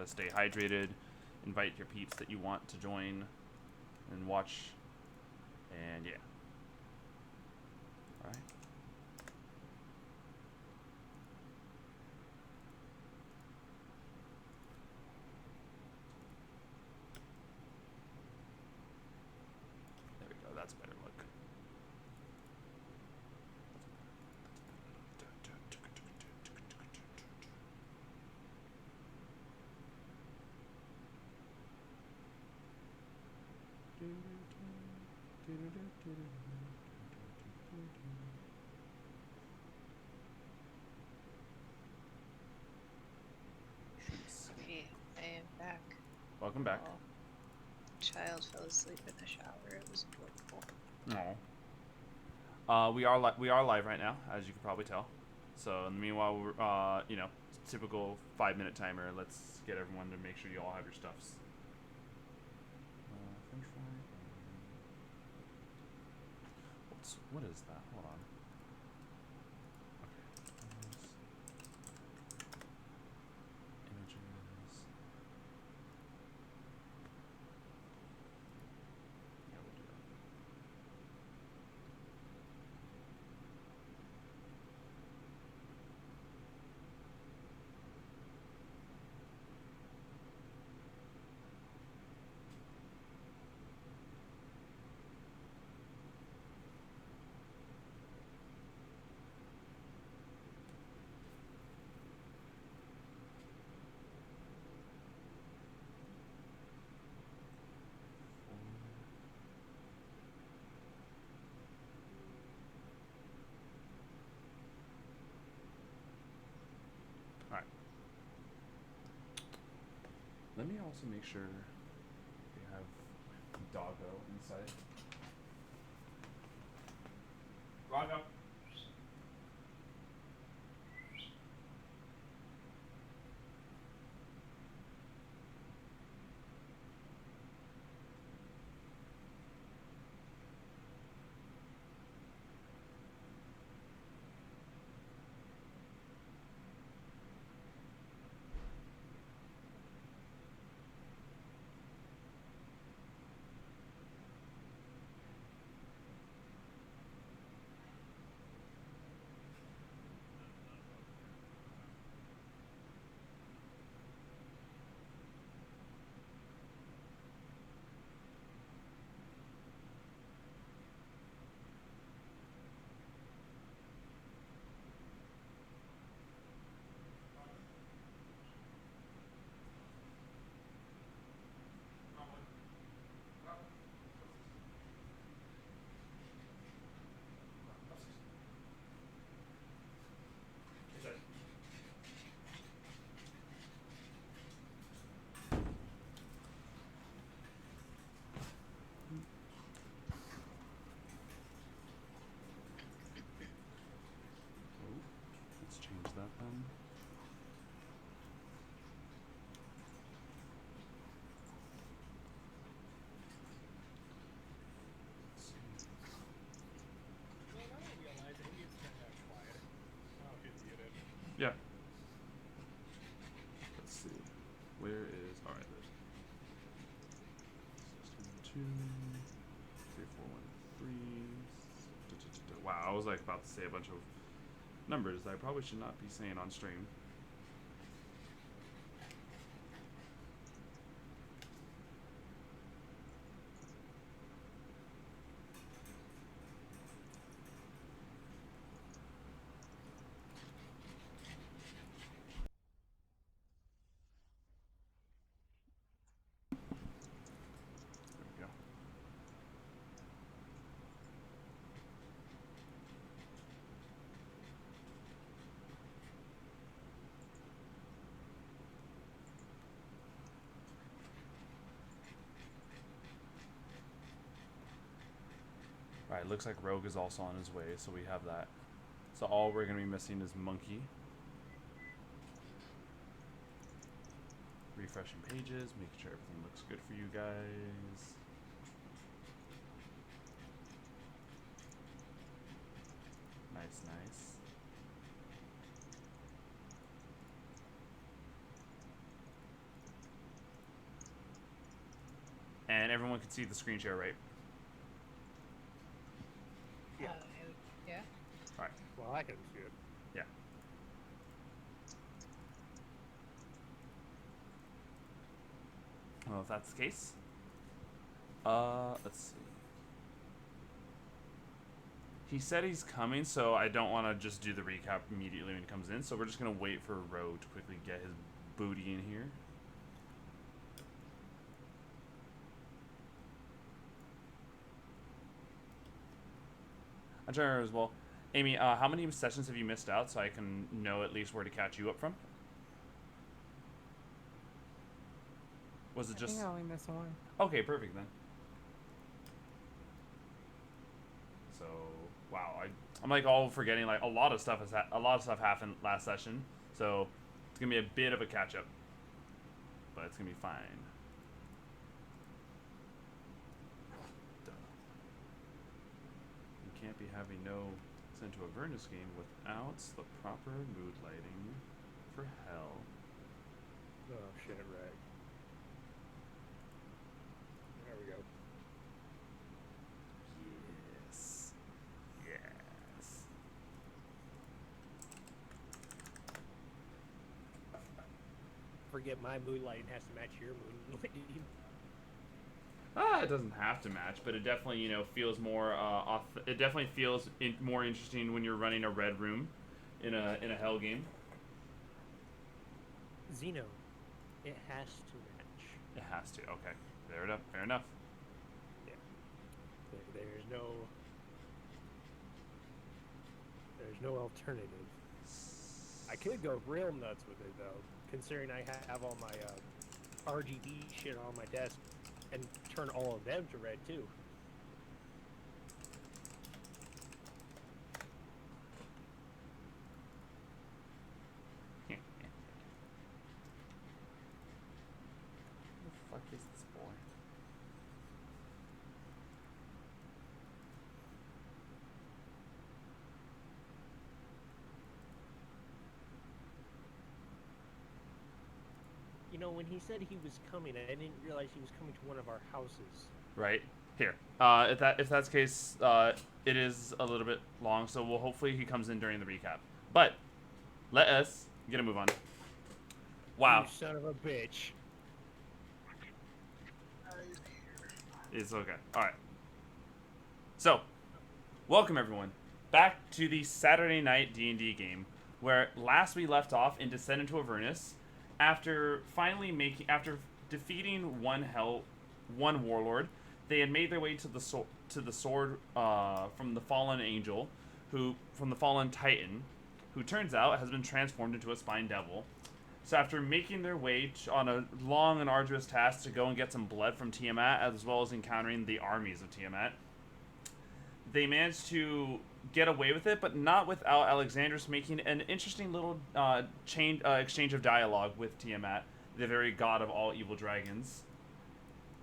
to stay hydrated. Invite your peeps that you want to join and watch. And yeah. All right. There we go. That's a better look. Okay, I am back. Welcome back. Oh, child fell asleep in the shower. It was adorable. No. We are live right now, as you can probably tell. So meanwhile, we're typical 5-minute timer. Let's get everyone to make sure you all have your stuffs. French fry. What is that? Hold on. Okay. Images. Yeah, we'll do that. Alright. Let me also make sure we have Doggo inside. Doggo. Let's change that then. Yeah. Let's see. Where is alright there's 622 3413. Wow, I was like about to say a bunch of numbers that I probably should not be saying on stream. There we go. Alright, looks like Rogue is also on his way, so we have that. So all we're going to be missing is Monkey. Refreshing pages, making sure everything looks good for you guys. Nice, nice. and everyone can see the screen share, right? Yeah. Yeah. All right. Well, I can see it. Yeah. Well, if that's the case, let's see. He said he's coming, so I don't want to just do the recap immediately when he comes in. So we're just gonna wait for Ro to quickly get his booty in here. I'm trying to remember as well. Amy, how many sessions have you missed out so I can know at least where to catch you up from? Was it I just... think I only missed one. Okay, perfect then. So, wow, I'm like all forgetting, like a lot of stuff happened last session. So, it's going to be a bit of a catch up. But it's going to be fine. You can't be having no sent to Avernus game without the proper mood lighting for hell. Oh, shit, right. There we go. Yes. Yes. Forget my mood lighting has to match your mood lighting. It doesn't have to match, but it definitely, feels more it definitely feels more interesting when you're running a red room in a hell game. Xeno, it has to match. It has to. Okay. Fair enough. Fair enough. Yeah. There's no alternative. I could go real nuts with it though, considering I have all my RGB shit on my desk, and turn all of them to red too. Who the fuck is this boy? You know, when he said he was coming, I didn't realize he was coming to one of our houses. Right here. If that's the case, it is a little bit long, so hopefully he comes in during the recap. But let us get a move on. Wow. You son of a bitch. It's okay. All right. So, welcome everyone back to the Saturday night D&D game, where last we left off in Descent into Avernus, after defeating one warlord. They had made their way to the sword from the fallen angel, from the fallen titan, who turns out has been transformed into a spine devil. So after making their way on a long and arduous task to go and get some blood from Tiamat, as well as encountering the armies of Tiamat, they managed to get away with it, but not without Alexandros making an interesting little exchange of dialogue with Tiamat, the very god of all evil dragons.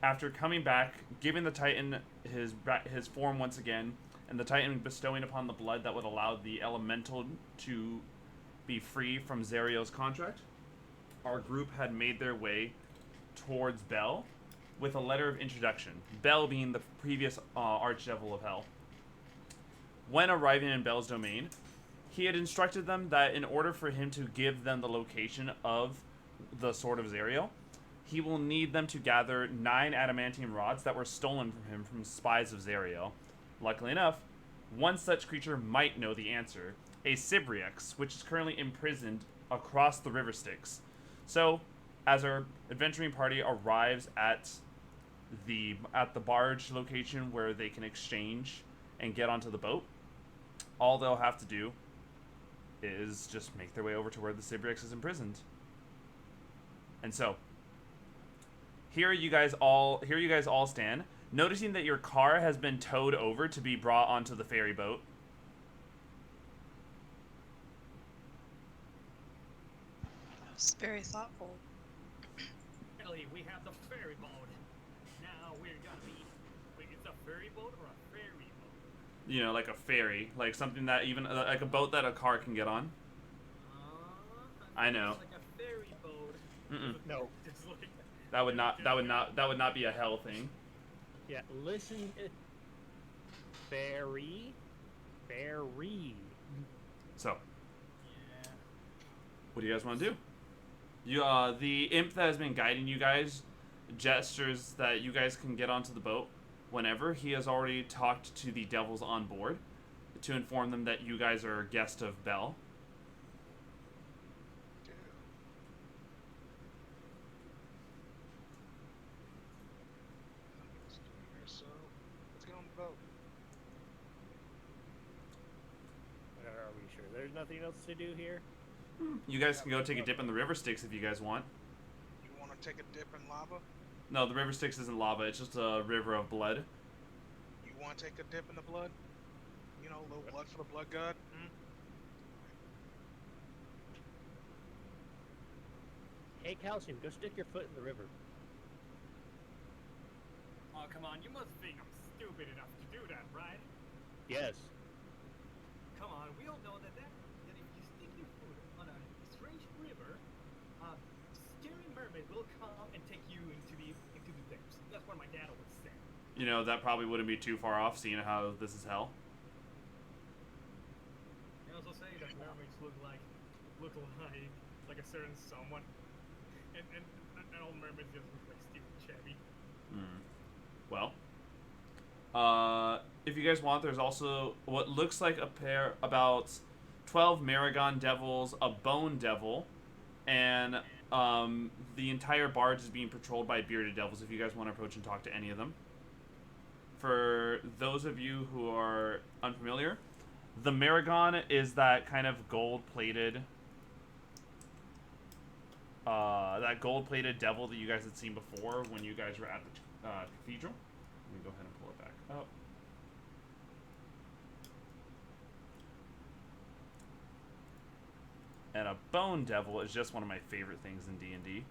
After coming back, giving the Titan his form once again, and the Titan bestowing upon the blood that would allow the elemental to be free from Zerio's contract, our group had made their way towards Bel with a letter of introduction, Bel being the previous Archdevil of Hell. When arriving in Bel's domain, he had instructed them that in order for him to give them the location of the Sword of Zerio, he will need them to gather 9 adamantium rods that were stolen from him from spies of Zerio. Luckily enough, one such creature might know the answer, a Sibriex, which is currently imprisoned across the River Styx. So, as our adventuring party arrives at the barge location where they can exchange and get onto the boat, all they'll have to do is just make their way over to where the Sibriex is imprisoned. And so, here you guys all stand, noticing that your car has been towed over to be brought onto the ferry boat. It's very thoughtful. Ellie, we have the ferry boat. Now we're gonna be. Wait, it's a ferry boat or a ferry boat? Like a ferry, like something that even like a boat that a car can get on. I know. It's like a ferry boat. Mm-mm. No. It's like, That would not be a hell thing. Yeah, listen. Fairy. So, Yeah. what do you guys want to do? You, the imp that has been guiding you guys gestures that you guys can get onto the boat whenever. He has already talked to the devils on board to inform them that you guys are guests of Bell. So, let's get on the boat. Are we sure there's nothing else to do here? You guys can go take a dip in the river Styx if you guys want. You want to take a dip in lava? No, the river Styx isn't lava. It's just a river of blood. You want to take a dip in the blood? You know, a little blood for the blood god? Hey, Calcium, go stick your foot in the river. Oh, come on, you must think I'm stupid enough to do that, right? Yes. Come on, we all know that if you stick your foot on a strange river, a scary mermaid will come and take you into the depths. That's what my dad always said. You know, that probably wouldn't be too far off, seeing how this is hell. They also say that mermaids look like a certain someone, and all mermaids just look like stupid Chevy. Well, if you guys want, there's also what looks like about 12 Maragon devils, a bone devil, and the entire barge is being patrolled by bearded devils. If you guys want to approach and talk to any of them. For those of you who are unfamiliar, the Maragon is that kind of gold-plated devil that you guys had seen before when you guys were at the cathedral. Let me go ahead and pull it back up. And a bone devil is just one of my favorite things in D&D.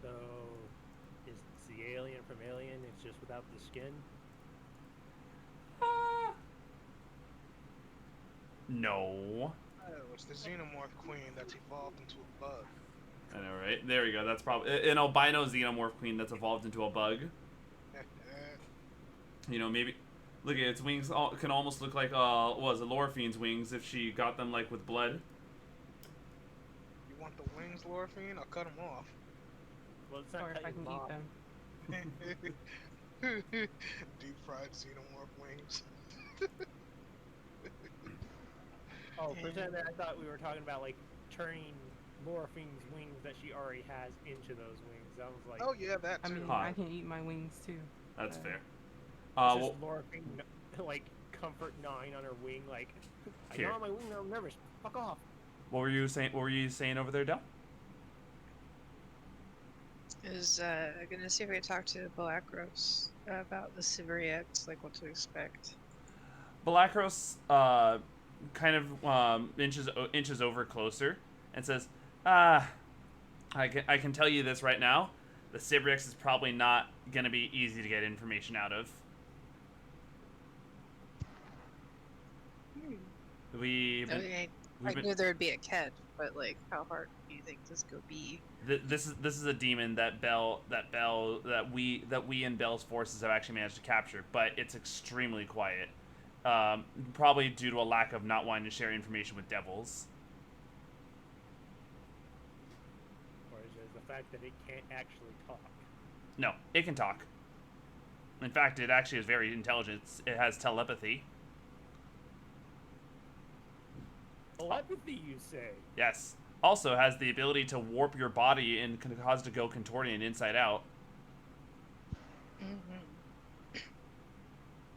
So, is the alien from Alien? It's just without the skin? No. Oh, it's the xenomorph queen that's evolved into a bug. I know, right? There we go. That's probably an albino xenomorph queen that's evolved into a bug. You know, maybe look at its wings. Can almost look like Laura Fiend's wings if she got them like with blood. You want the wings, Lorphine? I'll cut them off. Well, it's not Or if I cutting can off. keep them. Deep fried xenomorph wings. Oh, for a second there, I thought we were talking about like turning Morphine's wings that she already has into those wings. I was like, Oh yeah, that I too. mean, Huh. I can eat my wings too. That's Uh, fair. it's Well, just Morphine like comfort 9 on her wing, like I Here. know on my wing, I'm nervous. Fuck off. what were you saying? What were you saying over there, Del? Is gonna see if I can talk to Balakros about the Siberiacs, like what to expect. Balakros kind of inches over closer and says, I can tell you this right now. The Sybrix is probably not going to be easy to get information out of. We've been, Okay, we've I been, knew there would be a catch, but like, how hard do you think this could be? this is a demon that we and Bell's forces have actually managed to capture, but it's extremely quiet. Probably due to a lack of not wanting to share information with devils. Or is it the fact that it can't actually talk? No, it can talk. In fact, it actually is very intelligent. It has telepathy. Telepathy, you say? Yes. Also has the ability to warp your body and can cause it to go contorting inside out.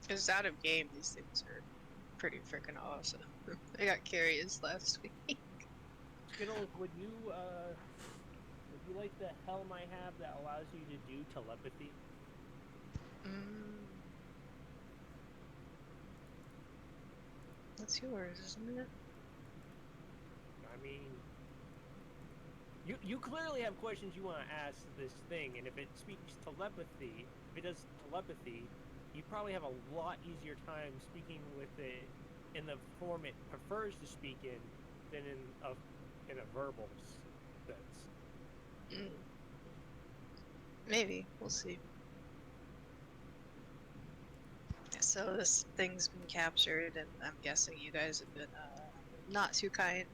Because out of game, these things are pretty freaking awesome. I got curious last week. Skittles, would you like the helm I have that allows you to do telepathy? That's yours, isn't it? I mean, you clearly have questions you want to ask this thing, and if it speaks telepathy, if it does telepathy, you probably have a lot easier time speaking with it in the form it prefers to speak in than in a verbal sense. Maybe. We'll see. So this thing's been captured, and I'm guessing you guys have been not too kind.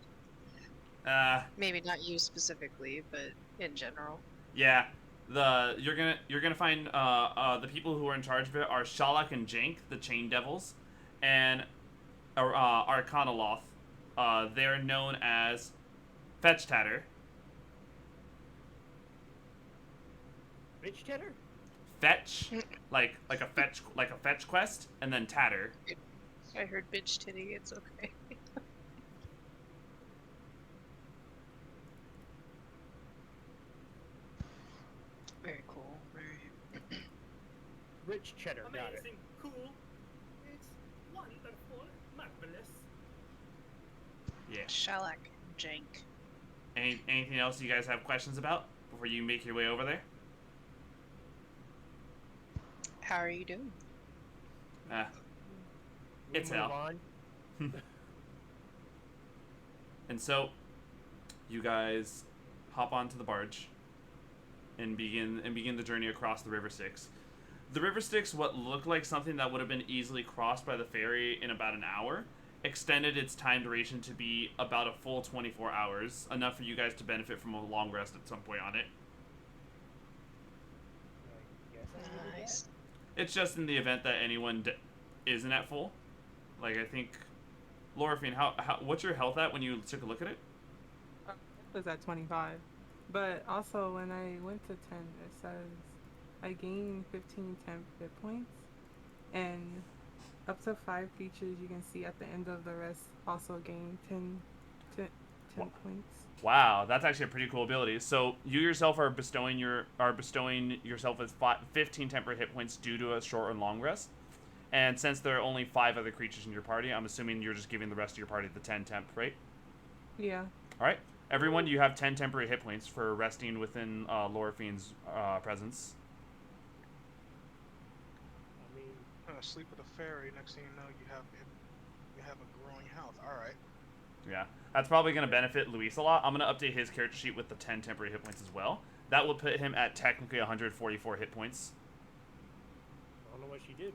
Maybe not you specifically, but in general. Yeah. You're gonna find the people who are in charge of it are Shalak and Jank, the Chain Devils, and Arcanoloth. They're known as Fetch Tatter. Bitch Tedder? Fetch, like a fetch quest, and then Tatter. I heard bitch titty. It's okay. Very cool. Very. Rich cheddar, got it. Amazing, cool. It's wonderful, marvelous. Yeah. Shellac, jank. Anything else you guys have questions about before you make your way over there? How are you doing? It's Move hell. on. And so, you guys hop onto the barge and begin the journey across the River Styx. The River Styx, what looked like something that would have been easily crossed by the ferry in about an hour, extended its time duration to be about a full 24 hours, enough for you guys to benefit from a long rest at some point on it. I guess I needed Nice. It's just in the event that anyone isn't at full. Like, I think, Lorifine, how what's your health at when you took a look at it? It was at 25. But also, when I went to 10, it says I gained 15 temp hit points, and up to 5 creatures you can see at the end of the rest also gain 10 points. Wow, that's actually a pretty cool ability. So you yourself are bestowing yourself with 15 temporary hit points due to a short and long rest. And since there are only 5 other creatures in your party, I'm assuming you're just giving the rest of your party the 10 temp, right? Yeah. All right, everyone, you have 10 temporary hit points for resting within Lorifine's presence. I mean, Sleep at the ferry. Next thing you know, you have a growing health. All right. Yeah, that's probably going to benefit Luis a lot. I'm going to update his character sheet with the 10 temporary hit points as well. That will put him at technically 144 hit points. I don't know what she did,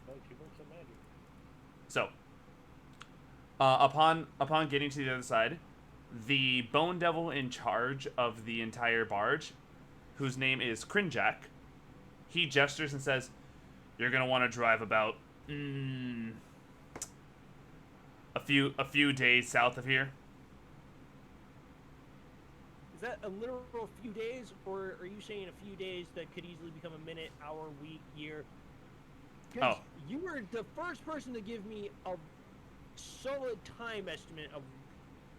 but she worked some magic. So, upon getting to the other side, the Bone Devil in charge of the entire barge, whose name is Crinjak, he gestures and says, "You're gonna want to drive about a few days south of here." Is that a literal few days, or are you saying a few days that could easily become a minute, hour, week, year? Because you were the first person to give me a solid time estimate of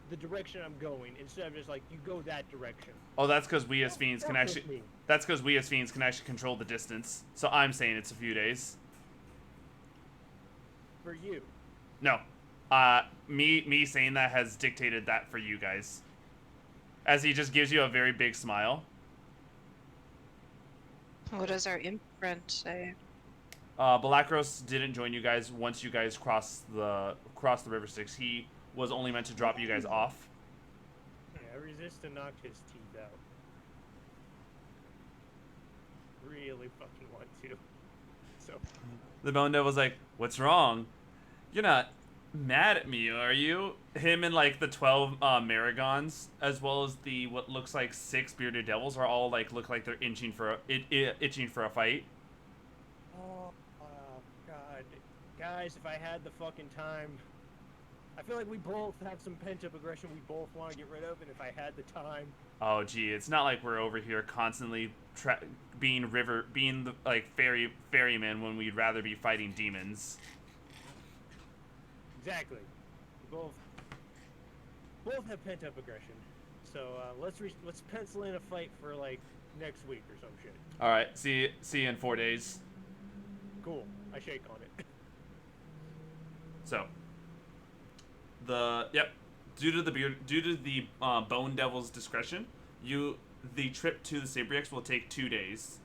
the direction I'm going, instead of just like, you go that direction. Oh, that's because we as fiends can actually. That's because we as fiends can actually control the distance. So I'm saying it's a few days. For you. No, me saying that has dictated that for you guys. As he just gives you a very big smile. What does our imprint say? Balakros didn't join you guys once you guys crossed the River Styx. He was only meant to drop you guys off. Yeah, resist to knock his teeth out. Really fucking want to. So. The Bone Devil's like, "What's wrong? You're not mad at me, are you?" Him and like the 12 Maragons, as well as the what looks like 6 bearded devils, are all like look like they're itching for a fight. Oh, God. Guys, if I had the fucking time. I feel like we both have some pent-up aggression we both want to get rid of, and if I had the time. Oh, gee, it's not like we're over here constantly being the, like ferrymen when we'd rather be fighting demons. Exactly. We both have pent-up aggression. So let's pencil in a fight for like next week or some shit. All right, see you in 4 days. Cool. I shake on it. So, due to the Bone Devil's discretion, the trip to the Sabriex will take 2 days.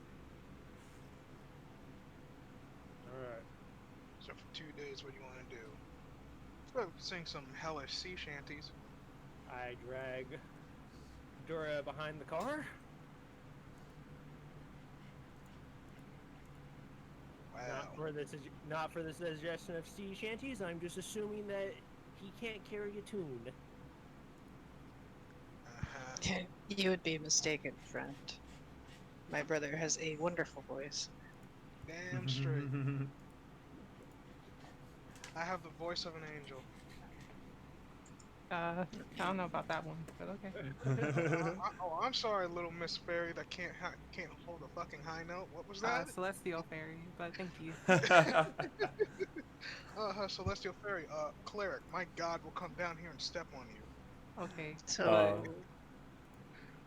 All right. So for 2 days, what do you want to do? Sing some hellish sea shanties. I drag Dora behind the car. Wow. Not for the suggestion of sea shanties. I'm just assuming that he can't carry a tune. Uh-huh. You would be mistaken, friend. My brother has a wonderful voice. Damn straight. I have the voice of an angel. I don't know about that one, but okay. I'm sorry, little Miss Fairy that can't hold a fucking high note. What was that? Celestial Fairy, but thank you. Celestial Fairy. Cleric, my god will come down here and step on you. Okay. So,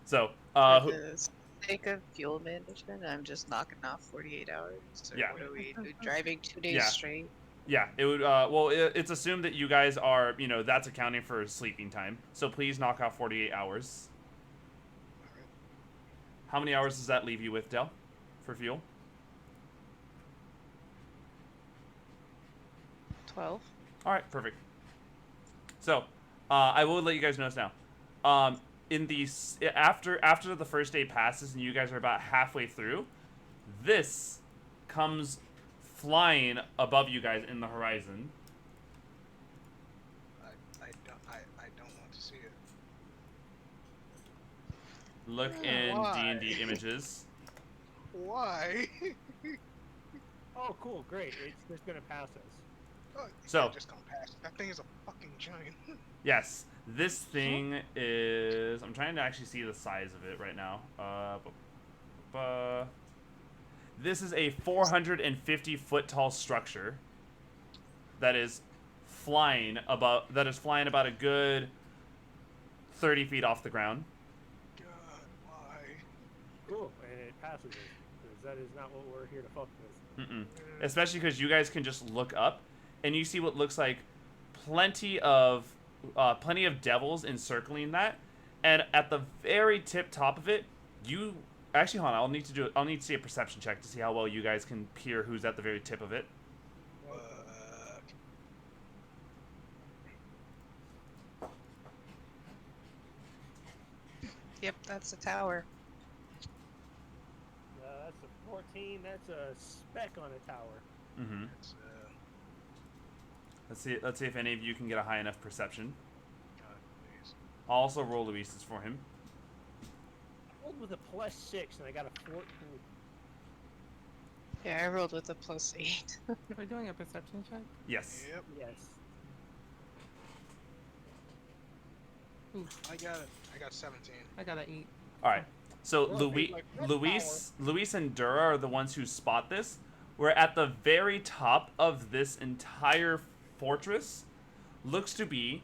So, for who, the sake of fuel management, I'm just knocking off 48 hours. Or Yeah. what are we driving 2 days Yeah. straight? yeah, it would. Well, it's assumed that you guys are, that's accounting for sleeping time. So please knock off 48 hours. How many hours does that leave you with, Del, for fuel? 12. All right, perfect. So, I will let you guys know this now. After the first day passes and you guys are about halfway through, this comes flying above you guys in the horizon. I don't want to see it. Look in Why? D&D images. Why? Oh, cool, great. It's just gonna pass us. So- just gonna pass. That thing is a fucking giant. Yes, this thing is. I'm trying to actually see the size of it right now. This is a 450-foot tall structure that is flying about a good 30 feet off the ground. God, why? Cool, and it passes us. Because that is not what we're here to fuck with. Mm-mm. Especially because you guys can just look up and you see what looks like plenty of devils encircling that, and at the very top of it, you actually hold on. I'll need to see a perception check to see how well you guys can peer who's at the very tip of it. Yep, that's a tower. That's a 14. That's a speck on a tower. Mm-hmm. It's, Let's see if any of you can get a high enough perception. God, please. I'll also roll Luis's for him. I rolled with a +6 and I got a 14. Yeah, I rolled with a +8. We're doing a perception check. Yes. Yep. Yes. I got 17. I got an 8. All right. So Well, it's like red Luis and Dura are the ones who spot this. We're at the very top of this entire fortress. Looks to be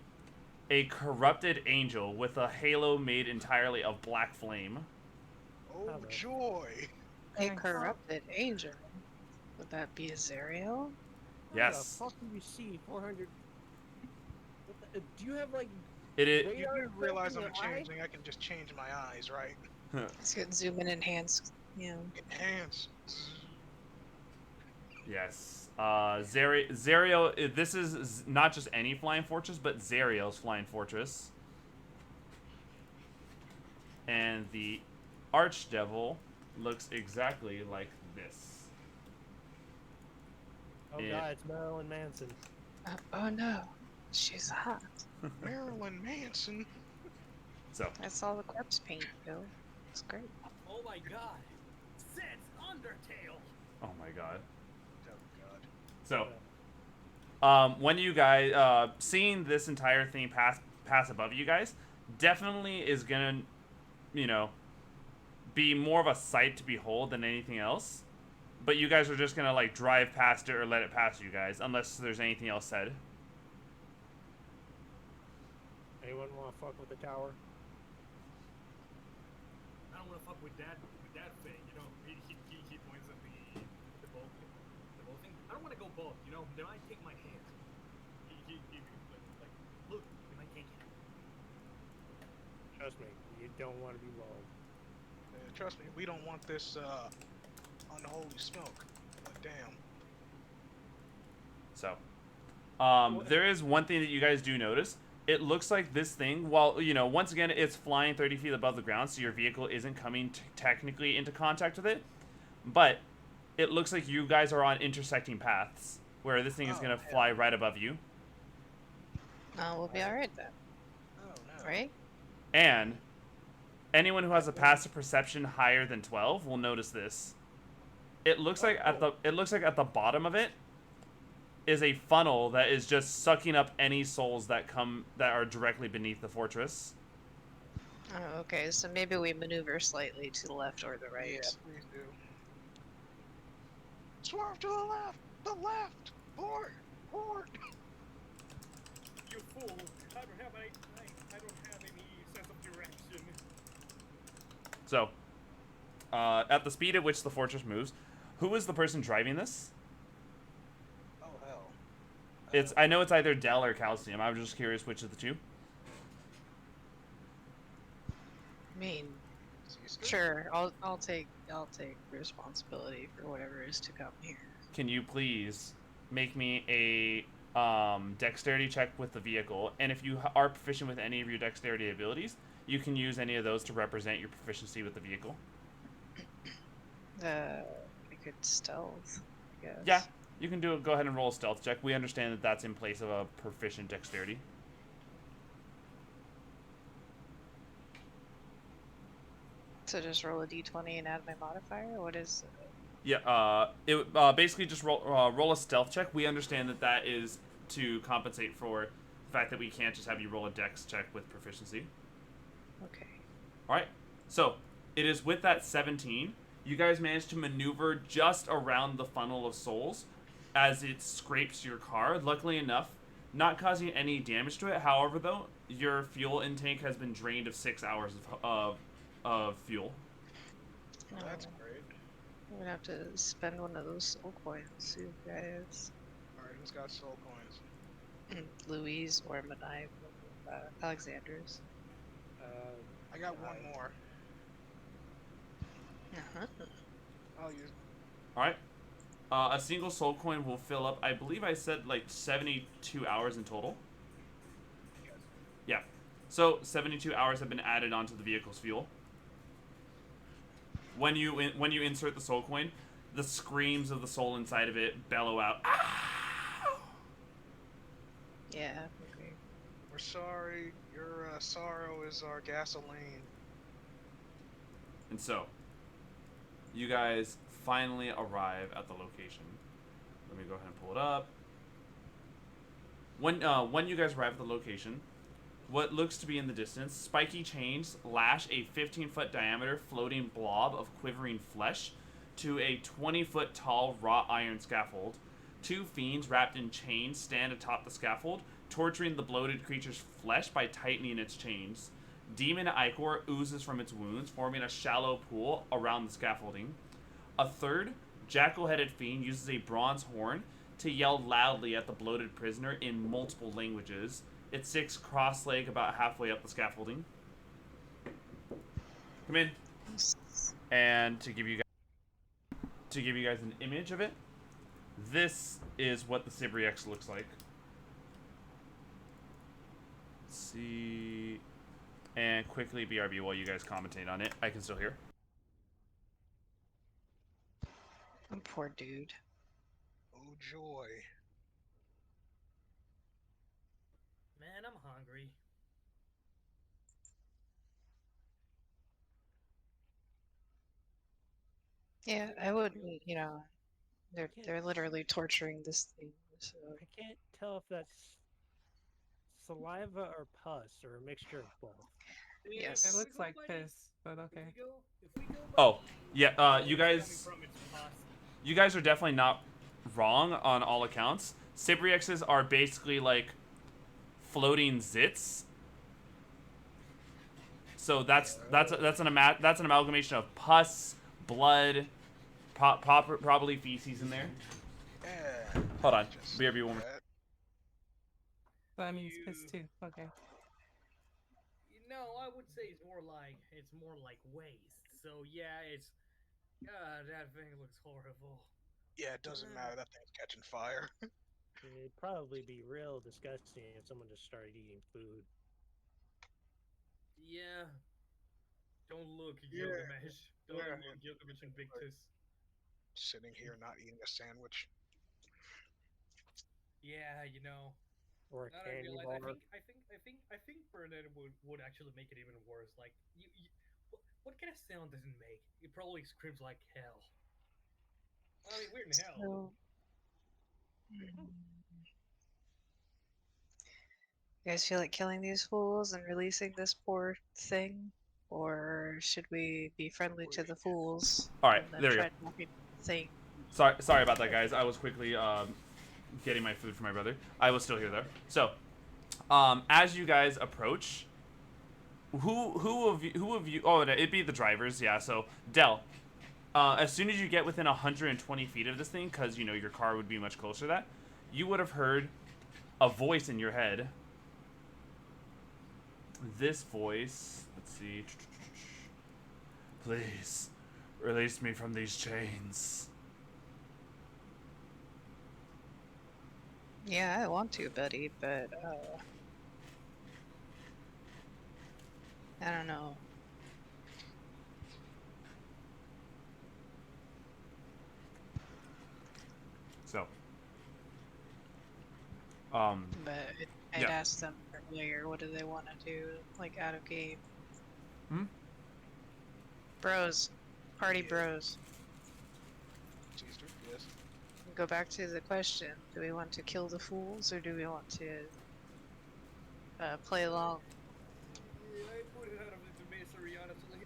a corrupted angel with a halo made entirely of black flame. Oh, Hello. joy. A Nice. corrupted angel. Would that be Azariel? Yes. How the fuck do you see 400? Do you have like? It is. You radar do realize I'm in your eye? changing. I can just change my eyes, right? Let's get zoom in, enhance. Yeah. Enhance. Yes. Zariel. This is not just any flying fortress, but Zariel's flying fortress. And the Archdevil looks exactly like this. Oh Yeah. god, it's Marilyn Manson. Oh no, she's hot. Marilyn Manson. So, I saw the corpse paint, Bill. It's great. Oh my god. It's Undertale. oh my god. Oh god. So, when you guys seeing this entire thing pass above you guys, definitely is gonna, be more of a sight to behold than anything else. But you guys are just gonna like drive past it or let it pass you guys, unless there's anything else said. Anyone want to fuck with the tower? I don't want to fuck with that thing, he points at the bolt thing. I don't want to go both, they might take my hands. Like, look, they might take it. Trust me, you don't want to be lulled. Trust me, we don't want this unholy smoke. But damn. So, There is one thing that you guys do notice. It looks like this thing, while, once again, it's flying 30 feet above the ground, so your vehicle isn't coming technically into contact with it. But it looks like you guys are on intersecting paths, where this thing is going to fly right above you. We'll be alright then. Oh no. Right? And anyone who has a passive perception higher than 12 will notice this. It looks like at the bottom of it is a funnel that is just sucking up any souls that are directly beneath the fortress. Oh, okay, so maybe we maneuver slightly to the left or the right. Yeah, please do. Swerve to the left! The left! Port! Port! You fool! I don't have any sense of direction. So, at the speed at which the fortress moves, who is the person driving this? Oh hell. I know it's either Dell or Calcium. I was just curious which of the two. I mean, sure, I'll take responsibility for whatever is to come here. Can you please make me a dexterity check with the vehicle? And if you are proficient with any of your dexterity abilities, you can use any of those to represent your proficiency with the vehicle. I could stealth, I guess. Yeah, you can do it. Go ahead and roll a stealth check. We understand that that's in place of a proficient dexterity. So just roll a d20 and add my modifier? What is it? Yeah, basically just roll a stealth check. We understand that that is to compensate for the fact that we can't just have you roll a dex check with proficiency. Okay. Alright, so it is with that 17. You guys managed to maneuver just around the funnel of souls as it scrapes your car. Luckily enough, not causing any damage to it. However, though, your fuel intake has been drained of 6 hours of fuel. Oh, that's great. I'm gonna have to spend one of those soul coins, you guys. Alright, who's got soul coins? Louise or Manai, Alexander's. I got one more. I'll use. Alright. A single soul coin will fill up, I believe I said, like 72 hours in total. Yes. Yeah. So 72 hours have been added onto the vehicle's fuel. When you insert the soul coin, the screams of the soul inside of it bellow out. Ah! Yeah, okay. We're sorry. Your sorrow is our gasoline. And so, you guys finally arrive at the location. Let me go ahead and pull it up. When you guys arrive at the location, what looks to be in the distance, spiky chains lash a 15-foot diameter floating blob of quivering flesh to a 20-foot tall wrought iron scaffold. Two fiends wrapped in chains stand atop the scaffold, torturing the bloated creature's flesh by tightening its chains. Demon ichor oozes from its wounds, forming a shallow pool around the scaffolding. A third, jackal-headed fiend uses a bronze horn to yell loudly at the bloated prisoner in multiple languages. It sits cross-legged about halfway up the scaffolding. Come in. And to give you guys an image of it, this is what the Sibriex looks like. Let's see. And quickly BRB while you guys commentate on it. I can still hear. Poor dude. Oh joy. Man, I'm hungry. Yeah, I wouldn't, they're literally torturing this thing, so... I can't tell if that's saliva or pus or a mixture of both. Yes. It looks like piss, but okay. Oh, yeah, you guys are definitely not wrong on all accounts. Sibriexes are basically like floating zits. So that's an amalgamation of pus, blood, probably feces in there. Yeah. Hold on, BRB one more. So that means piss too. Okay. No, I would say it's more like waste. So yeah, God, that thing looks horrible. Yeah, it doesn't matter. That thing's catching fire. It'd probably be real disgusting if someone just started eating food. Yeah. Don't look, Yeah, Gilgamesh. Don't yeah. look, Gilgamesh Invictus. Sitting here not eating a sandwich. Yeah, you know. Or a Now that I candy realize, bar. I think Bernard would actually make it even worse. Like, what kind of sound does it make? It probably screams like hell. I mean, we're in hell. So, you guys feel like killing these fools and releasing this poor thing? Or should we be friendly to the fools All right, and then there we go. try to make the thing? Sorry about that, guys. I was quickly getting my food for my brother. I was still here though. So, as you guys approach, who of you? Oh, it'd be the drivers. Yeah. So, Dell, as soon as you get within 120 feet of this thing, because you know your car would be much closer to that, you would have heard a voice in your head. This voice. Let's see. Please, release me from these chains. Yeah, I want to, buddy, but I don't know. So, But I'd yeah. asked them earlier, what do they want to do, like out of game? Bros, party bros. Sister, yes. Go back to the question: do we want to kill the fools, or do we want to play along? Yeah, I put it out of the misery, honestly.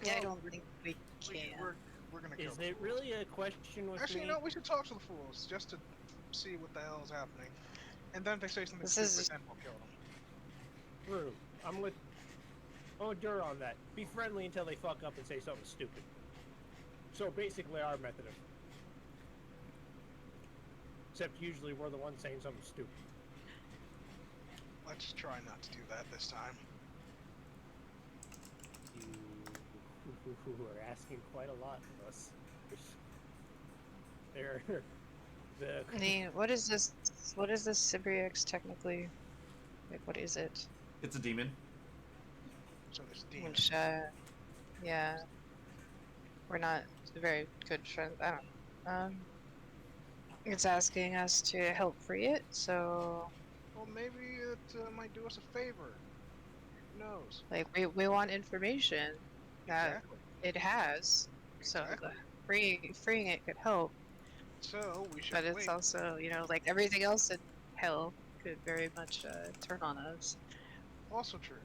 Yeah, I don't think we can. We're gonna kill Is the it fools. really a question with Actually, me? no, we should talk to the fools just to see what the hell is happening. And then if they say something This stupid, is- then we'll kill them. True. I'm with Dur on that. Be friendly until they fuck up and say something stupid. So basically our method of... Except usually we're the ones saying something stupid. Let's try not to do that this time. You are asking quite a lot of us. They're... I mean, what is this? What is this Sybriex technically? Like, what is it? It's a demon. So there's demons. Which, yeah, we're not very good friends. I don't know. It's asking us to help free it, so Well, maybe it might do us a favor. Who knows? like we want information that Exactly. it has. So Exactly. freeing it could help, So we should but it's wait. also, you know, like everything else in hell could very much turn on us. Also true.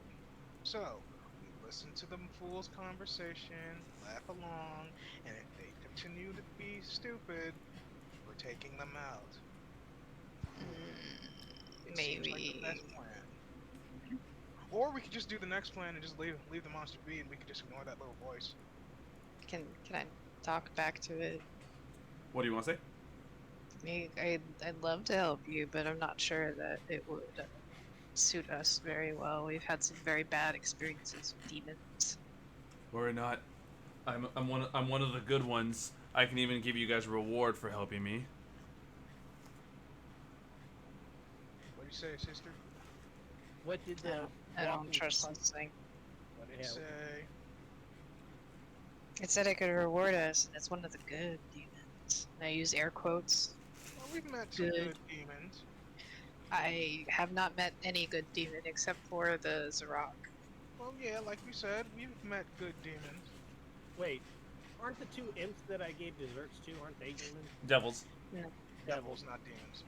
So we listen to the fool's conversation, laugh along, and if they continue to be stupid, we're taking them out. It seems like the best Maybe. plan. Or we could just do the next plan and just leave the monster be, and we could just ignore that little voice. Can I talk back to it? What do you want to say? I'd love to help you, but I'm not sure that it would suit us very well. We've had some very bad experiences with demons. Worry not. I'm one of the good ones. I can even give you guys a reward for helping me. What do you say, sister? What did the... I don't walking trust punch- this thing. What the You hell? say It said it could reward us, and it's one of the good demons. And I use air quotes. well, we've met some Good. good demons. I have not met any good demon except for the Zarok. Well, yeah, like we said, we've met good demons. Wait, aren't the two imps that I gave desserts to, aren't they demons? Devils. Devils, not demons.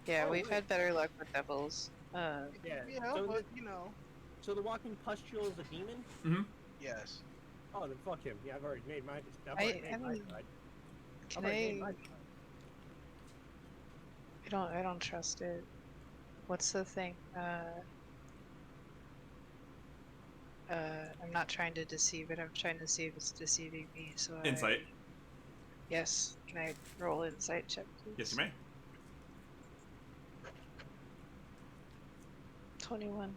Yeah, Oh, we've wait. had better luck with devils. Yeah. Yeah, So, but you know, so the walking pustule is a demon? Mm-hmm. yes. Oh, then fuck him. Yeah, I've already made my... I side. mean, I've Can already made I? my side. I don't trust it. What's the thing? I'm not trying to deceive it. I'm trying to see if it's deceiving me. So Insight. Yes. Can I roll insight check, please? Yes, you may. 21.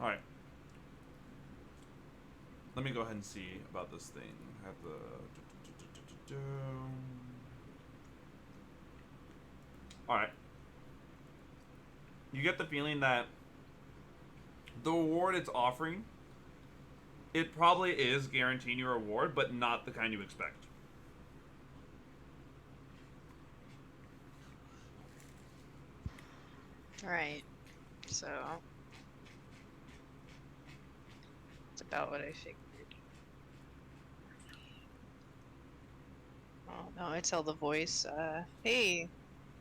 All right. Let me go ahead and see about this thing. I have the. Alright. You get the feeling that the reward it's offering, it probably is guaranteeing you a reward, but not the kind you expect. Alright. So it's about what I figured. Oh no, I tell the voice, hey,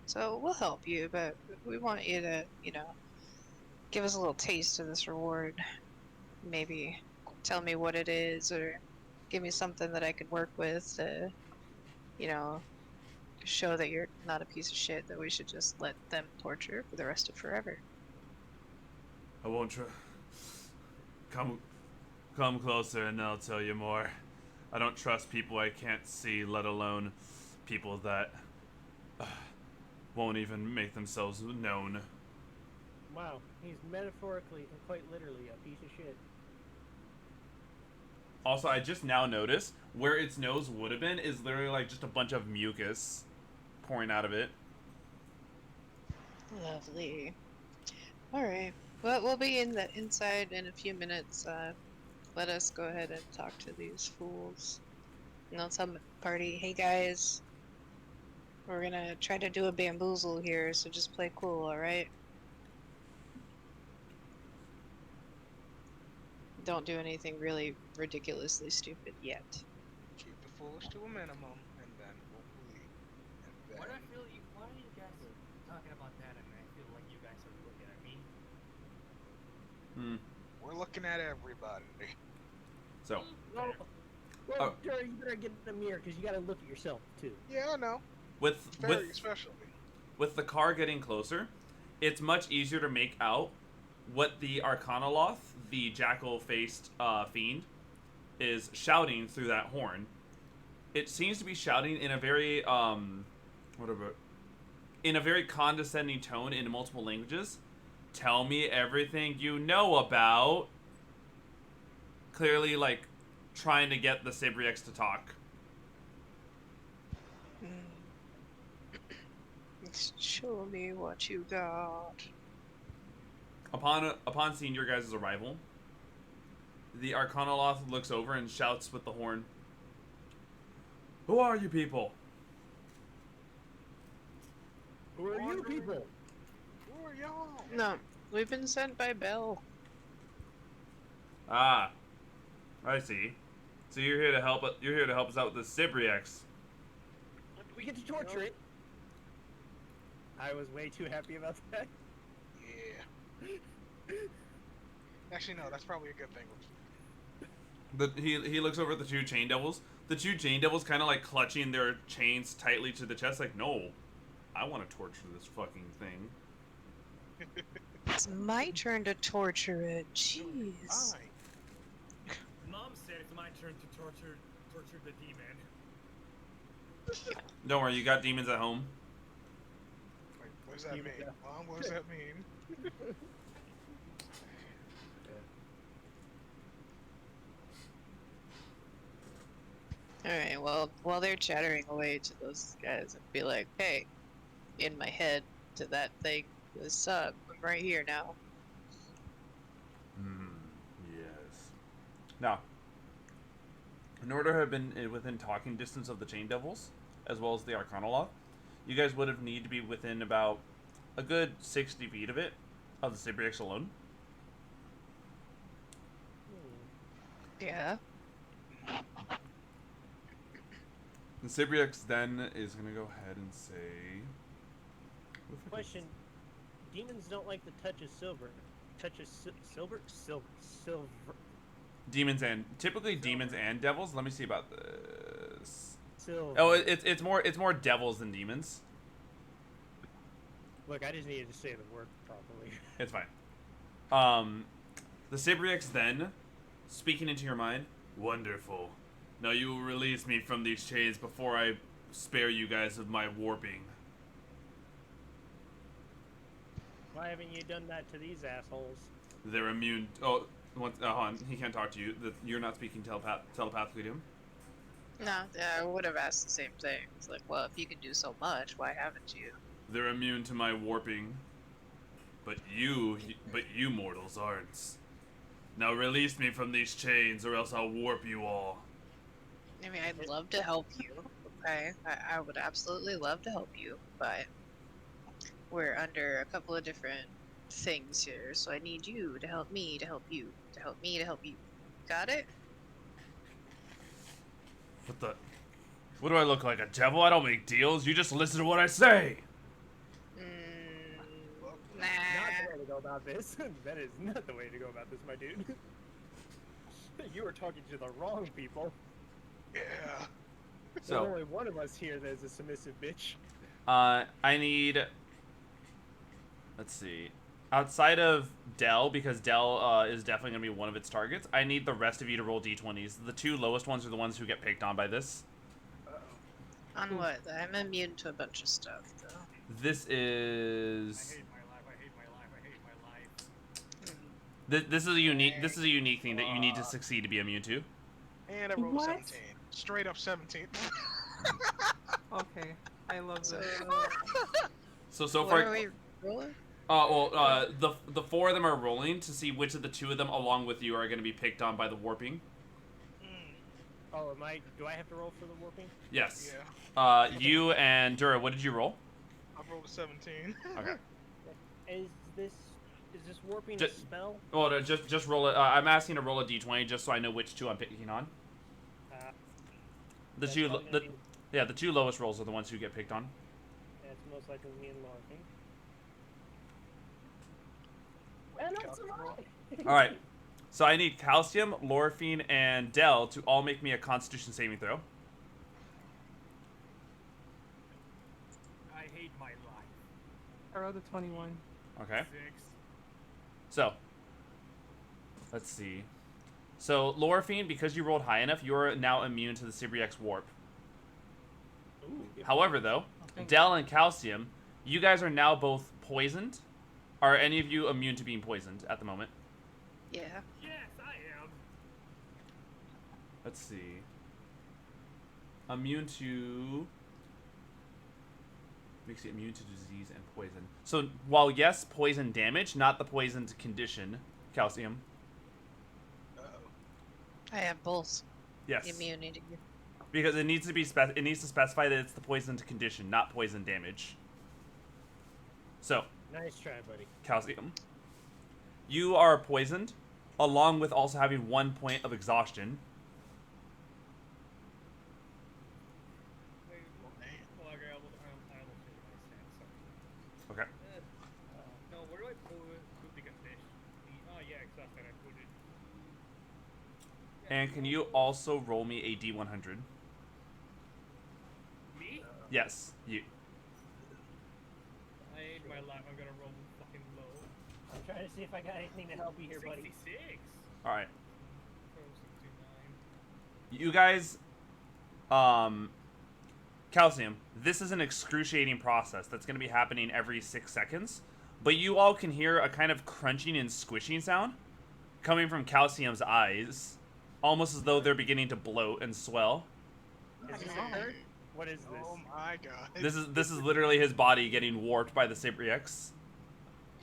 so we'll help you, but we want you to, give us a little taste of this reward. Maybe tell me what it is, or give me something that I could work with to, show that you're not a piece of shit, that we should just let them torture for the rest of forever. I won't try. Come closer and I'll tell you more. I don't trust people I can't see, let alone people that won't even make themselves known. Wow, he's metaphorically and quite literally a piece of shit. Also, I just now noticed where its nose would have been is literally like just a bunch of mucus pouring out of it. Lovely. Alright. Well, we'll be inside in a few minutes. Let us go ahead and talk to these fools. And I'll tell the party, hey guys, we're gonna try to do a bamboozle here, so just play cool, alright? Don't do anything really ridiculously stupid yet. Keep the foolish to a minimum, and then we'll leave. And Why then... are you guys talking about that, and I feel like you guys are looking at me? We're looking at everybody. So. Well, Jerry, you better get in the mirror because you got to look at yourself too. Yeah, I know. Especially. With the car getting closer, it's much easier to make out what the Arcanoloth, the jackal-faced fiend, is shouting through that horn. It seems to be shouting in a very in a very condescending tone in multiple languages. Tell me everything you know about. Clearly, like, trying to get the Sibriex to talk. Show me what you got. Upon seeing your guys' arrival, the Arcanoloth looks over and shouts with the horn. Who are you people? Who are you people? Who are y'all? No, we've been sent by Bell. Ah, I see. So you're here to help. You're here to help us out with the Sibriex. We get to torture it. I was way too happy about that. Yeah. Actually, no. That's probably a good thing. He looks over at the two chain devils. The two chain devils kind of like clutching their chains tightly to the chest, like, no, I want to torture this fucking thing. It's my turn to torture it. Jeez. Mom said it's my turn to torture the demon. Don't worry, you got demons at home. Wait, what does that mean? Mom, what does that mean? Alright, well, while they're chattering away to those guys, I'd be like, hey, in my head to that thing, this I'm right here now. Yes. Now, in order to have been within talking distance of the chain devils, as well as the Arcanoloth, you guys would have need to be within about a good 60 feet of it, of the Sibriex alone. Yeah. The Sibriex then is going to go ahead and say... Question. Demons don't like the touch of silver. Touch of silver? Silver. Demons and... Typically demons and devils. Let me see about this. Silver. Oh, it's more devils than demons. Look, I just needed to say the word properly. It's fine. The Sibriex then, speaking into your mind, wonderful. Now you will release me from these chains before I spare you guys of my warping. Why haven't you done that to these assholes? They're immune. Oh, hold on. He can't talk to you. You're not speaking telepathically to him? No, I would have asked the same thing. It's like, well, if you can do so much, why haven't you? They're immune to my warping. But you mortals aren't. Now release me from these chains, or else I'll warp you all. I mean, I'd love to help you. Okay, I would absolutely love to help you, but we're under a couple of different things here, so I need you to help me to help you to help me to help you. Got it? What do I look like, a devil? I don't make deals. You just listen to what I say. Nah. Not the way to go about this. That is not the way to go about this, my dude. You are talking to the wrong people. Yeah. There's So, only one of us here that is a submissive bitch. I need. Let's see. Outside of Dell, because Dell is definitely going to be one of its targets, I need the rest of you to roll d20s. The two lowest ones are the ones who get picked on by this. On what? I'm immune to a bunch of stuff, though. This I is. hate my life. I hate my life. I hate my life. This is a unique thing that you need to succeed to be immune to. And I rolled What? 17. Straight up 17. Okay, I love So, this. So what far, are we rolling? the four of them are rolling to see which of the two of them, along with you, are going to be picked on by the warping. Oh, do I have to roll for the warping? Yes. Yeah. You and Dura, what did you roll? I rolled a 17. Okay. Is this warping Ju- a spell? Well, just roll it. I'm asking to roll a d20 just so I know which two I'm picking on. The That's two, probably gonna be- the two lowest rolls are the ones who get picked on. That's most likely me and Laura. And that's right. All right. So I need Calcium, Lorphine, and Dell to all make me a Constitution saving throw. I hate my life. I rolled a 21. Okay. 6. So, let's see. So, Lorphine, because you rolled high enough, you're now immune to the Sibriax warp. Ooh. However, though, Thank Dell and Calcium, you guys are now both poisoned. Are any of you immune to being poisoned at the moment? Yeah. Yes, I am. Let's see. Immune to... Makes you immune to disease and poison. So, while yes, poison damage, not the poisoned condition, Calcium. I have both Yes. immunity. Because it needs to be it needs to specify that it's the poisoned condition, not poison damage. So, Nice try, buddy. Calcium. You are poisoned, along with also having 1 point of exhaustion. Well, okay, I almost changed my stance. Okay. No, where do I put the condition? Oh yeah, exhausted. I put it. And can you also roll me a D100? Me? Yes, you. I hate my life. I'm gonna roll fucking low. I'm trying to see if I got anything to help you here, buddy. 66. All right. Oh, 69. You guys, Calcium, this is an excruciating process that's going to be happening every 6 seconds. But you all can hear a kind of crunching and squishing sound coming from Calcium's eyes, almost as though they're beginning to bloat and swell. Is this a hurt? What is this? Oh my god. This is literally his body getting warped by the Sibriax.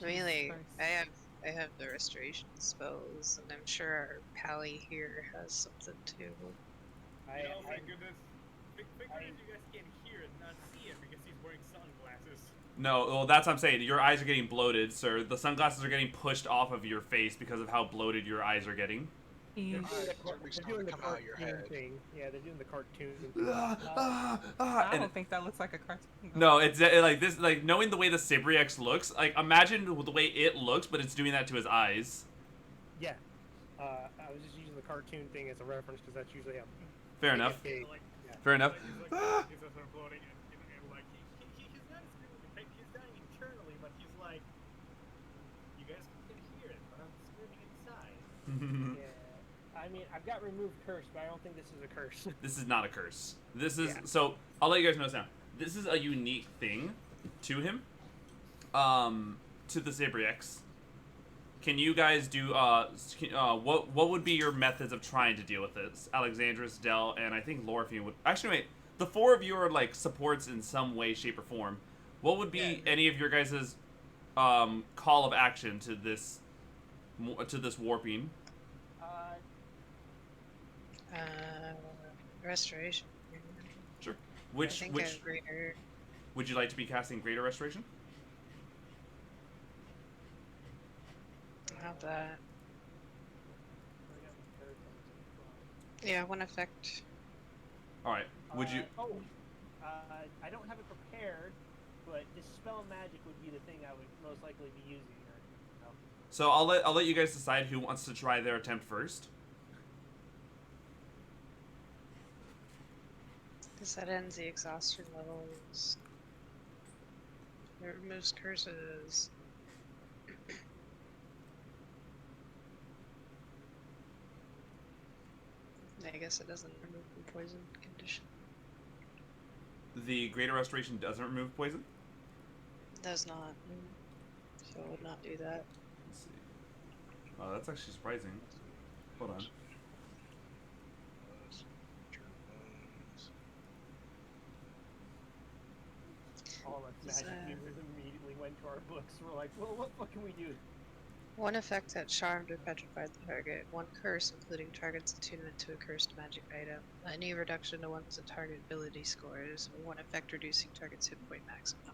Really, Christ. I have the restoration spells, and I'm sure our pally here has something too. Oh my goodness. Figure you guys can hear and not see it because he's wearing sunglasses. No, well, that's what I'm saying. Your eyes are getting bloated, sir. The sunglasses are getting pushed off of your face because of how bloated your eyes are getting. They're Eyes are starting to come out of your cartoon head. thing. Yeah, they're doing the cartoon. I And- don't think that looks like a cartoon. No, it's like this. Like knowing the way the Sibriax looks, like imagine the way it looks, but it's doing that to his eyes. Yeah. I was just using the cartoon thing as a reference because that's usually how. Fair enough. Okay. Like, Yeah. Fair enough. He's like, he's just floating and like he's not screaming. He's dying internally, but he's like, you guys can hear it, but I'm screaming inside. Yeah. I mean, I've got removed curse, but I don't think this is a curse. This is not a curse. This is Yeah. so. I'll let you guys know this now. This is a unique thing to him. To the Sibriax. Can you guys do what would be your methods of trying to deal with this? Alexandris, Dell, and I think Lorphine would actually wait. The four of you are like supports in some way, shape, or form. What would be Yeah. any of your guys' call of action to this warping? Uh, restoration. Sure. I Which think which a greater. would you like to be casting Greater Restoration? How that? Yeah, one effect. All right. Would you? I don't have it prepared, but Dispel Magic would be the thing I would most likely be using. So I'll let you guys decide who wants to try their attempt first. Because that ends the exhaustion levels. It removes curses. I guess it doesn't remove the poison condition. The Greater Restoration doesn't remove poison. Does not. So it would not do that. Let's see. Oh, that's actually surprising. Hold on. All of Is, Magic users immediately went to our books. We're like, well, what can we do? One effect that charmed or petrified the target. One curse, including target's attunement to a cursed magic item. Any reduction to one's target ability scores. One effect reducing target's hit point maximum.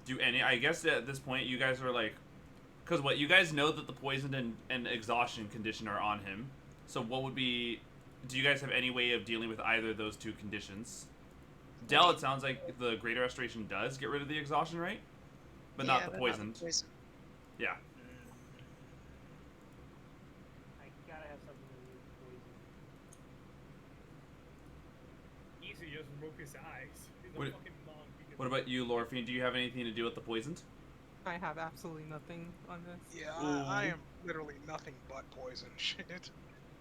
Do any? I guess at this point you guys are like, because what you guys know that the poison and exhaustion condition are on him. So what would be? Do you guys have any way of dealing with either of those two conditions? Dell, it sounds like the Greater Restoration does get rid of the exhaustion, right? But Yeah, not the but poison. poison. Yeah. I gotta have something to do with poison. Easy, just remove his eyes. He's a What- fucking monk. What about you, Lorphine? Do you have anything to do with the poisoned? I have absolutely nothing on this. Yeah, I am literally nothing but poison shit.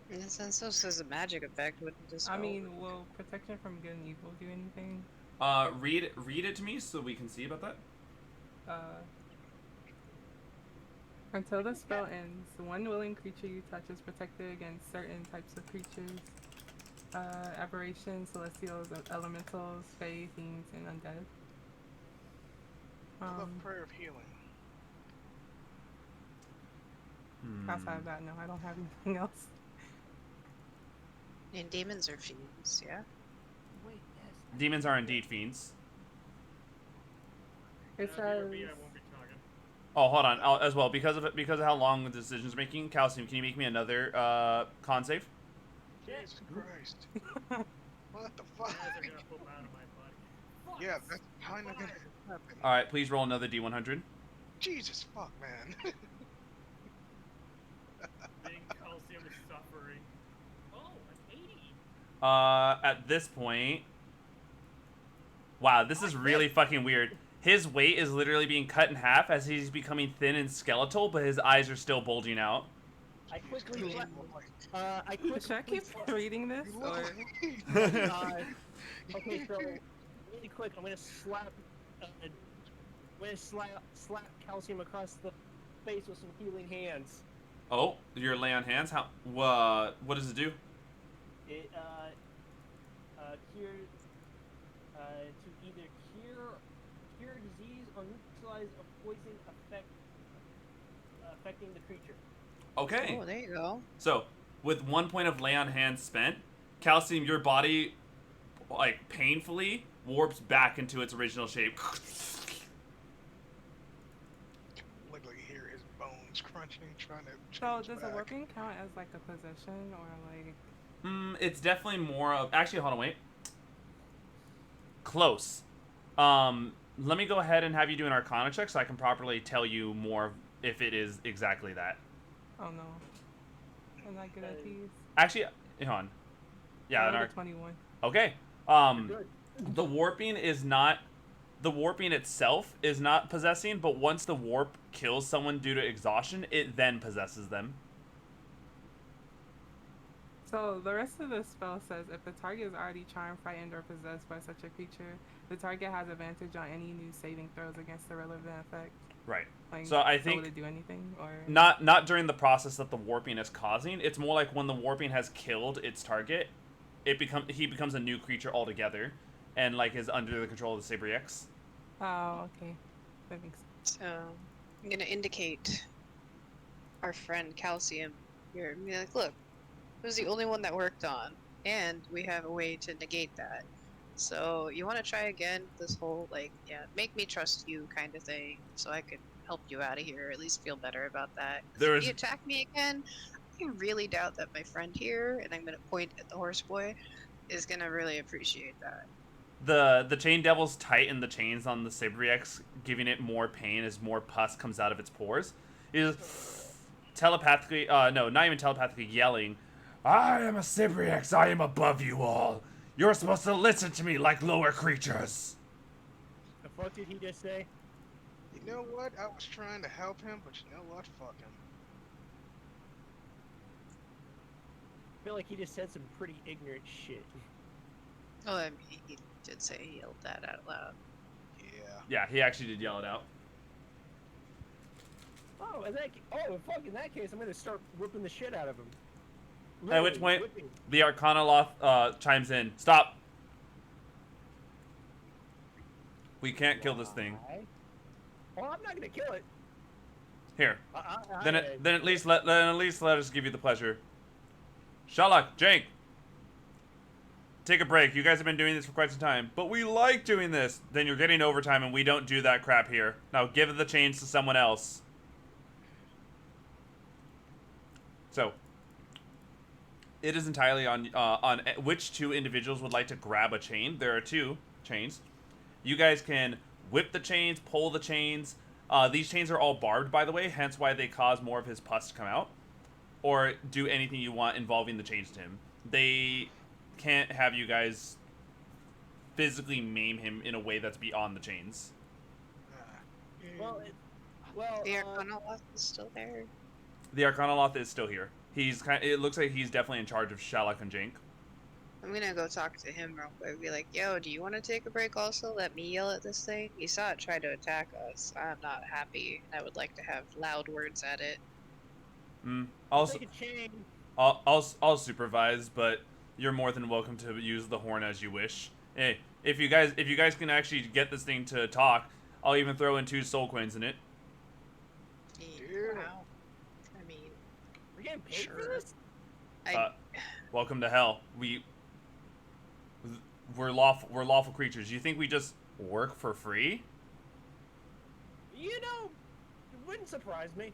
And since this is a magic effect, wouldn't this? I mean, will protection from good and evil do anything? Read it to me so we can see about that. Until the spell ends, one willing creature you touch is protected against certain types of creatures. Aberrations, celestials, elementals, fae, fiends, and undead. I love prayer of healing. Outside of that, no, I don't have anything else. And demons are fiends, yeah. Wait, yes. Demons are indeed fiends. It BRB, says, I won't be talking. Oh, hold on. As well, because of how long the decision's making, Calcium, can you make me another con save? Jesus Christ. What the fuck? Guys are gonna poop out of my body. Yeah, that's kind of gonna happen. All right, please roll another D100. Jesus fuck, man. Being calcium is suffering. Oh, an 80. At this point, wow, this is really fucking weird. His weight is literally being cut in half as he's becoming thin and skeletal, but his eyes are still bulging out. I quickly You flap. look like- should I keep reading this? you look Or... like- Okay, so really quick, I'm gonna slap. I'm gonna slap Calcium across the face with some healing hands. Oh, your lay on hands. How? What does it do? It cure to either cure disease or neutralize a poison affecting the creature. Okay. Oh, there you go. So, with 1 point of lay on hands spent, Calcium, your body, like, painfully warps back into its original shape. Literally hear his bones crunching, trying to So change does back. a warping count as like a possession or like? It's definitely more of... Actually, hold on, wait. Close. Let me go ahead and have you do an Arcana check so I can properly tell you more if it is exactly that. Oh no, I'm not good at these. Actually, hold on. Yeah, I an rolled a Arc... 21. Okay. Good. The warping is not... The warping itself is not possessing, but once the warp kills someone due to exhaustion, it then possesses them. So the rest of the spell says if the target is already charmed, frightened, or possessed by such a creature, the target has advantage on any new saving throws against the relevant effect. Right. Like, So I would think it do anything or? not during the process that the warping is causing. It's more like when the warping has killed its target, he becomes a new creature altogether, and like is under the control of the SabriX. Oh, okay. That makes sense. So I'm gonna indicate our friend Calcium here and be like, look, it was the only one that worked on, and we have a way to negate that. So you want to try again this whole like, yeah, make me trust you kind of thing, so I could help you out of here, or at least feel better about that. 'Cause There if is you attack me again, I really doubt that my friend here, and I'm gonna point at the horse boy, is gonna really appreciate that. the chain devils tighten the chains on the Sibriex, giving it more pain as more pus comes out of its pores. It is telepathically, no, not even telepathically, yelling, "I am a Sibriex. I am above you all. You're supposed to listen to me like lower creatures." The fuck did he just say? You know what? I was trying to help him, but you know what? Fuck him. I feel like he just said some pretty ignorant shit. Oh, I mean, he did say he yelled that out loud. Yeah. Yeah, he actually did yell it out. Oh, fuck! In that case, I'm gonna start whipping the shit out of him. At which Literally point, whipping. the Arcanoloth chimes in. Stop. We can't kill this thing. Why? Well, I'm not gonna kill it. Here. I- Then at least let us give you the pleasure. Sherlock, Jake, take a break. You guys have been doing this for quite some time, but we like doing this. Then you're getting overtime, and we don't do that crap here. Now give the chains to someone else. So, it is entirely on which two individuals would like to grab a chain. There are two chains. You guys can whip the chains, pull the chains. These chains are all barbed, by the way, hence why they cause more of his pus to come out. Or do anything you want involving the chains to him. They can't have you guys physically maim him in a way that's beyond the chains. Well, The Arcanoloth is still there. The Arcanoloth is still here. It looks like he's definitely in charge of Sherlock and Jink. I'm gonna go talk to him real quick. Be like, yo, do you want to take a break also? Let me yell at this thing. You saw it try to attack us. I'm not happy. I would like to have loud words at it. I'll take a chain. I'll supervise, but you're more than welcome to use the horn as you wish. Hey, if you guys can actually get this thing to talk, I'll even throw in 2 soul coins in it. Yeah. Wow. I mean, We're getting paid for Sure. this? Welcome to hell. We're lawful creatures. You think we just work for free? You know, it wouldn't surprise me.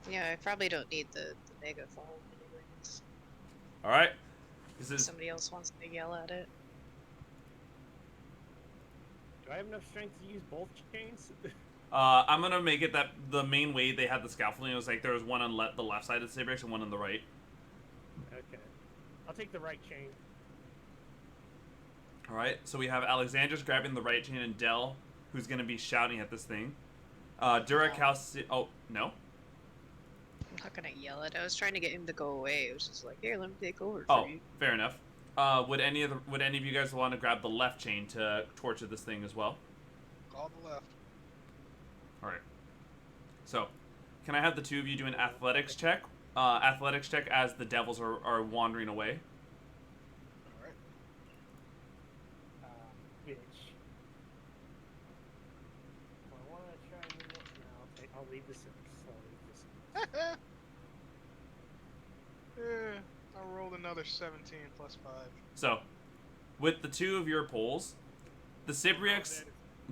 yeah, I probably don't need the megaphone anyways. All right. This is Somebody else wants to yell at it. Do I have enough strength to use both chains? I'm gonna make it that the main way they had the scaffolding, it was like there was one on the left side of the Sabrix and one on the right. Okay. I'll take the right chain. All right, so we have Alexander's grabbing the right chain and Dell, who's gonna be shouting at this thing. Duracalci. Oh no. I'm not gonna yell at it. I was trying to get him to go away. It was just like, here, let me take over Oh, for you. fair enough. Would any of you guys want to grab the left chain to torture this thing as well? All the left. All right. So, can I have the two of you do an athletics check? Athletics check as the devils are wandering away. All right. Bitch. I want to try and move it. No, I'll leave the 6. I rolled another 17 plus 5. So, with the two of your pulls, the Sibriex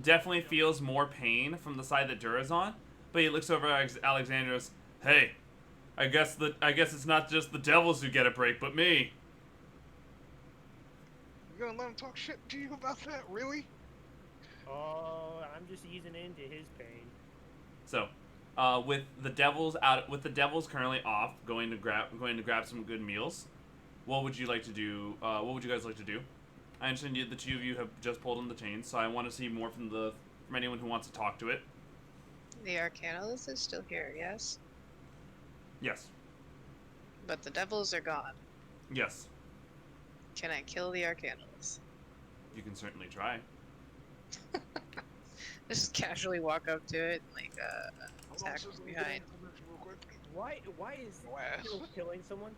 definitely feels more pain from the side that Dura's on, but he looks over at Alexander's. Hey, I guess it's not just the devils who get a break, but me. You gonna let him talk shit to you about that? Really? Oh, I'm just easing into his pain. So, with the devils currently off, going to grab some good meals. What would you like to do? What would you guys like to do? I understand the two of you have just pulled on the chains, so I want to see more from anyone who wants to talk to it. The Arcanoloth is still here, yes? Yes. But the devils are gone. Yes. Can I kill the Arcanoloth? You can certainly try. Just casually walk up to it and, like, Hold on, attack Susan, from let me behind. get information real quick. Why is Go ass. killing someone?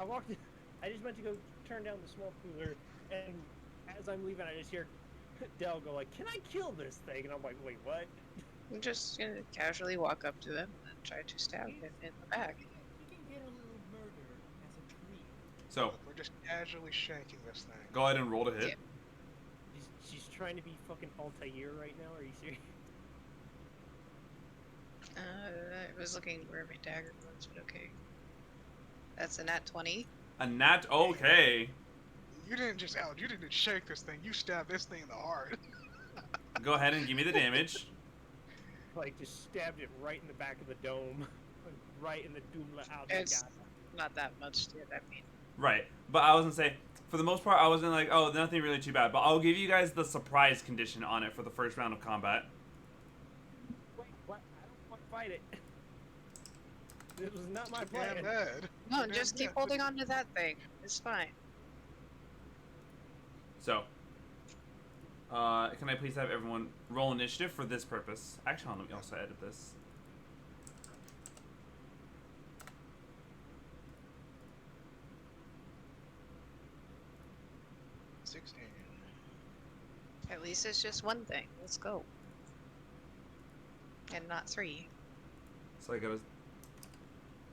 I just went to go turn down the small cooler, and as I'm leaving, I just hear, Dell go like, "Can I kill this thing?" And I'm like, "Wait, what?" I'm just gonna casually walk up to him and try to stab him in the back. You can get a little murder as a treat. So Look, we're just casually shanking this thing. go ahead and roll to hit. Yeah. She's trying to be fucking Altair right now. Are you serious? I was looking where my dagger was, but okay. That's a nat 20. A nat. Okay. You didn't just out. You didn't shake this thing. You stabbed this thing in the heart. Go ahead and give me the damage. Like, just stabbed it right in the back of the dome, right in the Doomla out. It's not that much, dude. I mean, Right. But I was gonna say, for the most part, I was gonna like, oh, nothing really too bad. But I'll give you guys the surprise condition on it for the first round of combat. Wait, what? I don't want to fight it. This was not my Too plan. damn bad. no, Too just damn keep bad. holding on to that thing. It's fine. So, can I please have everyone roll initiative for this purpose? Actually, hold on, let me also edit this. At least it's just one thing. Let's go. And not 3. So I got a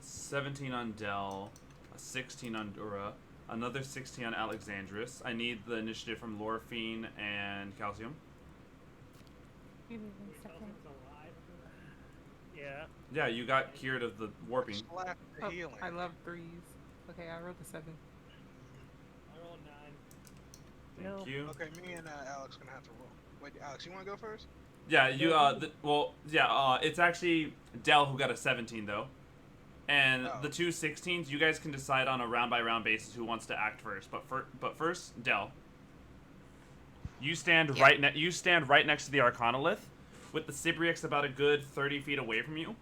17 on Dell, a 16 on Dura, another 16 on Alexandris. I need the initiative from Lorphine and Calcium. Give me 1 second. Yeah. Yeah, you got cured of the warping. Slap the Oh, healing. I love 3s. Okay, I rolled a 7. I rolled 9. Thank No. you. Okay, me and Alex gonna have to roll. Wait, Alex, you wanna go first? Yeah, you it's actually Dell who got a 17 though. And Oh. the two 16s, you guys can decide on a round by round basis who wants to act first. But first, Dell. You stand Yeah. right next to the Arcanolith, with the Sibriex about a good 30 feet away from you.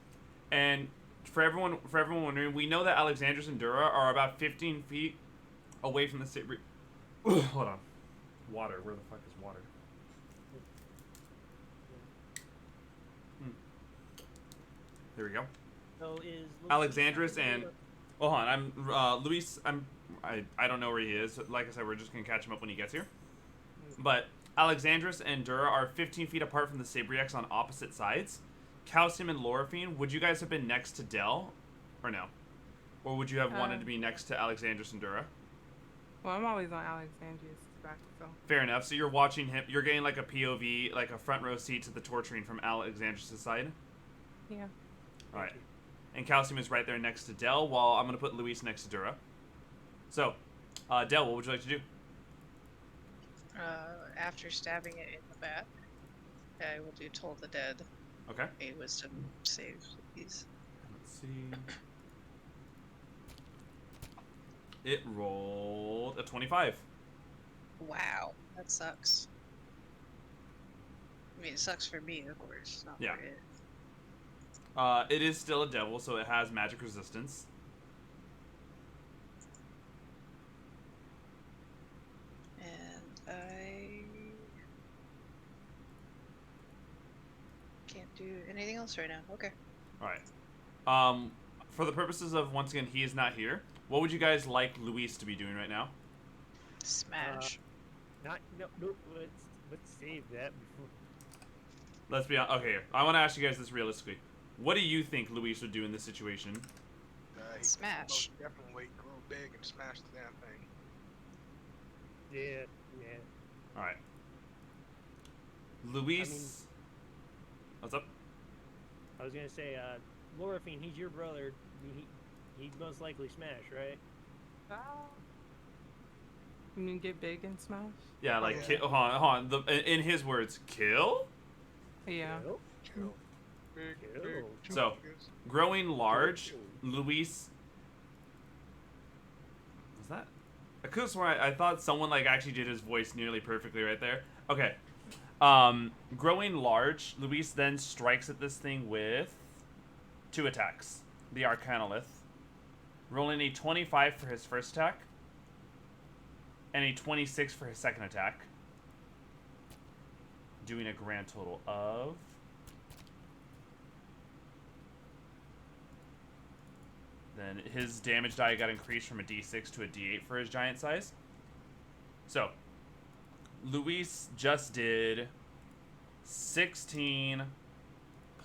And for everyone wondering, we know that Alexandris and Dura are about 15 feet away from the Sibriex. Hold on. Water. Where the fuck is water? There we go. So is Alexandris and hold on, I'm Luis. I don't know where he is. Like I said, we're just gonna catch him up when he gets here. But Alexandris and Dura are 15 feet apart from the Sabriex on opposite sides. Calcium and Lorphine, would you guys have been next to Dell, or no? Or would you have wanted to be next to Alexandris and Dura? Well, I'm always on Alexandria's back, so. Fair enough. So you're watching him. You're getting like a POV, like a front row seat to the torturing from Alexandris' side. Yeah. All right. And Calcium is right there next to Dell, while I'm going to put Luis next to Dura. So, Dell, what would you like to do? After stabbing it in the back, I will do Toll the Dead. Okay. A wisdom save, please. Let's see. It rolled a 25. Wow, that sucks. I mean, it sucks for me, of course, not Yeah. for it. It is still a devil, so it has magic resistance. And I can't do anything else right now. Okay. All right. For the purposes of, once again, he is not here, what would you guys like Luis to be doing right now? Smash. no. Let's save that before. Let's be honest. Okay, here. I want to ask you guys this realistically. What do you think Luis would do in this situation? He Smash. most definitely grow big and smash the damn thing. Yeah. All right. Luis. I mean- What's up? I was gonna say, Lorphine, he's your brother. He'd most likely smash, right? You mean get big and smash? Yeah, like, Yeah. Hold on. In his words, kill? Yeah. Nope. Chill. Big, Chill. big, So- chungus. Growing large, Luis. Was that? I could have sworn I thought someone like actually did his voice nearly perfectly right there. Okay. Growing large, Luis then strikes at this thing with 2 attacks. The Arcanolith. Rolling a 25 for his first attack. And a 26 for his second attack. Doing a grand total of... Then his damage die got increased from a d6 to a d8 for his giant size. So, Luis just did 16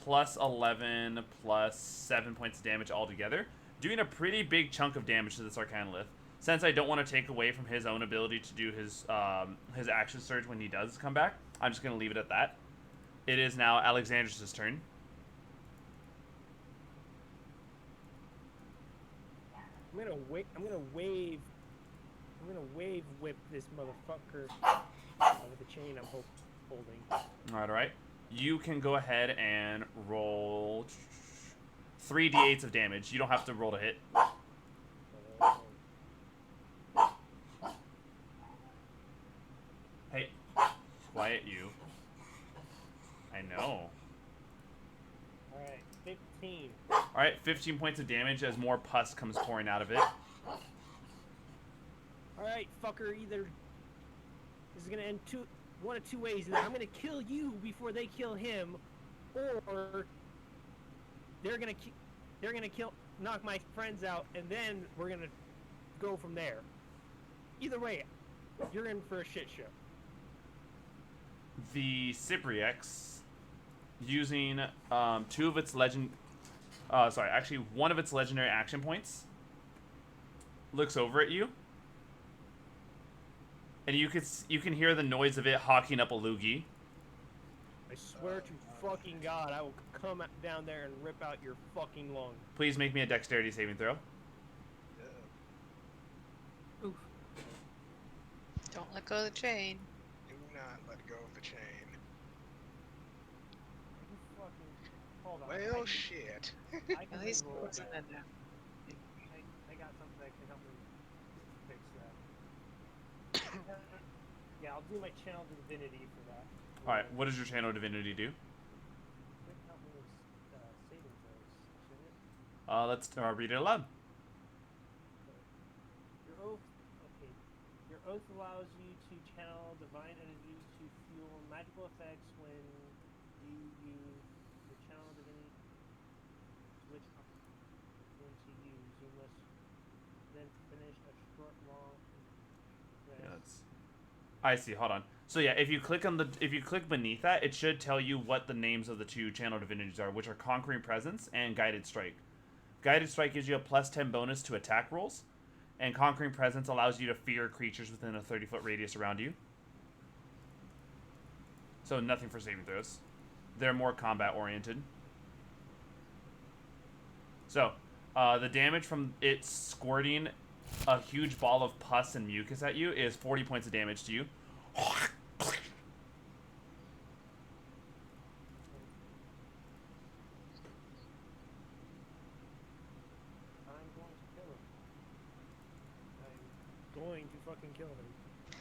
plus 11 plus 7 points of damage altogether, doing a pretty big chunk of damage to this Arcanolith. Since I don't want to take away from his own ability to do his action surge when he does come back, I'm just going to leave it at that. It is now Alexander's turn. I'm gonna wave whip this motherfucker with the chain I'm holding. All right. You can go ahead and roll 3d8s of damage. You don't have to roll to hit. Hey, quiet you. I know. Alright, 15. Alright, 15 points of damage as more pus comes pouring out of it. Alright, fucker, either this is gonna end one of two ways. Either I'm gonna kill you before they kill him, or they're gonna knock my friends out, and then we're gonna go from there. Either way, you're in for a shit show. The Cypriex, using one of its legendary action points, looks over at you, and you can hear the noise of it hawking up a loogie. I swear to fucking God, I will come down there and rip out your fucking lung. Please make me a dexterity saving throw. Oof. Don't let go of the chain. Do not let go of the chain. Hold on. Well, shit. I At least roll close that. it now. I got something that can help me fix that. Yeah, I'll do my channel divinity for that. Alright, what does your channel divinity do? Should help me with saving throws, shouldn't it? Let's read it aloud. Your oath. Okay. Your oath allows you to channel divine energy to fuel magical effects when you use your channel divinity. Which I'm going to use. You must then finish a short, long rest. Yeah, I see. Hold on. So yeah, if you click beneath that, it should tell you what the names of the two channel divinities are, which are Conquering Presence and Guided Strike. Guided Strike gives you a +10 bonus to attack rolls, and Conquering Presence allows you to fear creatures within a 30-foot radius around you. So nothing for saving throws. They're more combat oriented. So, the damage from it squirting a huge ball of pus and mucus at you is 40 points of damage to you. I'm going to kill him. I'm going to fucking kill him. I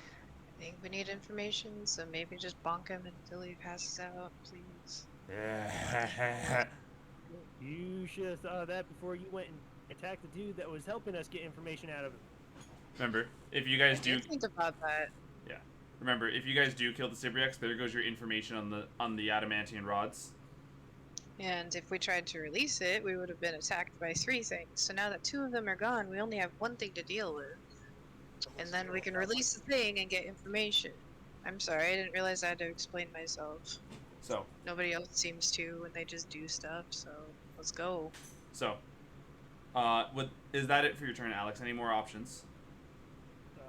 think we need information, so maybe just bonk him until he passes out, please. Yeah. You should have thought of that before you went and attacked the dude that was helping us get information out of him. Remember, if you guys I do, did think about that. remember if you guys do kill the Cybriex, there goes your information on the adamantian rods. And if we tried to release it, we would have been attacked by 3 things. So now that 2 of them are gone, we only have 1 thing to deal with. So And let's then deal we with can that release the thing and get information. I'm sorry, I didn't realize I had to explain myself. So, Nobody else seems to, and they just do stuff, so let's go. is that it for your turn, Alex? Any more options? Sure.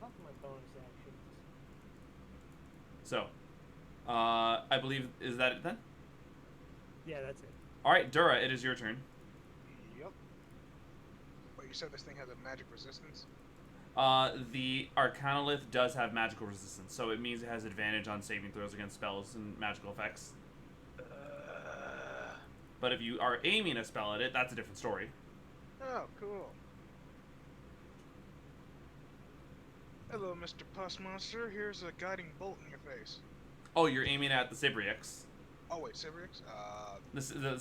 Fuck my bonus actions. So, I believe, is that it then? Yeah, that's it. Alright, Dura, it is your turn. Yep. But you said this thing has a magic resistance? The Arcanolith does have magical resistance, so it means it has advantage on saving throws against spells and magical effects. But if you are aiming a spell at it, that's a different story. Oh, cool. Hello, Mr. Pus Monster. Here's a guiding bolt in your face. Oh, you're aiming at the Cybriex. Oh, wait, Cybriex?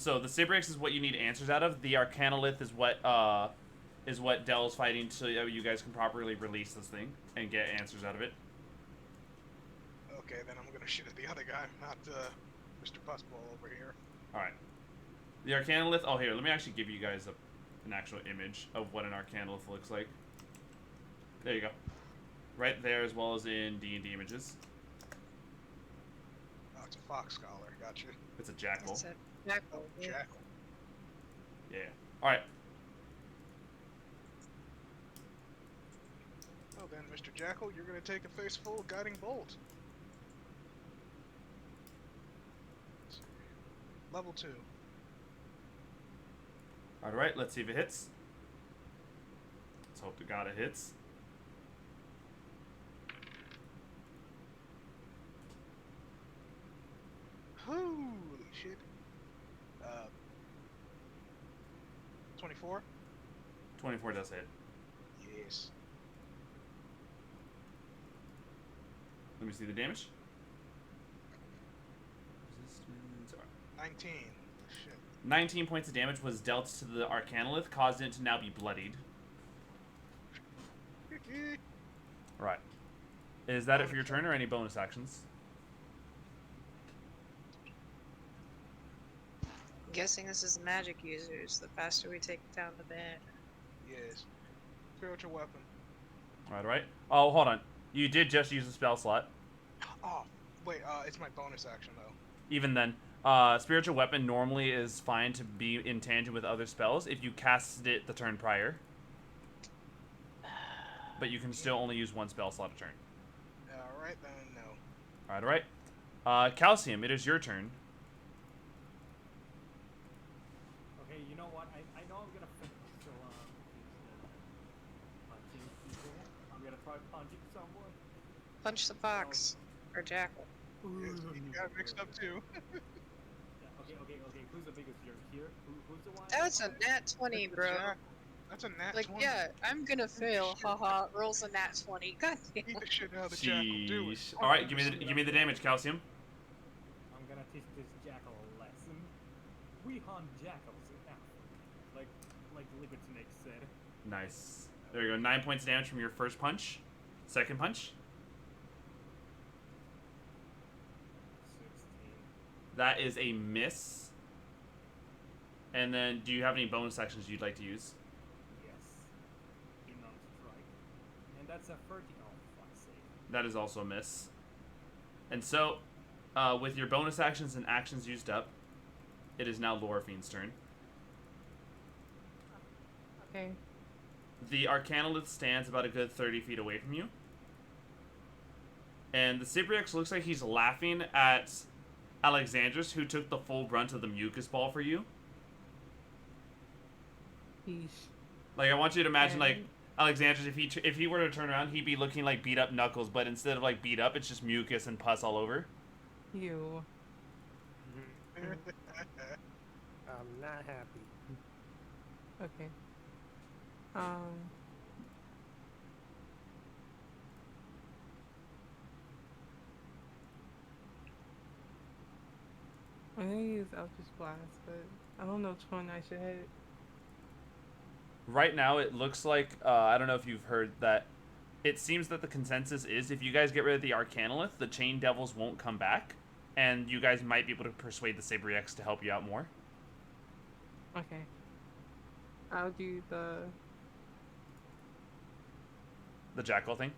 So the Cybriex is what you need answers out of. The Arcanolith is what Dell's fighting, so you guys can properly release this thing and get answers out of it. Okay, then I'm gonna shoot at the other guy, not Mr. Pussball over here. Alright. The Arcanolith... Oh, here, let me actually give you guys an actual image of what an arcanolith looks like. There you go. Right there, as well as in D&D images. Oh, it's a fox scholar. Gotcha. It's a jackal. It's a jackal. Oh, Yeah. jackal. Yeah. Alright. Oh, then, Mr. Jackal, you're gonna take a face full guiding bolt. Let's see. Level 2. Alright, let's see if it hits. Let's hope to God it hits. Holy shit. 24? 24 does hit. Yes. Let me see the damage. Resistance. 19. Shit. 19 points of damage was dealt to the arcanolith, causing it to now be bloodied. Right. Is that it for your turn, or any bonus actions? I'm guessing this is magic users. The faster we take it down, the better. Yes. Spiritual weapon. Alright. Oh, hold on. You did just use a spell slot. Oh, wait, it's my bonus action, though. Even then, spiritual weapon normally is fine to be in tangent with other spells if you cast it the turn prior. But you can still only use one spell slot a turn. Alright, then, no. Alright. Calcium, it is your turn. Okay, you know what? I know I'm gonna finish, so punching people. I'm gonna try punching someone. Punch the fox. Or jackal. Yes, you got it mixed up, too. Yeah, okay. Who's the biggest jerk here? Who's the one? That's a nat 20, bro. That's a nat Like, 20. yeah, I'm gonna fail. Haha, rolls a nat 20. God damn. Beat the shit out of the jackal. Do it. Sheesh. Alright, give me the damage, Calcium. I'm gonna teach this jackal a lesson. We hunt jackals in Africa, like Liquid Snake said. Nice. There you go. 9 points of damage from your first punch. Second punch. 16. That is a miss. And then, do you have any bonus actions you'd like to use? Yes. Enough strike. And that's a 30. Oh, fuck's sake. That is also a miss. And so, with your bonus actions and actions used up, it is now Lorfiend's turn. Okay. The Arcanolith stands about a good 30 feet away from you. And the Cypriox looks like he's laughing at Alexandros, who took the full brunt of the mucus ball for you. Yeesh. Like, I want you to imagine, like, And- Alexandros, if he were to turn around, he'd be looking like beat up Knuckles, but instead of, like, beat up, it's just mucus and pus all over. You. I'm not happy. Okay. I'm gonna use Eldritch Blast, but I don't know which one I should hit. Right now, it looks like, I don't know if you've heard that, it seems that the consensus is if you guys get rid of the Arcanolith, the Chain Devils won't come back, and you guys might be able to persuade the Sabriex to help you out more. Okay. I'll do the Jackal thing.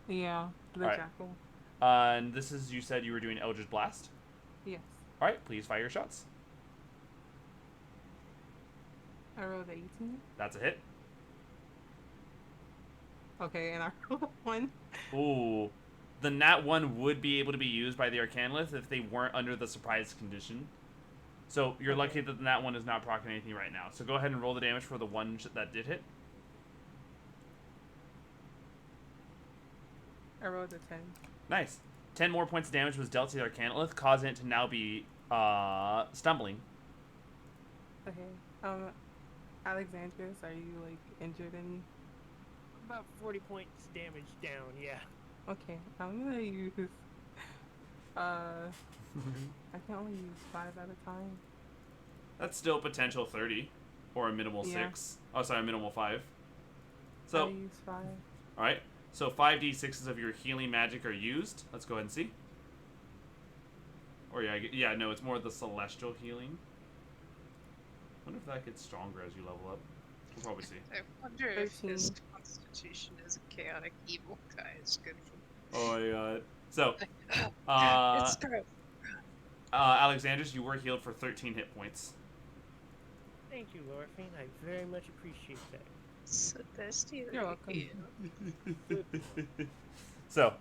yeah, the Alright. jackal. And this is, you said you were doing Eldritch Blast. Yes. Alright, please fire your shots. I rolled 18. That's a hit. Okay, and I rolled a 1. Ooh. The Nat 1 would be able to be used by the Arcanolith if they weren't under the surprise condition. So you're lucky that the Nat 1 is not proccing anything right now. So go ahead and roll the damage for the one that did hit. I rolled a 10. Nice. 10 more points of damage was dealt to the Arcanolith, causing it to now be stumbling. Okay. Alexandros, are you like injured any? About 40 points damage down, yeah. Okay, I'm gonna use I can only use 5 at a time. That's still potential 30. Or a minimal Yeah. 6. Oh, sorry, a minimal 5. I So, use 5. alright. So 5d6s of your healing magic are used. Let's go ahead and see. Or yeah, no, it's more the celestial healing. Wonder if that gets stronger as you level up. We'll probably see. I wonder if his 13. constitution is a chaotic evil guy. It's good for. Oh my god. So, It's gross. Alexandros, you were healed for 13 hit points. Thank you, Lorphine. I very much appreciate that. So thirsty. You're welcome. So,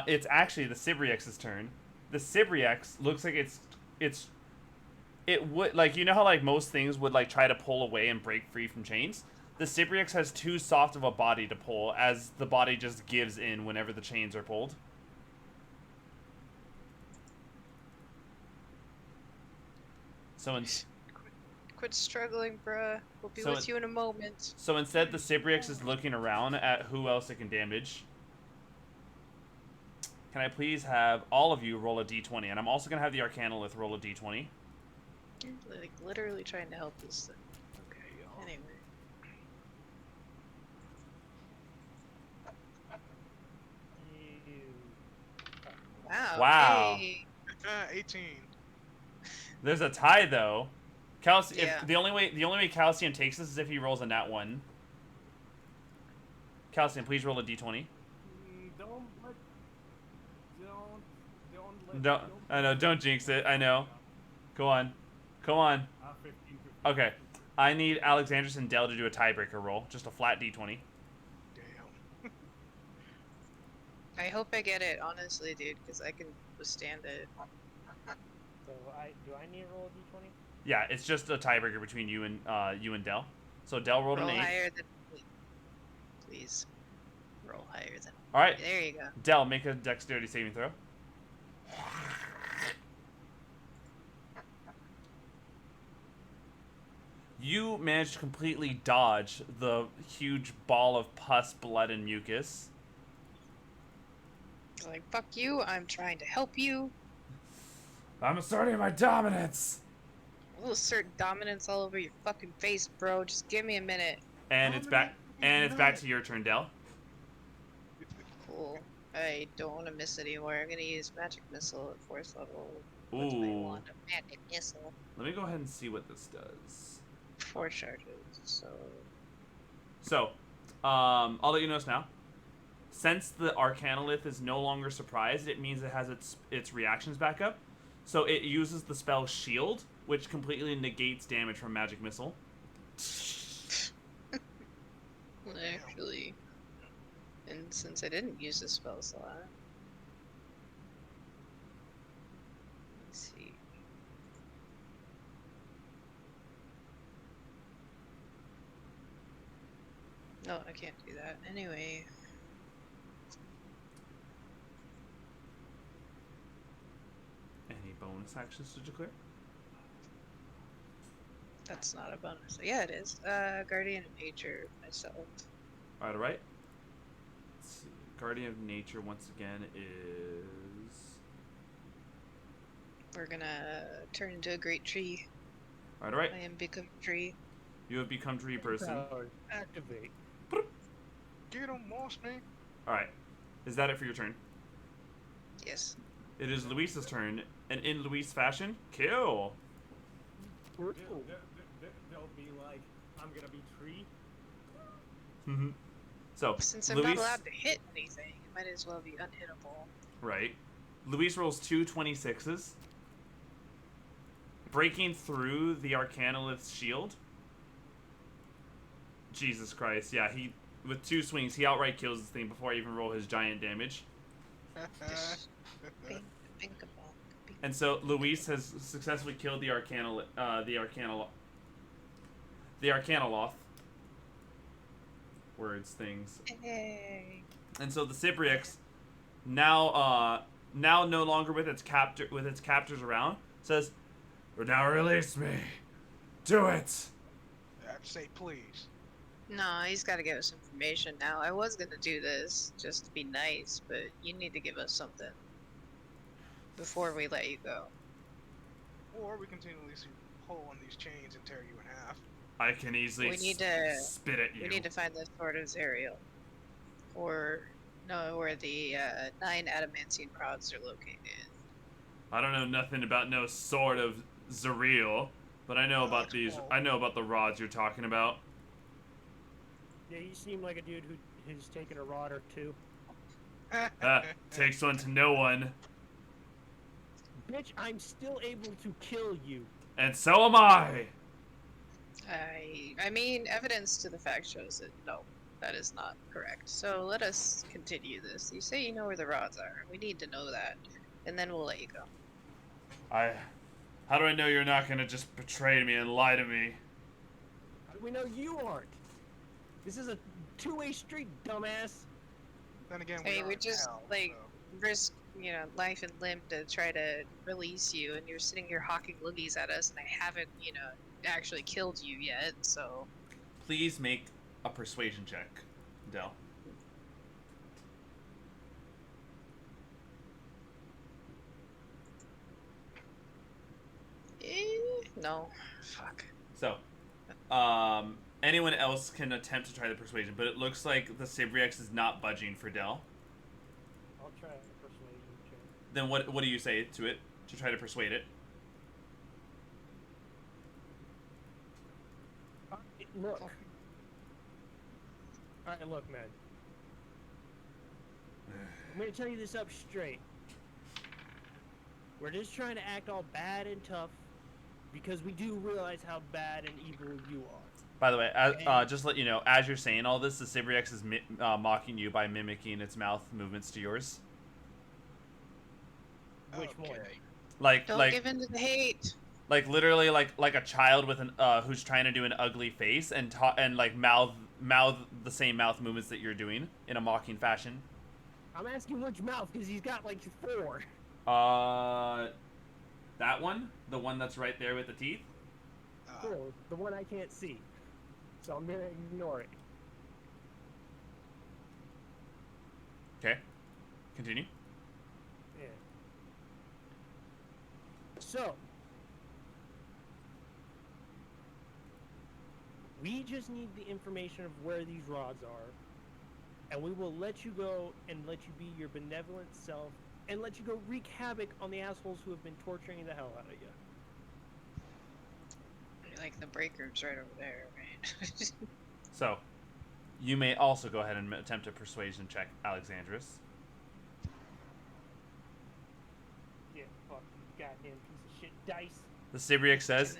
it's actually the Sibriex's turn. The Sibriex looks like it would, like, you know how like most things would like try to pull away and break free from chains? The Sibriex has too soft of a body to pull, as the body just gives in whenever the chains are pulled. So Quit struggling, bruh. We'll be So with you in a moment. So instead, the Sibriex is looking around at who else it can damage. Can I please have all of you roll a d20? And I'm also going to have the Arcanolith roll a d20. You're like literally trying to help this thing. Okay, y'all. Anyway. Wow. Wow. Hey. 18. There's a tie, though. Yeah. The only way Calcium takes this is if he rolls a nat 1. Calcium, please roll a d20. Don't jinx it. I know. Go on. Come on. 15. Okay. I need Alexandros and Dell to do a tiebreaker roll. Just a flat d20. Damn. I hope I get it, honestly, dude, because I can withstand it. So do I need to roll a d20? Yeah, it's just a tiebreaker between you and Dell. So Dell rolled Roll an 8. higher than me. Please. Roll higher than. All right. There you go. Dell, make a dexterity saving throw. You managed to completely dodge the huge ball of pus, blood, and mucus. Like, fuck you, I'm trying to help you. I'm asserting my dominance. We'll assert dominance all over your fucking face, bro. Just give me a minute. And it's back. And it's back to your turn, Dell. Cool. I don't want to miss anymore. I'm gonna use magic missile at 4th level. What's my Ooh. wand? A magic missile. Let me go ahead and see what this does. 4 charges. So, I'll let you know this now. Since the Arcanolith is no longer surprised, it means it has its reactions back up. So it uses the spell Shield, which completely negates damage from magic missile. Well, actually, and since I didn't use the spell slot, let's see. No, I can't do that. Anyway, Any bonus actions to declare? that's not a bonus. Yeah, it is. Guardian of Nature, myself. All right. Let's see. Guardian of Nature once again is. We're gonna turn into a great tree. All right. I am become a tree. You have become tree person. Power. Activate. Get him, Moss me. All right. Is that it for your turn? Yes. It is Luis's turn, and in Luis fashion, kill. They'll be like, I'm gonna be tree. So Since I'm not allowed to hit anything, it might as well be unhittable. Right. Luis rolls 2 26s, breaking through the Arcanolith's shield. Jesus Christ! Yeah, he with 2 swings, he outright kills this thing before I even roll his giant damage. Bing, bing, bong, bing. And so Luis has successfully killed the Arcanoloth. Words, things. Hey. And so the Cypriox, now no longer with its captors around, says, "Now release me. Do it." I'd say please. No, he's got to give us information now. I was gonna do this just to be nice, but you need to give us something before we let you go. Or we continually pull on these chains and tear you in half. I can easily We need to- spit at you. We need to find the Sword of Zariel, or no, where the 9 adamantine rods are located. I don't know nothing about no sword of Zariel, but I know about these. I know about the rods you're talking about. Yeah, you seem like a dude who's taken a rod or two. Takes one to know one. Bitch, I'm still able to kill you. And so am I. I mean, evidence to the fact shows that no, that is not correct. So let us continue this. You say you know where the rods are. We need to know that, and then we'll let you go. How do I know you're not gonna just betray me and lie to me? How do we know you aren't? This is a two-way street, dumbass. Then again, Hey, are we in just hell, like so- risk, life and limb to try to release you, and you're sitting here hawking loogies at us, and I haven't, actually killed you yet. So Please make a persuasion check, Del. no, fuck. So, anyone else can attempt to try the persuasion, but it looks like the Sibriex is not budging for Del. I'll try a persuasion check. Then what do you say to it to try to persuade it? Look. Alright, look, man. I'm gonna tell you this up straight. We're just trying to act all bad and tough because we do realize how bad and evil you are. By the way, just to let you know, as you're saying all this, the Sibriex is mocking you by mimicking its mouth movements to yours. Which one? Don't give in to the hate. Like literally, like a child with an who's trying to do an ugly face and mouth the same mouth movements that you're doing in a mocking fashion. I'm asking which mouth because he's got like 4. That one, the one that's right there with the teeth. 4, the one I can't see. So I'm gonna ignore it. Okay, continue. Yeah. So, we just need the information of where these rods are, and we will let you go and let you be your benevolent self and let you go wreak havoc on the assholes who have been torturing the hell out of you. Like the break room's right over there, right? So, you may also go ahead and attempt a persuasion check, Alexandris. Yeah, fuck you goddamn piece of shit dice. The Sibriex says,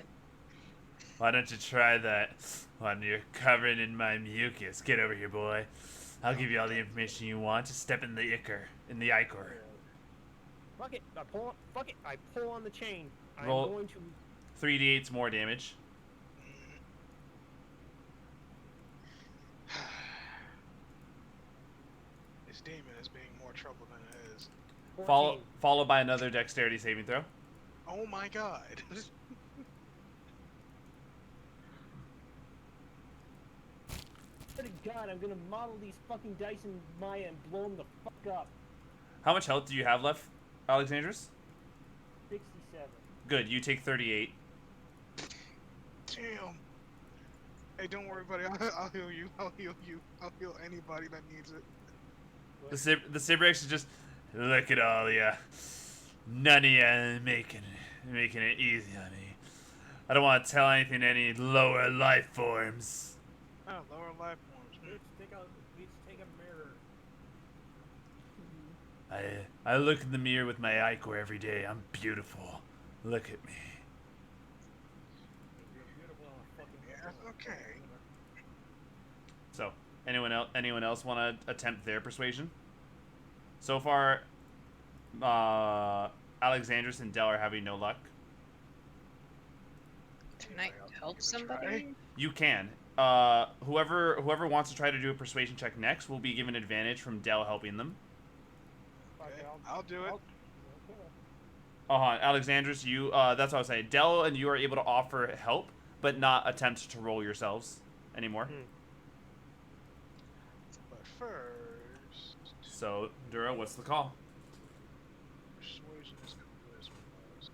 "Why don't you try that when you're covered in my mucus? Get over here, boy. I'll give you all the information you want. Just step in the ichor, Fuck it, fuck it, I pull on the chain. Roll. I'm going to... 3d8s more damage. This demon is being more trouble than it is. 14. Followed by another dexterity saving throw. Oh my god. Swear to God, I'm gonna model these fucking dice in Maya and blow them the fuck up. How much health do you have left, Alexandris? 67. Good, you take 38. Damn. Hey, don't worry, buddy. I'll heal you. I'll heal you. I'll heal anybody that needs it. The Sibriex is just, look at all ya. None of ya making it easy on me. I don't want to tell anything to any lower life forms. Oh, lower life forms. Let's take a mirror. I look in the mirror with my ichor every day. I'm beautiful. Look at me. You're beautiful on a fucking Yeah, okay. So, anyone else want to attempt their persuasion? So far, Alexandris and Del are having no luck. Can I help somebody? You can. Whoever wants to try to do a persuasion check next will be given advantage from Del helping them. Okay, I'll do it. Okay. Alexandris, you. That's what I was saying. Del and you are able to offer help, but not attempt to roll yourselves anymore. But first, So, Dura, what's the call? persuasion is charisma.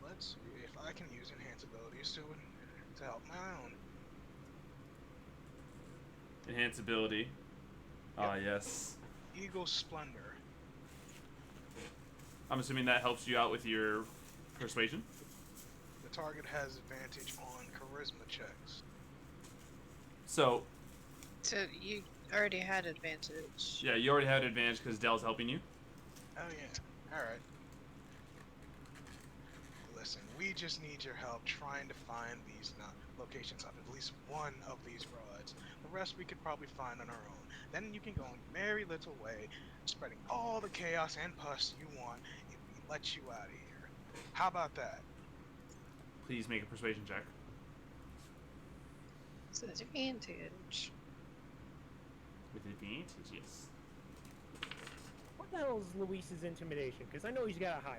Let's see if I can use enhance abilities to help my own. Enhance ability. Ah, Yep. yes. Eagle Splendor. I'm assuming that helps you out with your persuasion. The target has advantage on charisma checks. So, So you already had advantage. yeah, you already had advantage because Dell's helping you. Oh yeah. All right. Listen, we just need your help trying to find these locations of at least one of these rods. The rest we could probably find on our own. Then you can go on your merry little way, spreading all the chaos and pus you want if we let you out of here. How about that? Please make a persuasion check. So advantage. With advantage, yes. What the hell is Luis's intimidation? Because I know he's got a high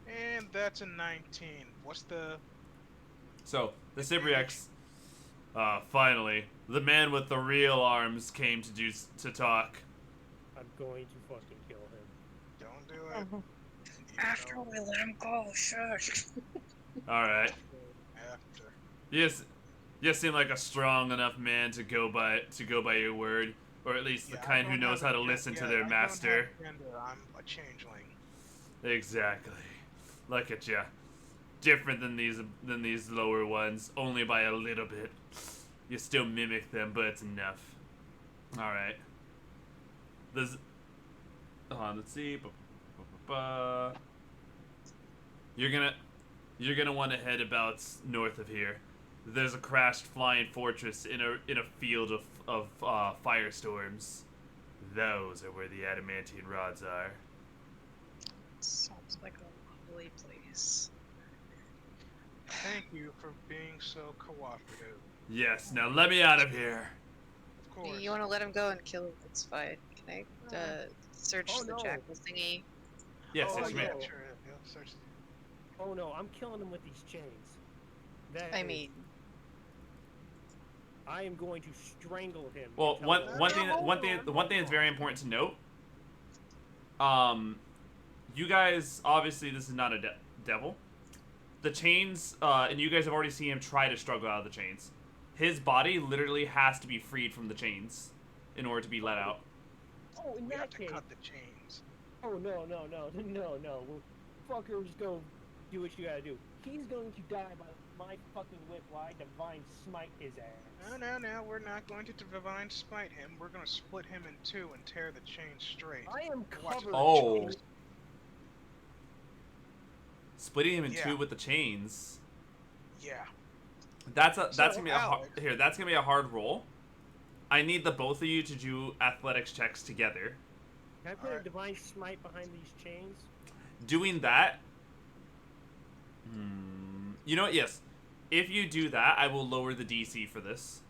one. And that's a 19. What's the... So, the Cybriax, finally, the man with the real arms came to talk. I'm going to fucking kill him. Don't do it. Oh. You After know, we let him go, shush. Alright. after. You seem like a strong enough man to go by your word, or at least the Yeah, I kind who don't knows have how to a gen- listen to yeah, their I master. don't have gender, I'm a changeling. Exactly. Look at ya. Different than these lower ones, only by a little bit. You still mimic them, but it's enough. All right. There's. Let's see. You're gonna want to head about north of here. There's a crashed flying fortress in a field of firestorms. Those are where the adamantine rods are. Sounds like a lovely place. Thank you for being so cooperative. Yes. Now let me out of here. Of course. You want to let him go and kill him? That's fine. Can I search Oh, the no. jackal thingy? Yes, oh, yes, yeah, ma'am. sure. Yeah, search. Oh no, I'm killing him with these chains. I mean, I am going to strangle him. Well, until one the- thing that's very important to note. You guys obviously this is not a devil. The chains, and you guys have already seen him try to struggle out of the chains. His body literally has to be freed from the chains in order to be let out. Oh, in We have that to case. cut the chains. Oh no. Well, fuckers, go do what you gotta do. He's going to die by my fucking whip while I divine smite his ass. No, we're not going to divine smite him. We're going to split him in two and tear the chains straight. I am Watch covered. it. Oh. Splitting him in Yeah. two with the chains. Yeah. That's So, gonna be Alex- that's gonna be a hard roll. I need the both of you to do athletics checks together. Can I put a Alright. divine smite behind these chains? Doing that. You know what? Yes. If you do that, I will lower the DC for this.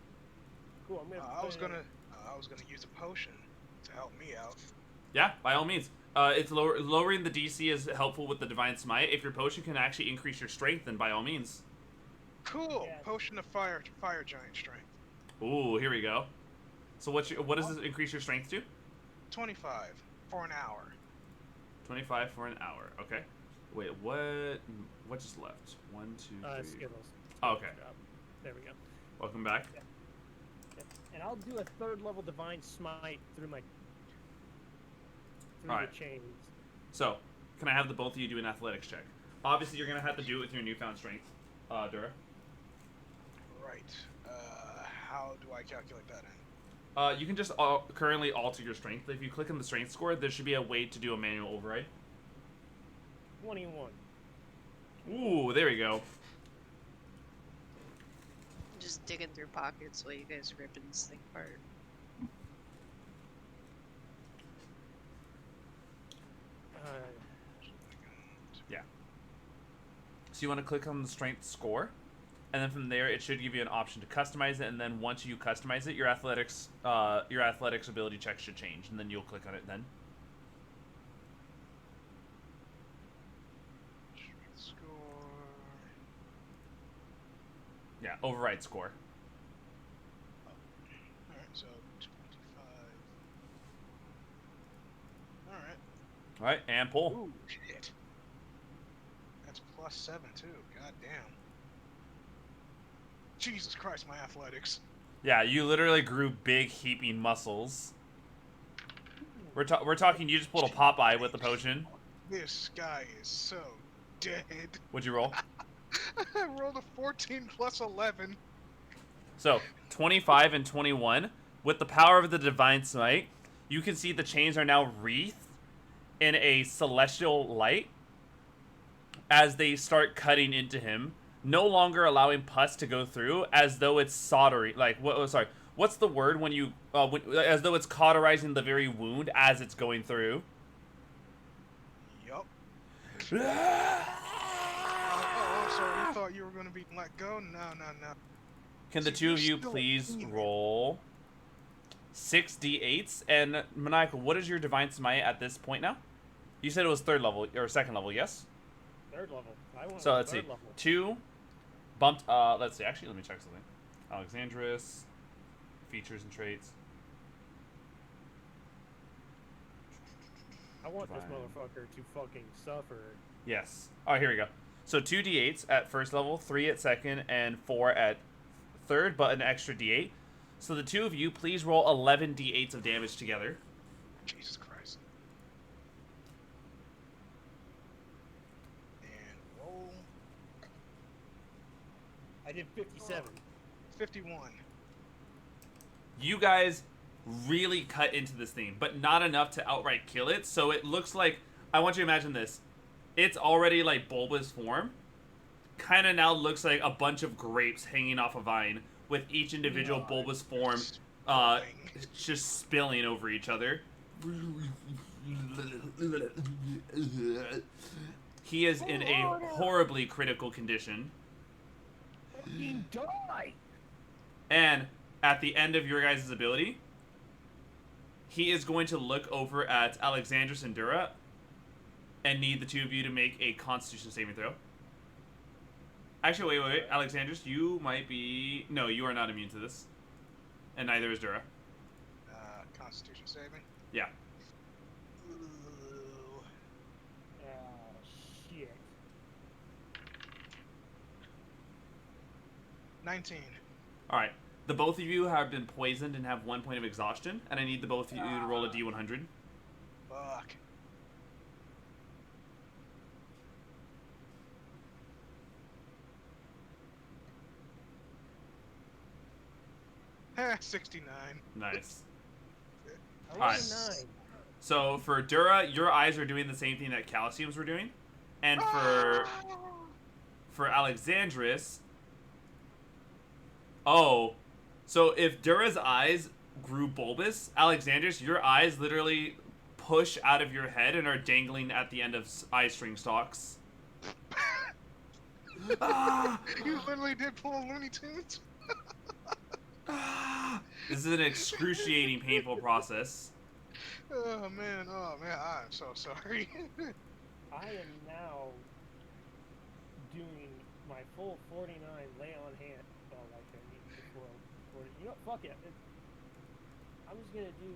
Cool. I'm gonna. I put was it gonna use a potion to help me out. Yeah, by all means. It's lowering the DC is helpful with the divine smite. If your potion can actually increase your strength, then by all means. Cool. Yeah. Potion of fire giant strength. Ooh, here we go. So what does this increase your strength to? 25 for an hour. 25 for an hour. Okay. Wait, what just left? 1, 2, 3. Skittles. Oh, okay. There we go. Welcome back. Yep. And I'll do a third level divine smite through my. Through Alright. the chains. So, can I have the both of you do an athletics check? Obviously, you're gonna have to do it with your newfound strength, Dura. Right. How do I calculate that in? You can just currently alter your strength. If you click on the strength score, there should be a way to do a manual override. 21. Ooh, there we go. just digging through pockets while you guys are ripping this thing apart. So you want to click on the strength score, and then from there it should give you an option to customize it. And then once you customize it, your athletics ability check should change, and then you'll click on it then. Score. Yeah, override score. Alright, so 25. Alright. All right, and pull. Ooh, shit. That's +7 too. God damn. Jesus Christ, my athletics. Yeah, you literally grew big heaping muscles. We're talking. You just pulled a Popeye with the potion. This guy is so dead. What'd you roll? I rolled a 14 plus 11. So 25 and 21, with the power of the divine smite, you can see the chains are now wreathed in a celestial light as they start cutting into him, no longer allowing pus to go through, as though it's soldering. Like, what? Oh, sorry. What's the word when you, as though it's cauterizing the very wound as it's going through? Yup. Oh, so you thought you were gonna be let go? No. Can the See, two of you're you still please human. roll 6d8s? And Maniacal, what is your divine smite at this point now? You said it was third level or second level, yes? Third level. I want So let's see. third level. 2 bumped. Let's see. Actually, let me check something. Alexandris, features and traits. I want this Divine. motherfucker to fucking suffer. Yes. Oh, here we go. So 2 d8s at first level, 3 at second, and 4 at third, but an extra d8. So the two of you, please roll 11 d8s of damage together. Jesus Christ. And roll I did 57. 51. You guys really cut into this thing, but not enough to outright kill it. So it looks like, I want you to imagine this. It's already like bulbous form. Kind of now looks like a bunch of grapes hanging off a vine with each individual God. bulbous form Spilling. just spilling over each other. He is in a horribly critical condition. Fucking die! And at the end of your guys' ability, he is going to look over at Alexandris and Dura and need the two of you to make a Constitution saving throw. Actually, wait. Alexandris, you might be... No, you are not immune to this. And neither is Dura. Constitution saving. Yeah. Ooh. Oh, shit. 19. Alright. The both of you have been poisoned and have 1 point of exhaustion, and I need the both of you to roll a d100. Fuck. 69. Nice. I rolled Alright. a 9. So for Dura, your eyes are doing the same thing that Calcium's were doing. And for Alexandris... Oh. So if Dura's eyes grew bulbous, Alexandris, your eyes literally push out of your head and are dangling at the end of eye string stalks. You literally did pull Looney Tunes. This is an excruciating, painful process. Oh man, I'm so sorry. I am now doing my full 49 lay on hand. Oh, like I need before 40. You know, fuck it. I'm just gonna do.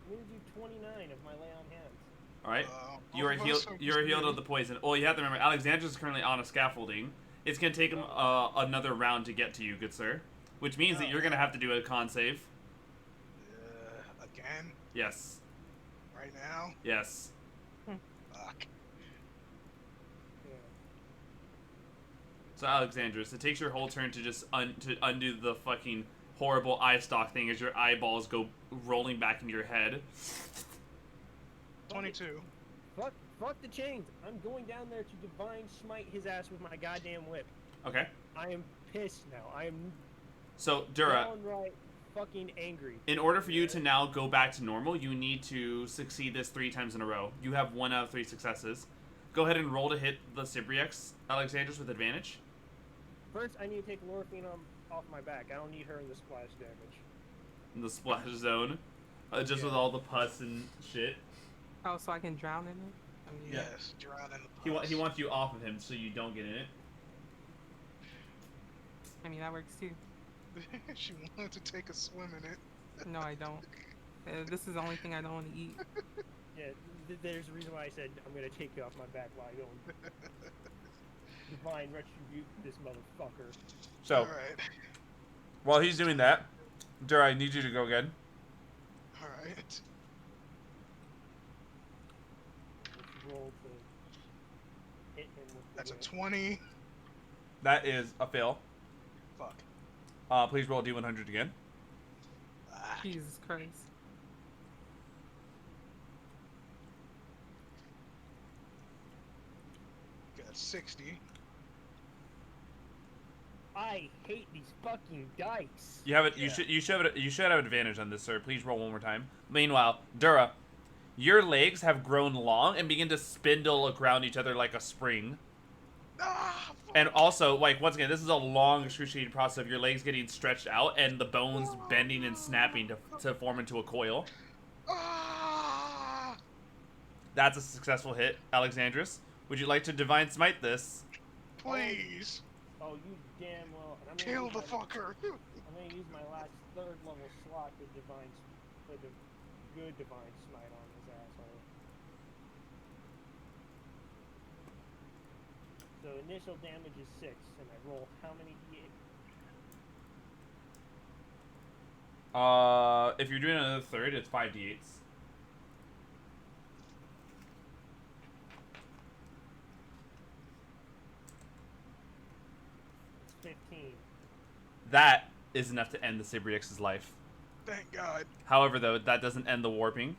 I'm gonna do 29 of my lay on hands. All right, you both are of us healed. are You are healed screwed. of the poison. Well, you have to remember, Alexandros is currently on a scaffolding. It's gonna take him another round to get to you, good sir. Which means that you're gonna have to do a con save. Again? Yes. Right now? Yes. Fuck. Yeah. So Alexandros, it takes your whole turn to just undo the fucking horrible eye stalk thing as your eyeballs go rolling back into your head. 22. Fuck the chains. I'm going down there to divine smite his ass with my goddamn whip. Okay. I am pissed now. I am So Dura, downright fucking angry. in order for you to now go back to normal, you need to succeed this 3 times in a row. You have 1 out of 3 successes. Go ahead and roll to hit the Cibriex, Alexandros, with advantage. First, I need to take Lorphine off my back. I don't need her in the splash damage. In the splash zone. Just with Yeah. all the pus and shit. Oh, so I can drown in it? I mean, Yeah. Yes, drown in the pus. He wants you off of him so you don't get in it. I mean, that works too. She wanted to take a swim in it. No, I don't. This is the only thing I don't want to eat. Yeah, there's a reason why I said I'm gonna take you off my back while I go divine retribute this motherfucker. So, Alright. while he's doing that, Dura, I need you to go again. Alright. Let's roll to hit him with the That's a whip. 20. That is a fail. Fuck. Please roll a d100 again. Ah, Jesus Christ. got 60. I hate these fucking dice. You have it. Yeah. You should have advantage on this, sir. Please roll one more time. Meanwhile, Dura, your legs have grown long and begin to spindle around each other like a spring. Ah, And also, like, once again, this is a long, excruciating process of your legs getting stretched out and the bones bending and snapping to form into a coil. ah, That's a successful hit, Alexandrus. Would you like to divine smite this? please, Oh, you damn well. And I'm kill gonna the use my, fucker. I'm gonna use my last 3rd level slot to put a good divine smite on this asshole. So initial damage is 6, and I roll how many d8? If you're doing another third, it's 5d8s. It's 15. That is enough to end the Sibriex's life. Thank God. However, though, that doesn't end the warping.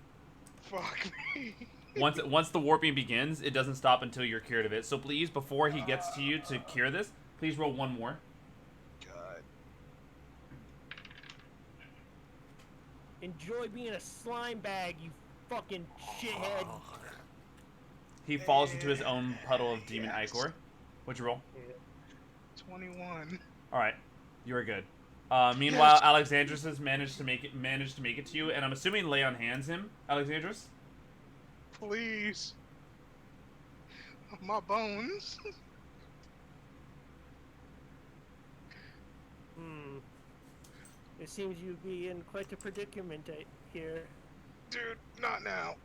Fuck me. Once the warping begins, it doesn't stop until you're cured of it. So please, before he gets to you to cure this, please roll one more. God. Enjoy being a slime bag, you fucking shithead. He falls into his own puddle of demon ichor. What'd you roll? 21. All right, you are good. Meanwhile, Alexandrus has managed to make it to you, and I'm assuming lay on hands him, Alexandrus. Please. My bones. It seems you'd be in quite a predicament here. Dude, not now.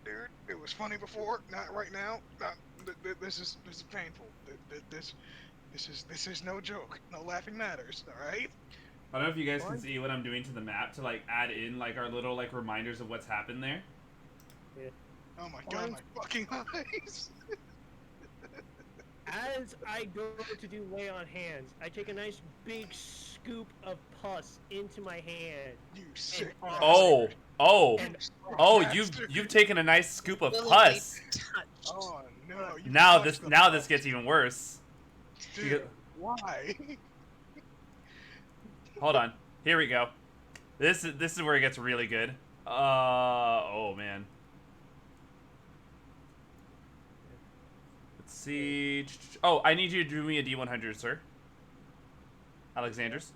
Dude, it was funny before, not right now. Not, this is painful. This is no joke. No laughing matters. All right. I don't know if you guys can see what I'm doing to the map to like add in like our little like reminders of what's happened there. Yeah. Oh my God, my fucking eyes. As I go to do lay on hands, I take a nice big scoop of pus into my hand. You sick. Oh, you've taken a nice scoop of pus. Oh no. You Now touched the this pus. gets even worse. Dude, why? Hold on. Here we go. This is where it gets really good. Oh man. Let's see. Oh, I need you to do me a D100, sir. Alexanders.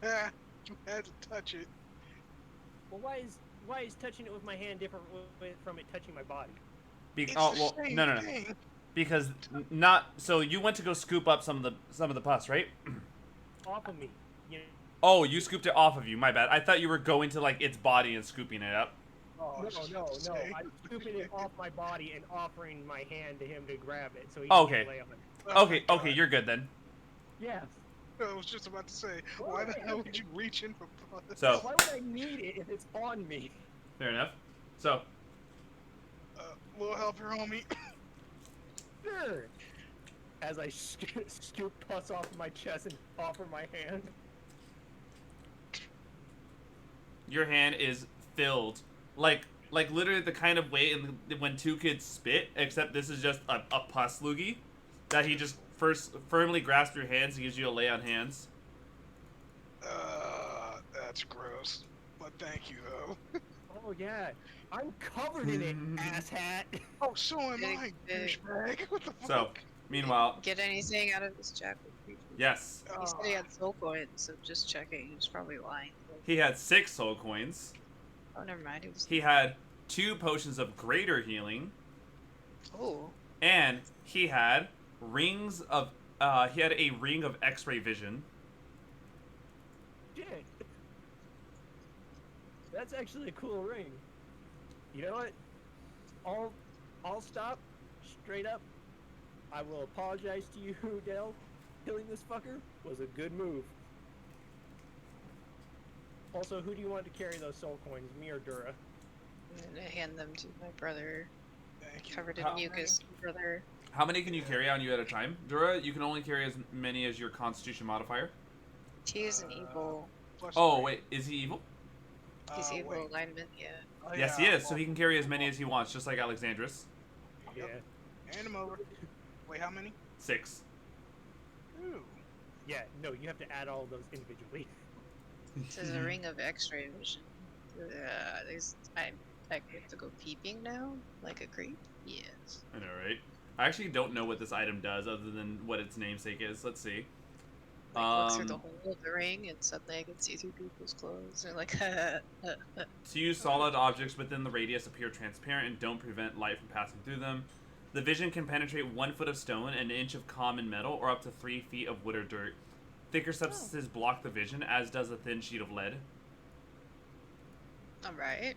Ah, you had to touch it. Well, why is touching it with my hand different from it touching my body? It's Oh the well, same no. thing. Because not so you went to go scoop up some of the pus, right? Off of me. You know? Oh, you scooped it off of you. My bad. I thought you were going to like its body and scooping it up. Oh, No. I'm scooping it off my body and offering my hand to him to grab it so he Okay. can lay on it. Oh my Okay, God. you're good then. Yes. I was just about to say, why the hell would you reach in for pus? So- Why would I need it if it's on me? Fair enough. So, We'll help your homie. Sure. As I scoop pus off of my chest and offer my hand. your hand is filled, like literally the kind of way when two kids spit, except this is just a pus loogie that he just first firmly grasps your hands and gives you a lay on hands. That's gross. But thank you though. Oh yeah, I'm covered in it, asshat. Oh, so am I, Big. douchebag. What the fuck? So, meanwhile, Get anything out of this check? yes, He said he had soul coins, so just checking. He was probably lying. he had 6 soul coins. Oh, never mind. He had 2 potions of greater healing, Oh. and he had rings of he had a ring of X-ray vision. Shit. That's actually a cool ring. You know what? I'll stop straight up. I will apologize to you, Dell. Killing this fucker was a good move. Also, who do you want to carry those soul coins, me or Dura? I'm gonna hand them to my brother, Thank you. covered in How- mucus. Brother. How many can you carry on you at a time? Dura, you can only carry as many as your Constitution modifier. He is an evil. Oh, +3. wait. Is he evil? He's evil Wait. alignment, yeah. Oh, Yes, he is. So he can carry as many as he wants, just like Alexandrus. Yeah. Hand him over. Wait, how many? 6. Ooh. Yeah, no, you have to add all of those individually. This is a ring of X-ray vision. I get to go peeping now, like a creep. Yes. I know, right? I actually don't know what this item does other than what its namesake is. Let's see. Like look through the hole of the ring, and suddenly I can see through people's clothes. They're like, To use solid objects within the radius appear transparent and don't prevent light from passing through them. The vision can penetrate 1 foot of stone, an inch of common metal, or up to 3 feet of wood or dirt. Thicker substances block the vision, as does a thin sheet of lead. all right,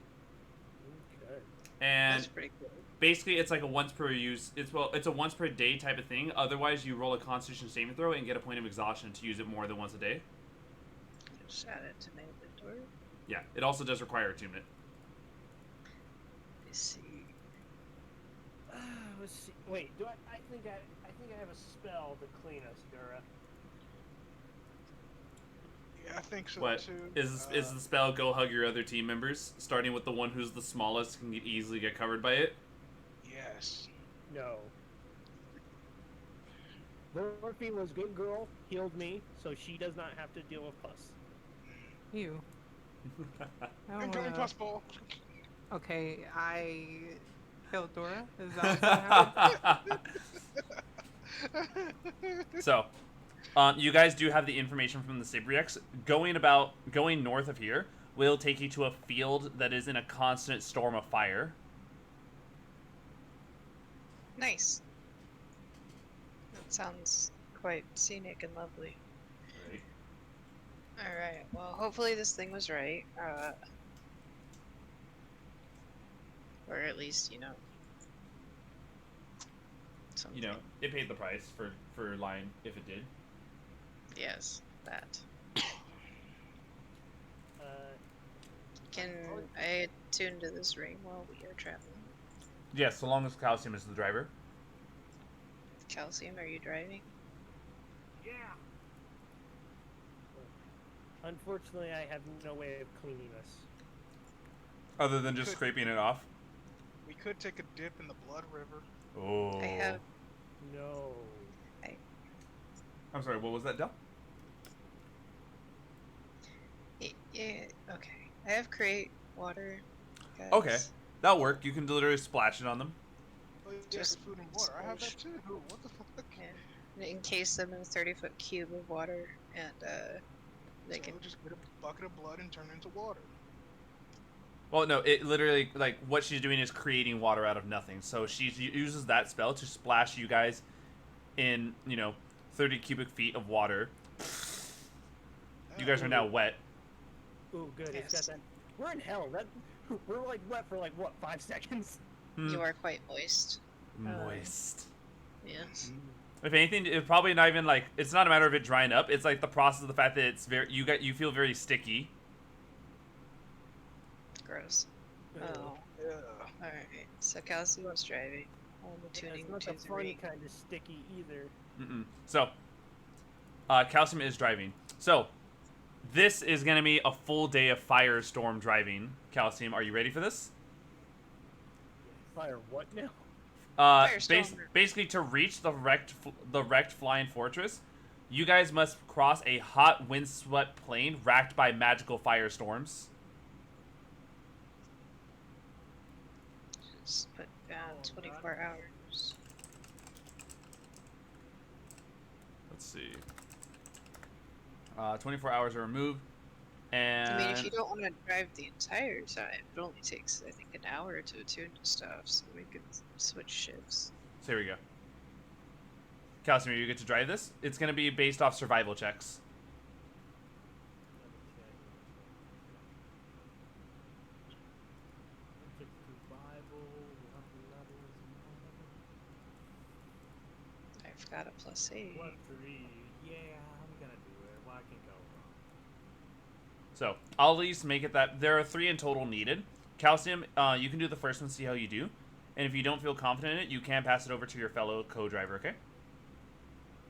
Okay. And that's pretty cool. basically, it's like a once per use. It's a once per day type of thing. Otherwise, you roll a Constitution saving throw and get a point of exhaustion to use it more than once a day. Just add it to my inventory. Yeah, it also does require attunement. Let me see. Let's see. Wait, I think I have a spell to clean us, Dura. Yeah, I think so What too. is the spell? Go hug your other team members, starting with the one who's the smallest can easily get covered by it. Yes. No. Dorothy was good girl, healed me, so she does not have to deal with pus. You. Incoming plus ball. Okay, I killed Dora. Is that what happened? So, you guys do have the information from the Sibriux. Going north of here will take you to a field that is in a constant storm of fire. Nice. That sounds quite scenic and lovely. Right. All right. Well, hopefully this thing was right. Or at least, You something. know, it paid the price for lying if it did. Yes, that. Uh, Can I attune to this ring while we are traveling? Yes, so long as Calcium is the driver. Calcium, are you driving? Yeah. unfortunately, I have no way of cleaning us. Other than just Could- scraping it off. We could take a dip in the Blood River. Oh. I have. No. I'm sorry, what was that, Del? Yeah. Okay. I have create water. Guys. Okay. That'll work. You can literally splash it on them. Oh, yeah, Just food and water. I have that too. What the fuck? And encase them in a 30-foot cube of water, and they So can. we'll just get a bucket of blood and turn it into water. Well, no, it literally, like, what she's doing is creating water out of nothing. So she uses that spell to splash you guys in, 30 cubic feet of water. You guys are now wet. Ooh, good. It's Yes. got that. We're in hell. We're like wet for like what, 5 seconds? You are quite moist. Moist. Yes. If anything, it's probably not even like, it's not a matter of it drying up. It's like the process of the fact that it's you feel very sticky. Gross. Oh. Yeah. All right. So Calcium's driving. I'm tuning It's not to the the fun ring. kind of sticky either. So, Calcium is driving. So, this is going to be a full day of firestorm driving. Calcium, are you ready for this? Fire what now? Firestorm. Basically, to reach the wrecked flying fortress, you guys must cross a hot, windswept plain racked by magical firestorms. Just put down 24 hours. Let's see. 24 hours are removed, and I mean, if you don't want to drive the entire time, it only takes, I think, an hour to attune to stuff, so we could switch shifts. so here we go. Calcium, you get to drive this. It's going to be based off survival checks. I forgot a +8. What 3? Yeah, I'm gonna do it. What can go wrong? So I'll at least make it that there are 3 in total needed. Calcium, you can do the first one, see how you do. and if you don't feel confident in it, you can pass it over to your fellow co-driver, okay?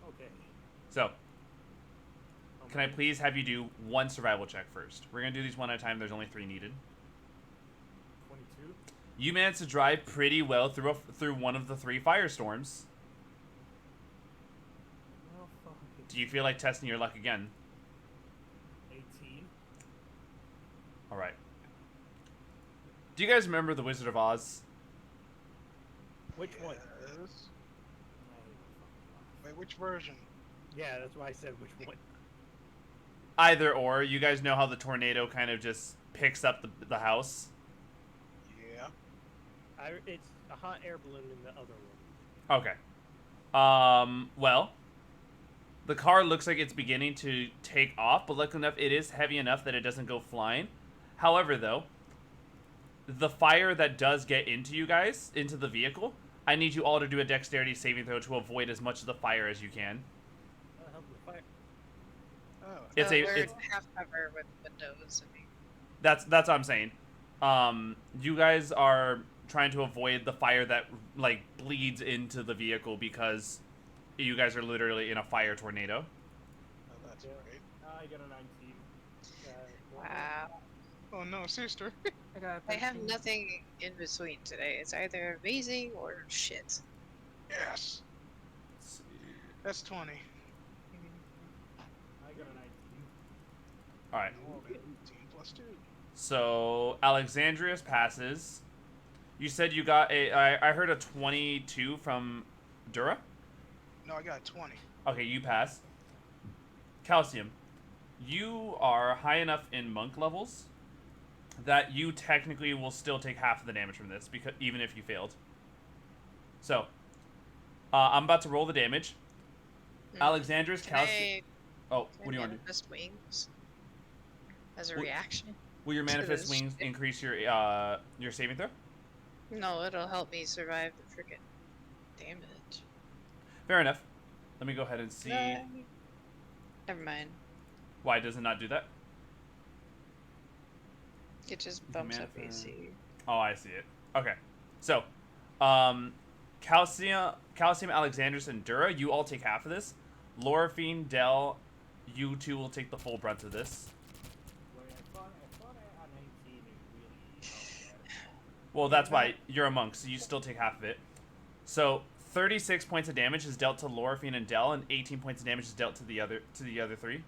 Okay. So, can I please have you do one survival check first? We're going to do these one at a time. There's only 3 needed. 22. You managed to drive pretty well through one of the 3 firestorms. Well, fuck it. Do you feel like testing your luck again? 18. All right. Do you guys remember The Wizard of Oz? Which one? Yes. Wait, which version? Yeah, that's why I said which one. Either or. You guys know how the tornado kind of just picks up the house? Yeah. It's a hot air balloon in the other one. Okay. Well, the car looks like it's beginning to take off, but luckily enough, it is heavy enough that it doesn't go flying. However, though, the fire that does get into you guys, into the vehicle, I need you all to do a dexterity saving throw to avoid as much of the fire as you can. Help the fire. Oh. It's we're it's half cover with windows. I mean, that's what I'm saying. You guys are trying to avoid the fire that like bleeds into the vehicle because you guys are literally in a fire tornado. Oh, that's Yeah. great. I got a 19. wow. Oh no, sister. I got a I have 13. nothing in between today. It's either amazing or shit. Yes. Let's see. That's 20. I got a 19. All right. Oh, 18 plus 2. So Alexandrius passes. You said you got I heard a 22 from Dura. No, I got 20. Okay, you pass. Calcium, you are high enough in monk levels that you technically will still take half of the damage from this, because even if you failed. So, I'm about to roll the damage. Alexandrius, Can Calcium. Oh, can what do you I want to do? manifest wings as a What- reaction? Will your manifest this wings shit? increase your saving throw? No, it'll help me survive the freaking damage. Fair enough. Let me go ahead and see Never mind. why does it not do that. It just You bumps up manifest- AC. Oh, I see it. Okay. So, Calcium, Alexandrus, and Dura, you all take half of this. Lorphine, Dell, you two will take the full brunt of this. Wait, I thought a 19 is really Well, that's why you're a monk, so you still take half of it. So, 36 points of damage is dealt to Lorphine and Dell, and 18 points of damage is dealt to the other 3.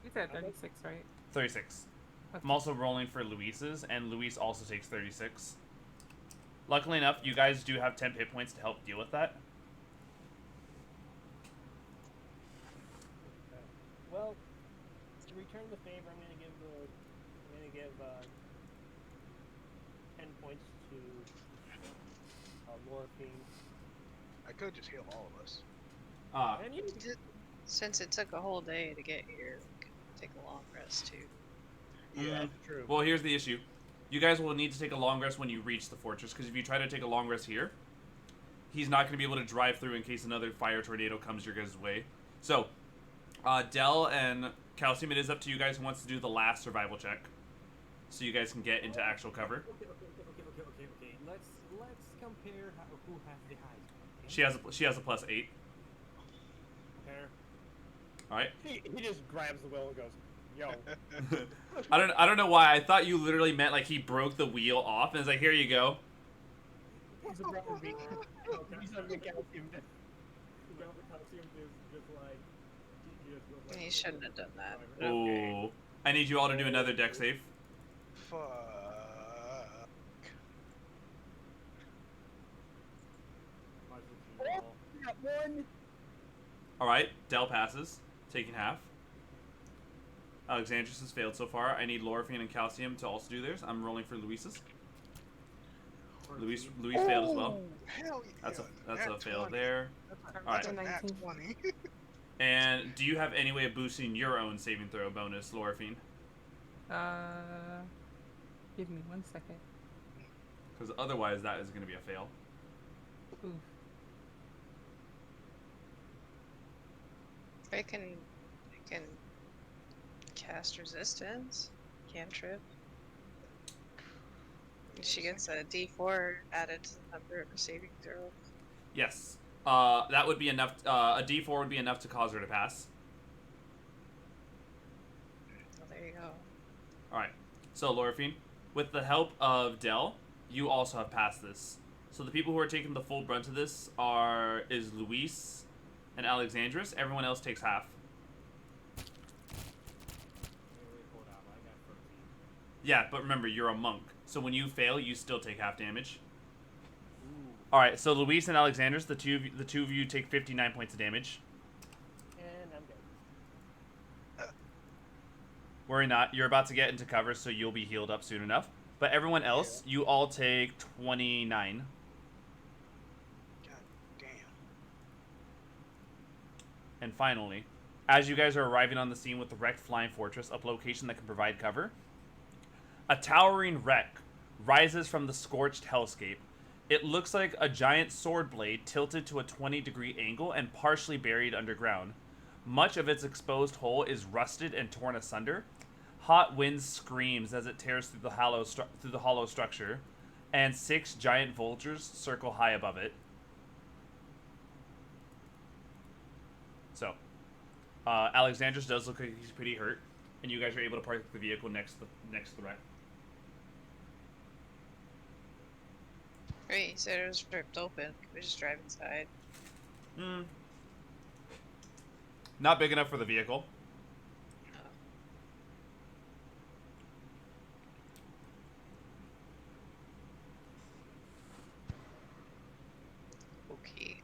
You said 36, right? 36. Okay. I'm also rolling for Luis's, and Luis also takes 36. Luckily enough, you guys do have 10 hit points to help deal with that. Well, to return the favor, I'm gonna give 10 points to Morphine. I could just heal all of us. And you Since it took a whole day to get here, we could take a long rest too. Yeah. Mhm. true. Well, here's the issue. You guys will need to take a long rest when you reach the fortress, because if you try to take a long rest here, he's not going to be able to drive through in case another fire tornado comes your guys' way. So, Dell and Calcium, it is up to you guys who wants to do the last survival check, so you guys can get into actual cover. Okay. Let's compare who has the highest. Okay? She has a +8. Compare. All right. He just grabs the wheel and goes, yo. I don't know why. I thought you literally meant like he broke the wheel off and is like, here you go. He's a rubber beat. He's under the calcium. Calcium is just like. He just goes like. He shouldn't have done that. Oh. Okay. I need you all to do another deck save. Fuck. Might as well do all. We got one. All right. Dell passes, taking half. Alexandrus has failed so far. I need Lorphine and Calcium to also do theirs. I'm rolling for Luis's. Luis failed as well. Hell yeah. That's a Nat fail 20. there. That's All right. a nat 19. 20. And do you have any way of boosting your own saving throw bonus, Lorphine? Give me 1 second. Because otherwise, that is going to be a fail. Oof. I can cast resistance, cantrip. She gets a D4 added to the number of her saving throw. Yes. That would be enough. A D4 would be enough to cause her to pass. Well, there you go. All right. So, Lorifine, with the help of Dell, you also have passed this. So the people who are taking the full brunt of this is Luis and Alexandris. Everyone else takes half. Wait, hold on. I got 13. Yeah, but remember, you're a monk. So when you fail, you still take half damage. Ooh. All right. So Luis and Alexandris, the two of you take 59 points of damage. And I'm dead. Worry not. You're about to get into cover, so you'll be healed up soon enough. But everyone else, you all take 29. God damn. And finally, as you guys are arriving on the scene with the wrecked flying fortress, a location that can provide cover, a towering wreck rises from the scorched hellscape. It looks like a giant sword blade tilted to a 20-degree angle and partially buried underground. Much of its exposed hull is rusted and torn asunder. Hot wind screams as it tears through the hollow structure, and 6 giant vultures circle high above it. So, Alexandros does look like he's pretty hurt, and you guys are able to park the vehicle next to the wreck. Great, you said it was ripped open. Can we just drive inside? Not big enough for the vehicle. Okay.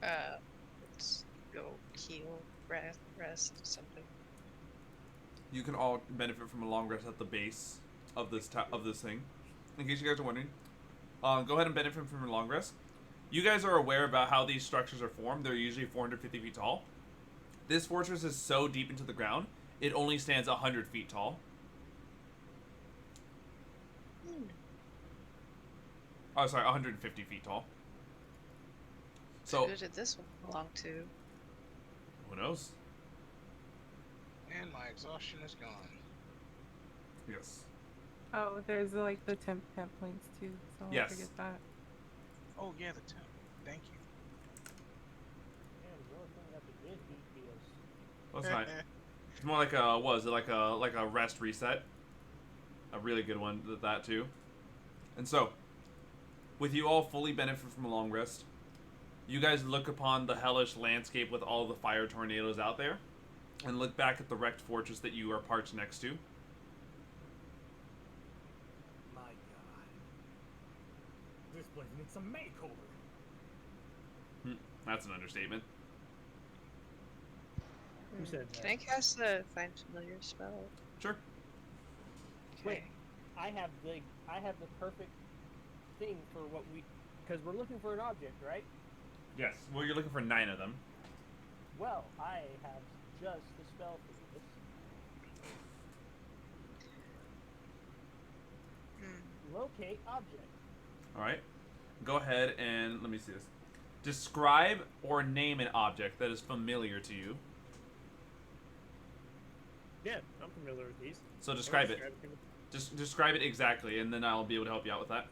Let's go heal, rest, something. You can all benefit from a long rest at the base of this thing. In case you guys are wondering, go ahead and benefit from a long rest. You guys are aware about how these structures are formed. They're usually 450 feet tall. This fortress is so deep into the ground, it only stands 100 feet tall. Oh, sorry, 150 feet tall. So, who did this one belong to? who knows? And my exhaustion is gone. Yes. Oh, there's like the temp points too, so Yes. I'll forget that. Oh yeah, the temp. Thank you. Man, the only thing that the did beat me is Well, it's not. It's more like a rest reset. A really good one at that too. And so, with you all fully benefit from a long rest, you guys look upon the hellish landscape with all the fire tornadoes out there, and look back at the wrecked fortress that you are parked next to. My God. This place needs a makeover. That's an understatement. Who said Can that? I cast the Find Familiar spell? Sure. Wait. Okay. I have the perfect thing for what because we're looking for an object, right? Yes. Well, you're looking for 9 of them. Well, I have just the spell for this. Locate object. All right. Go ahead and let me see this. Describe or name an object that is familiar to you. Yeah, I'm familiar with these. So describe it. Describe Just describe it exactly, and then I'll be able to help you out with that.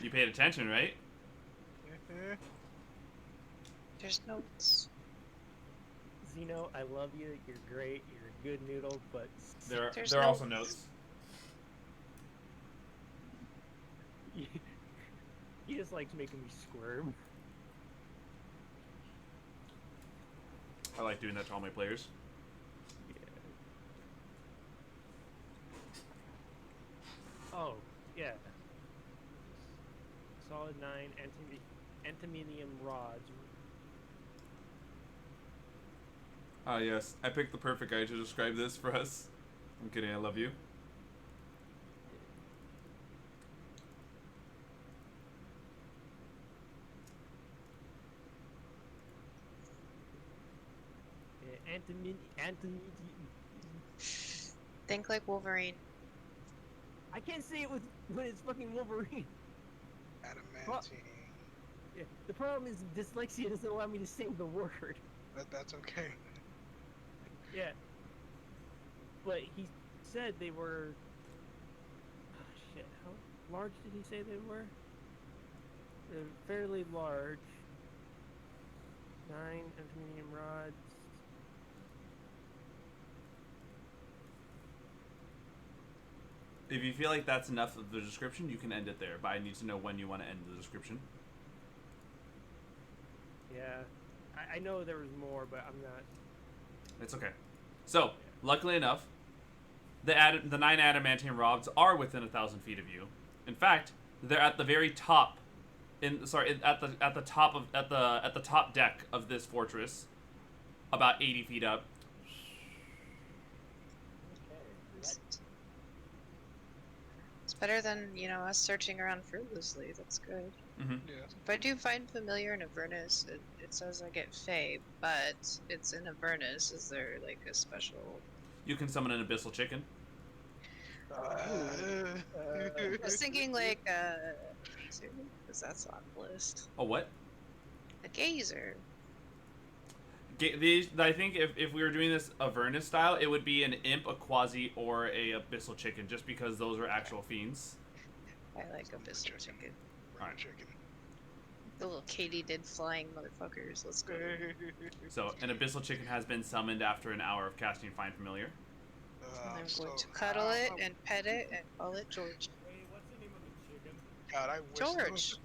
You paid attention, right? There's notes. Zeno, I love you. You're great. You're a good noodle, but There There's are no- also notes. he just likes making me squirm. I like doing that to all my players. Oh, yeah. Solid 9 antimonium rods. Ah, yes. I picked the perfect guy to describe this for us. I'm kidding, I love you. Think like Wolverine. I can't say it when it's fucking Wolverine. Adamantine. Yeah, the problem is dyslexia doesn't allow me to say the word. That's okay. Yeah. But he said they were. Oh, shit, how large did he say they were? They're fairly large. 9 medium rods. If you feel like that's enough of the description, you can end it there. But I need to know when you want to end the description. Yeah, I know there was more, but I'm not. It's okay. So, luckily enough, the 9 adamantium rods are within 1,000 feet of you. In fact, they're at the very top. At the top deck of this fortress, about 80 feet up. It's better than, us searching around fruitlessly. That's good. Mm-hmm. Yeah. If I do find familiar in Avernus, it says I get Fey, but it's in Avernus. Is there, like, a special... You can summon an abyssal chicken. I was thinking, like, gazer, because that's on the list. A what? A gazer. I think if we were doing this Avernus style, it would be an imp, a quasi, or a abyssal chicken, just because those are actual fiends. I like abyssal chicken. Alright, chicken. The little katydid flying motherfuckers. Let's go. So, an abyssal chicken has been summoned after an hour of casting Find Familiar. And I'm going to cuddle it and pet it and call it George. Hey, what's the name of the chicken? God, I wish George.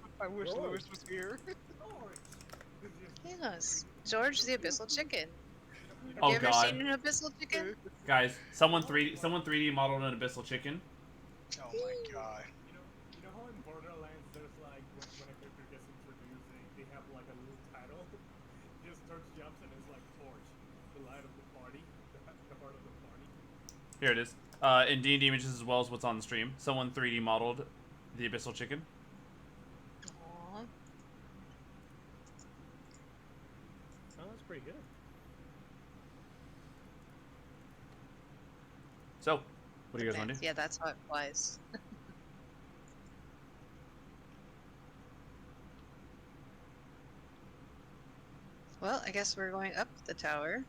Lewis was here. George. Yes, George the abyssal chicken. Oh, Have you ever God. seen an abyssal chicken? Guys, someone 3D modeled an abyssal chicken. Oh my god. You know how in Borderlands there's like when a character gets introduced, they have like a little title. Just Torch jumps and it's like Torch, the light of the party, the heart of the party. Here it is. In D&D images as well as what's on the stream. Someone 3D modeled the abyssal chicken. Aww. Oh, that's pretty good. So, what do you guys want to do? Yeah, that's how it flies. Well, I guess we're going up the tower.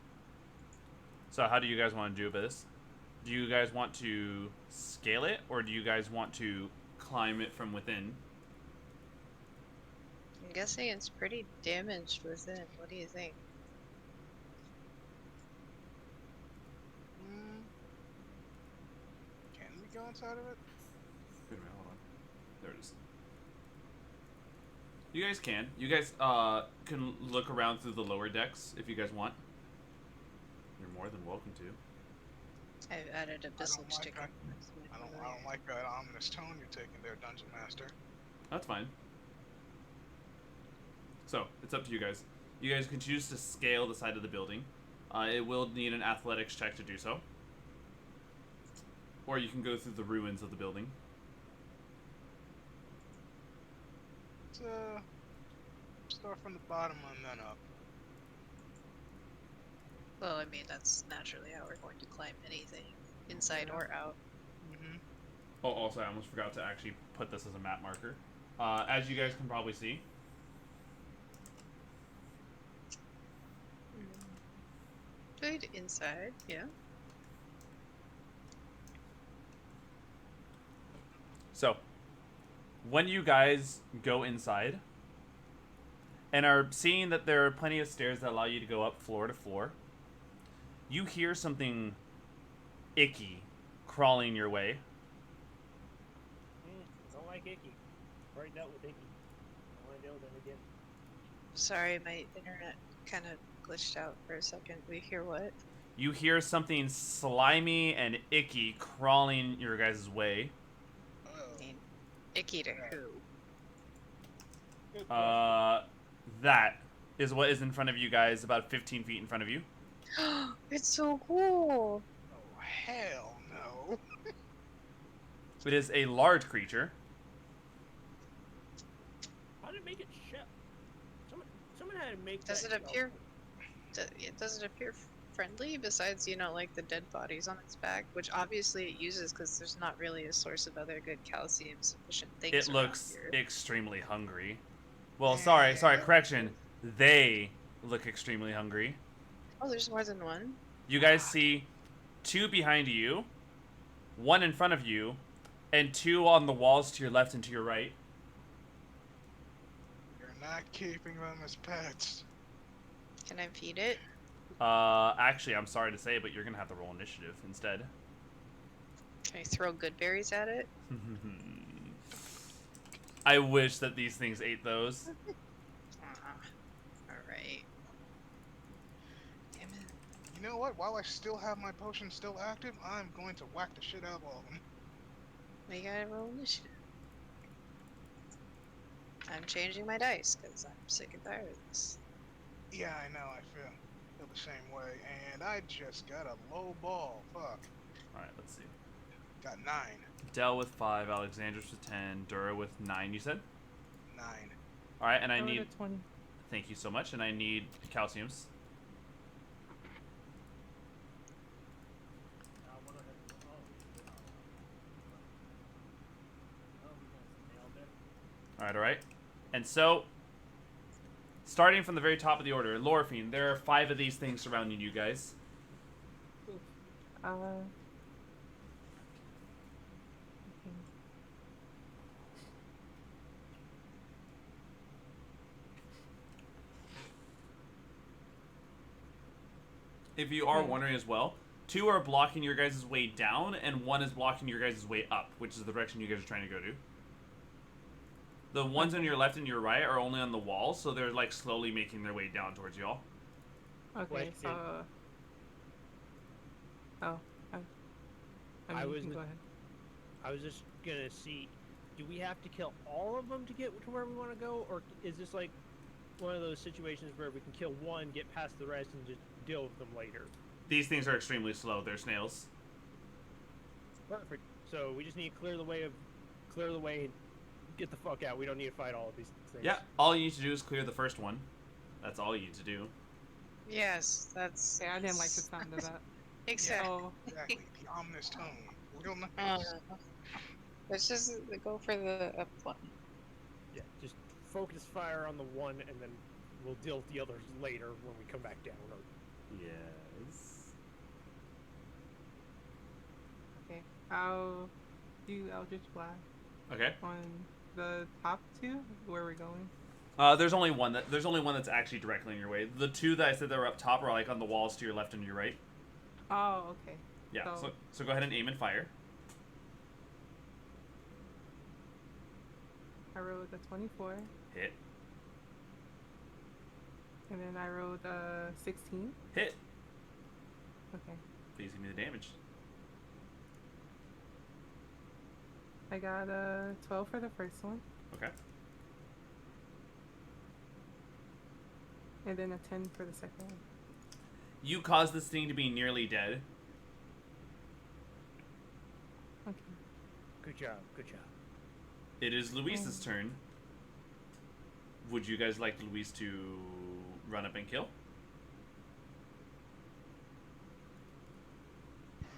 So how do you guys want to do this? Do you guys want to scale it, or do you guys want to climb it from within? I'm guessing it's pretty damaged within. What do you think? Can we go inside of it? Wait a minute, hold on. There it is. You guys can. You guys can look around through the lower decks if you guys want. You're more than welcome to. I've added abyssal like chicken. I don't like that ominous tone you're taking there, Dungeon Master. That's fine. So, it's up to you guys. You guys can choose to scale the side of the building. It will need an athletics check to do so. Or you can go through the ruins of the building. Let's start from the bottom and then up. Well, I mean, that's naturally how we're going to climb anything, inside or out. Mm-hmm. Oh, also, I almost forgot to actually put this as a map marker. As you guys can probably see, Good inside, yeah. so when you guys go inside and are seeing that there are plenty of stairs that allow you to go up floor to floor, you hear something icky crawling your way. Don't like icky. Already dealt with icky. I want to deal with them again. Sorry, my internet kind of glitched out for a second. We hear what? You hear something slimy and icky crawling your guys' way. I mean, icky to who? That is what is in front of you guys, about 15 feet in front of you. It's so cool! Oh, hell no. It is a large creature. How did it make it shell? Someone had to make Does that it shell. appear... Does it appear friendly besides, like the dead bodies on its back? Which obviously it uses because there's not really a source of other good calcium sufficient things It around looks here. extremely hungry. Well, sorry, correction. They look extremely hungry. Oh, there's more than one? You guys see 2 behind you, 1 in front of you, and 2 on the walls to your left and to your right. You're not keeping them as pets. Can I feed it? Actually, I'm sorry to say, but you're gonna have to roll initiative instead. Can I throw good berries at it? I wish that these things ate those. Alright. Damn it. You know what? While I still have my potion still active, I'm going to whack the shit out of all of them. We gotta roll initiative. I'm changing my dice because I'm sick and tired of this. Yeah, I know. I feel the same way, and I just got a low ball. Fuck. Alright, let's see. Got 9. Dell with 5, Alexander's with 10, Dura with 9, you said? 9. Alright, and I rolled need... a 20. Thank you so much, and I need calciums. Alright. And so, starting from the very top of the order, Lorphine, there are 5 of these things surrounding you guys. Okay. If you are wondering as well, 2 are blocking your guys' way down, and 1 is blocking your guys' way up, which is the direction you guys are trying to go to. The ones on your left and your right are only on the wall, so they're like slowly making their way down towards y'all. Okay, Question. so. Oh, I I mean, was you can n- go ahead. I was just gonna see, do we have to kill all of them to get to where we want to go, or is this like one of those situations where we can kill one, get past the rest, and just deal with them later? These things are extremely slow. They're snails. Perfect. So we just need to clear the way, and get the fuck out. We don't need to fight all of these things. Yeah, all you need to do is clear the first one. That's all you need to do. Yes, that's. Yeah, I didn't like the sound of that. Exactly. So, Exactly. The ominous tone. Real nice. Let's just go for the up one. Yeah. Just focus fire on the one, and then we'll deal with the others later when we come back down. Or Yes. okay. I'll do Eldritch Blast Okay. on the top 2, where we're going. There's only one that's actually directly in your way. The 2 that I said that were up top are like on the walls to your left and your right. Oh, okay. Yeah. So- So go ahead and aim and fire. I rolled a 24, Hit. and then I rolled a 16. Hit. Okay. Please give me the damage. I got a 12 for the first one, Okay. and then a 10 for the second one. You caused this thing to be nearly dead. Okay. good job. Good job. It is Luis's turn. Would you guys like Luis to run up and kill?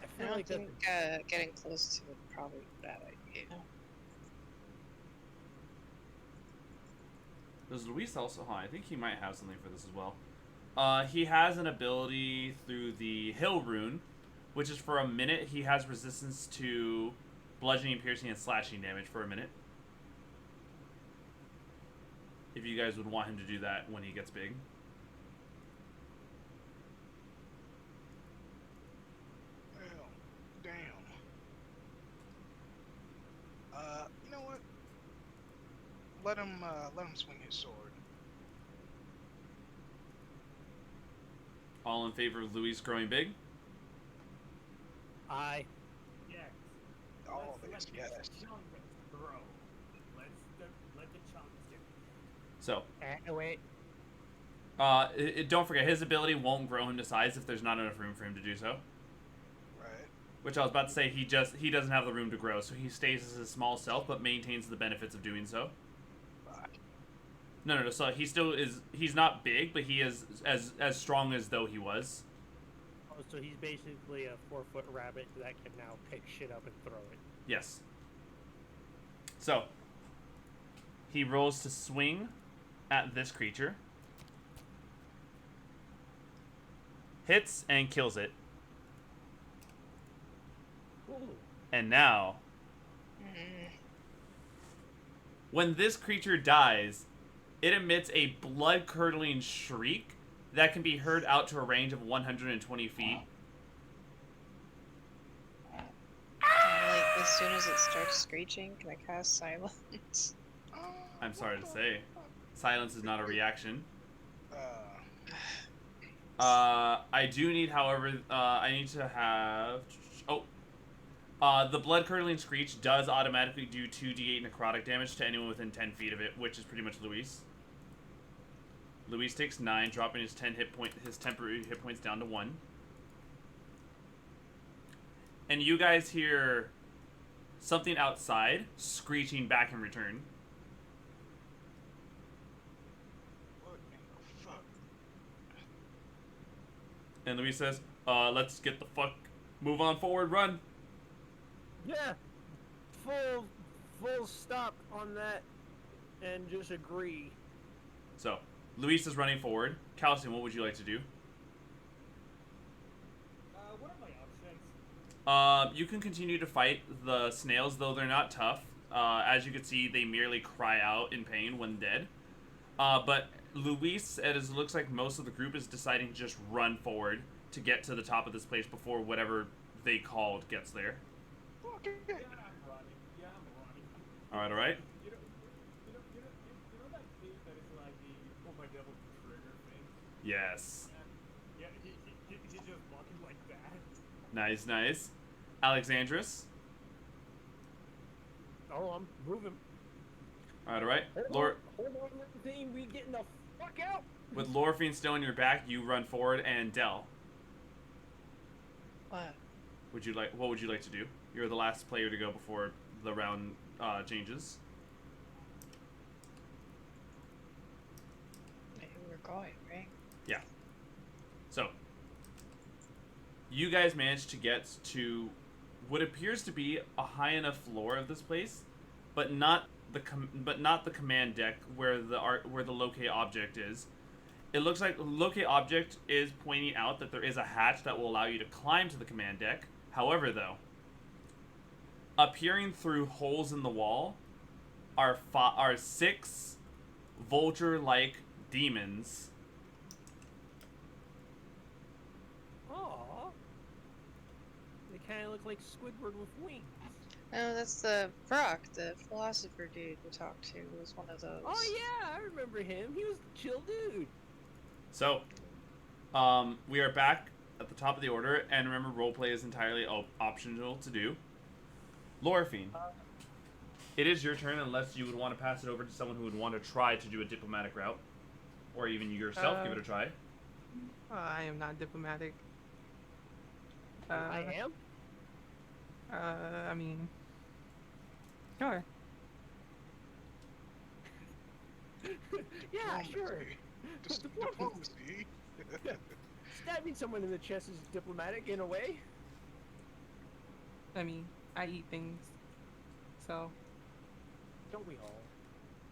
I I feel don't like that. think getting close to it probably a bad idea. Does Luis also? I think he might have something for this as well. He has an ability through the Hill Rune, which is for a minute. He has resistance to bludgeoning, piercing, and slashing damage for a minute. If you guys would want him to do that when he gets big. Well, damn. You know what? Let him swing his sword. All in favor of Luis growing big? I Yes. All Let's this, let yes. the chunks grow. Let the chunks get. So, wait. don't forget, his ability won't grow him to size if there's not enough room for him to do so. Right. Which I was about to say, he doesn't have the room to grow, so he stays as his small self, but maintains the benefits of doing so. Right. No. So he still is. He's not big, but he is as strong as though he was. Oh, so he's basically a 4-foot rabbit that can now pick shit up and throw it. Yes. So he rolls to swing at this creature. Hits and kills it. And now, Mm. when this creature dies, it emits a blood-curdling shriek that can be heard out to a range of 120 feet. Like, as soon as it starts screeching, can I cast silence? I'm sorry to say, silence is not a reaction. I do need, however, I need to have... Oh. The blood-curdling screech does automatically do 2d8 necrotic damage to anyone within 10 feet of it, which is pretty much Luis. Luis takes 9, dropping his his temporary hit points down to 1. And you guys hear something outside screeching back in return. What in the fuck? And Luis says, let's get the fuck... Move on forward, run. Yeah, full stop on that, and just agree. So, Luis is running forward. Calcium, what would you like to do? What are my options? You can continue to fight the snails, though they're not tough. As you can see, they merely cry out in pain when dead. But Luis, as it looks like most of the group, is deciding to just run forward to get to the top of this place before whatever they called gets there. Okay. Yeah, I'm running. Yeah, I'm running. Alright, alright. You know that thing that is like the oh my devil trigger thing? Yes. Yeah, he's just walking like that. Nice, nice. Alexandris. Oh, I'm moving. Alright, alright. Hold on, thing. We getting the fuck out. With Lorfiend still on your back, you run forward, and Del. What? What would you like to do? You're the last player to go before the round changes. Maybe we're going, right? Yeah. So, you guys managed to get to what appears to be a high enough floor of this place, but not the command deck where the locate object is. It looks like locate object is pointing out that there is a hatch that will allow you to climb to the command deck. However, though, appearing through holes in the wall are 6 vulture-like demons. Aw. They kind of look like Squidward with wings. Oh, that's the Brock, the philosopher dude we talked to, was one of those. Oh yeah, I remember him. He was a chill dude. So, we are back at the top of the order, and remember, roleplay is entirely optional to do. Lorfiend, it is your turn, unless you would want to pass it over to someone who would want to try to do a diplomatic route, or even you yourself give it a try. I am not diplomatic. I am. I mean, sure. Yeah, sure. Diplomacy. Stabbing someone in the chest is diplomatic in a way. I mean, I eat things, so Don't we all?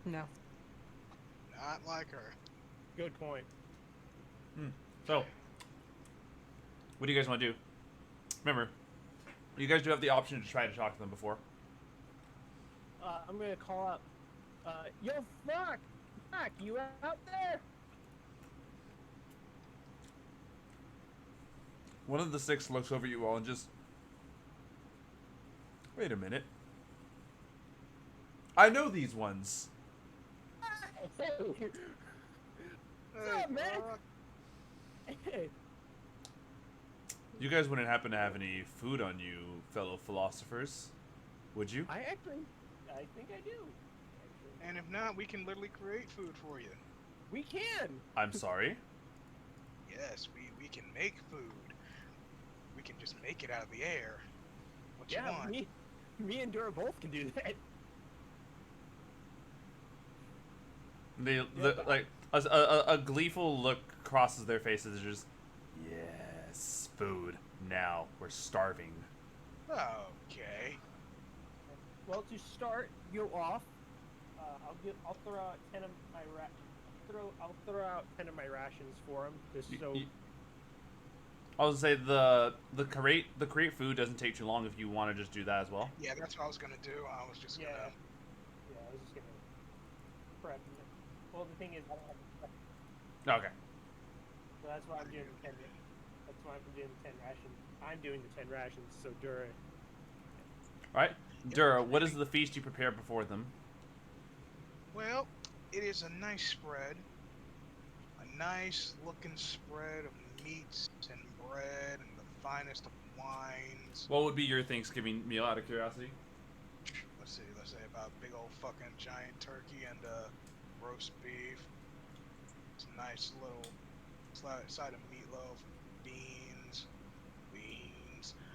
no. Not like her. Good point. So, what do you guys want to do? Remember, you guys do have the option to try to talk to them before. I'm gonna call up. Yo, fuck, you out there? One of the 6 looks over at you all and just... Wait a minute. I know these ones. Hey, Hey, up, man? Brock. hey, You guys wouldn't happen to have any food on you, fellow philosophers, would you? I think I do. Actually. And if not, we can literally create food for you. We can. I'm sorry. Yes, we can make food. We can just make it out of the air. What you Yeah, want? me and Dura both can do that. Like a gleeful look crosses their faces. Just yes, food. Now we're starving. Okay. Well, to start you off, I'll throw out 10 of my I'll throw out 10 of my rations for him, just so. I was gonna say the create food doesn't take too long if you want to just do that as well. Yeah, that's what I was gonna do. I was just Yeah. gonna. Yeah, I was just gonna prep. Well, the thing is, I don't have to prep, Okay. so that's why I'm doing the 10. That's why I'm doing the 10 rations. I'm doing the 10 rations. So Dura, All right. Dura, what is the feast you prepare before them? Well, it is a nice spread. A nice looking spread of meats and bread and the finest of wines. What would be your Thanksgiving meal, out of curiosity? Let's say about big old fucking giant turkey and roast beef. It's a nice little side of meatloaf, beans,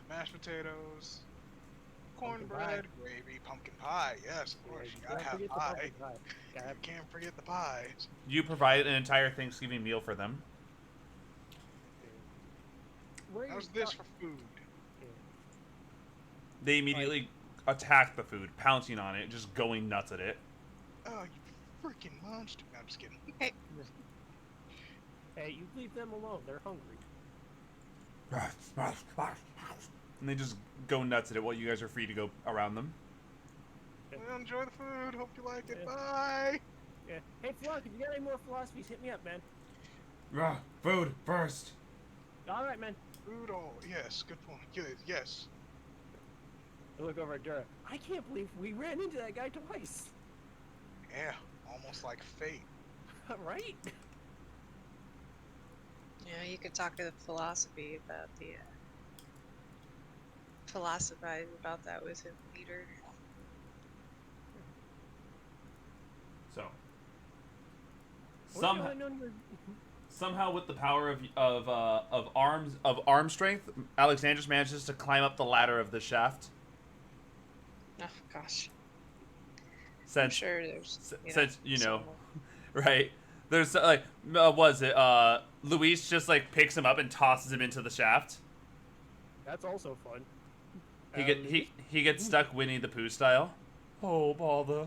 mashed potatoes, Pumpkin cornbread, gravy, pumpkin pie. Yes, of course, you gotta have pie. Can't forget the pies. You provide an entire Thanksgiving meal for them. How's this for food? They immediately attack the food, pouncing on it, just going nuts at it. Oh, you freaking monster! No, I'm just kidding. Hey, Hey, you leave them alone. They're hungry. And they just go nuts at it while you guys are free to go around them. Well, enjoy the food. Hope you like it. Yeah. Bye. Yeah. Hey, Flock, if you got any more philosophies, hit me up, man. Food first. All right, man. Food. Oh, yes. Good point. Yes. I look over at Dura. I can't believe we ran into that guy twice. Yeah. Almost like fate. Right? you could talk to the philosophy about the philosophize about that with him later. So What somehow, do I know you're- somehow, with the power of arm strength, Alexandros manages to climb up the ladder of the shaft. Oh gosh, I'm Since sure there's since you know, someone- right? There's like, was it Luis just like picks him up and tosses him into the shaft. That's also fun. He gets stuck Winnie the Pooh style. Oh, bother.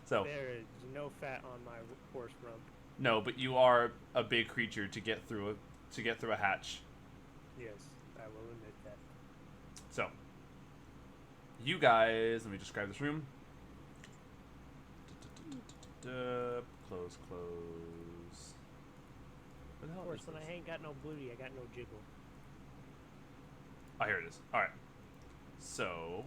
So There is no fat on my horse rump. no, but you are a big creature to get through a hatch. Yes, I will admit that. So you guys, let me just grab this room. Close. Where the hell Of course, is when this? I ain't got no booty, I got no jiggle. Oh, here it is. All right. So.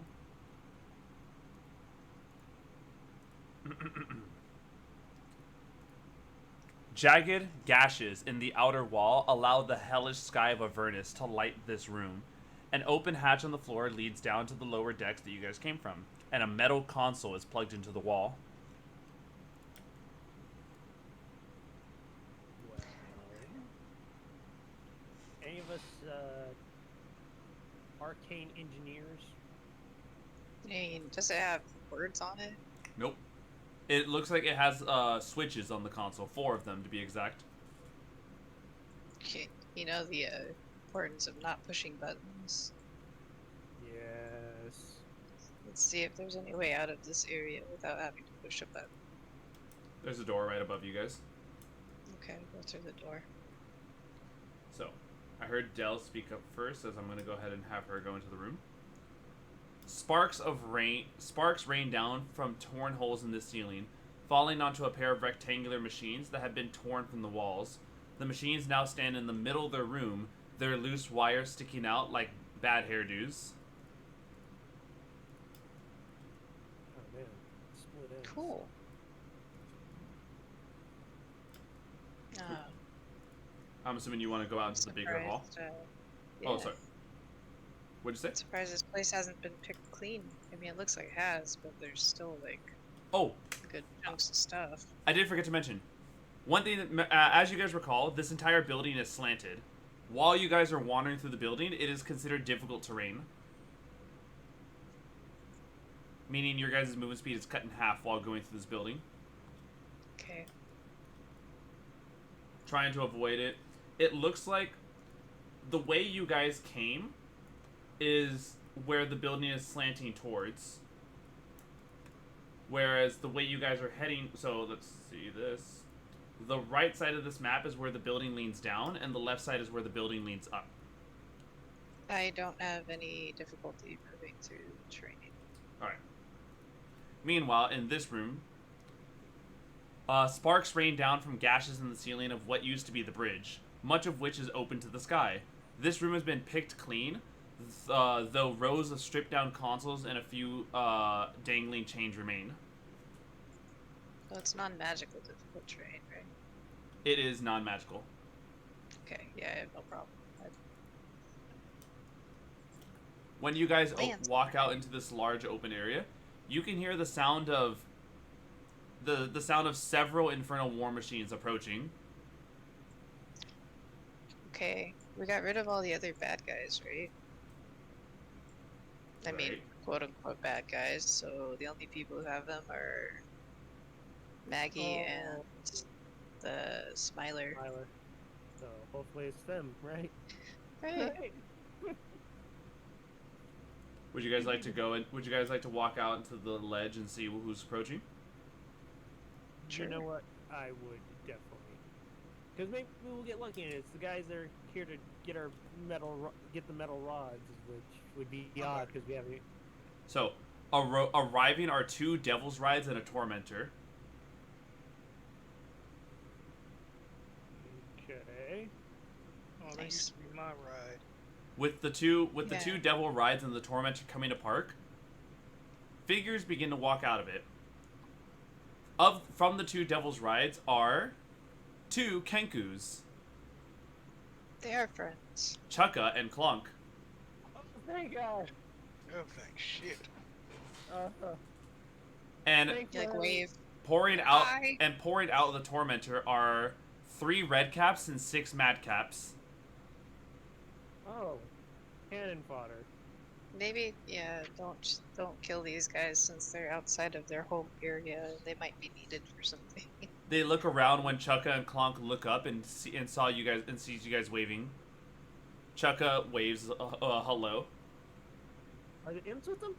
Jagged gashes in the outer wall allow the hellish sky of Avernus to light this room. An open hatch on the floor leads down to the lower decks that you guys came from, and a metal console is plugged into the wall. Well, any of us arcane engineers? Does it have words on it? Nope. It looks like it has switches on the console, 4 of them to be exact. Okay, the importance of not pushing buttons. Yes. Let's see if there's any way out of this area without having to push a button. There's a door right above you guys. Okay, go through the door. So, I heard Dell speak up first, as I'm going to go ahead and have her go into the room. Sparks rain down from torn holes in the ceiling, falling onto a pair of rectangular machines that had been torn from the walls. The machines now stand in the middle of their room, their loose wires sticking out like bad hairdos. Oh man, split ends. Cool. I'm assuming you want to go out into the bigger hall. Oh, sorry. What'd you say? Surprised this place hasn't been picked clean. I mean, it looks like it has, but there's still like Oh, good chunks of stuff. I did forget to mention. One thing that, as you guys recall, this entire building is slanted. While you guys are wandering through the building, it is considered difficult terrain. Meaning your guys' movement speed is cut in half while going through this building. Okay. Trying to avoid it. It looks like the way you guys came is where the building is slanting towards. Whereas the way you guys are heading, so let's see this. The right side of this map is where the building leans down, and the left side is where the building leans up. I don't have any difficulty moving through the terrain. Alright. Meanwhile, in this room, sparks rain down from gashes in the ceiling of what used to be the bridge, much of which is open to the sky. This room has been picked clean, though rows of stripped-down consoles and a few dangling chains remain. Well, it's non-magical difficult terrain, right? It is non-magical. Okay, yeah, I have no problem. When you guys Lands. walk out into this large open area, you can hear the sound of the sound of several infernal war machines approaching. Okay, we got rid of all the other bad guys, right? I mean, Right. quote-unquote bad guys, so the only people who have them are Maggie and the Smiler. Tyler. So hopefully it's them, right? Right. Would you guys like to go in? Would you guys like to walk out into the ledge and see who's approaching? You know what? I would definitely. Because maybe we'll get lucky and it's the guys that are here to get our get the metal rods, which would be odd because we haven't. So, arriving are 2 Devil's Rides and a Tormentor. Okay. Oh, that Nice. used to be my ride. With the two Yeah. Devil Rides and the Tormentor coming to park, figures begin to walk out of it. From the 2 Devil's Rides are 2 Kenkus, They are friends. Chukka and Clunk. Oh, thank God. Oh, thank shit. And Thank You like God. wave. pouring out Bye. of the Tormentor are 3 Redcaps and 6 Madcaps. Oh, cannon fodder. Maybe, yeah, don't kill these guys since they're outside of their home area. They might be needed for something. They look around when Chukka and Clonk look up and sees you guys waving. Chukka waves hello. Are the imps with them?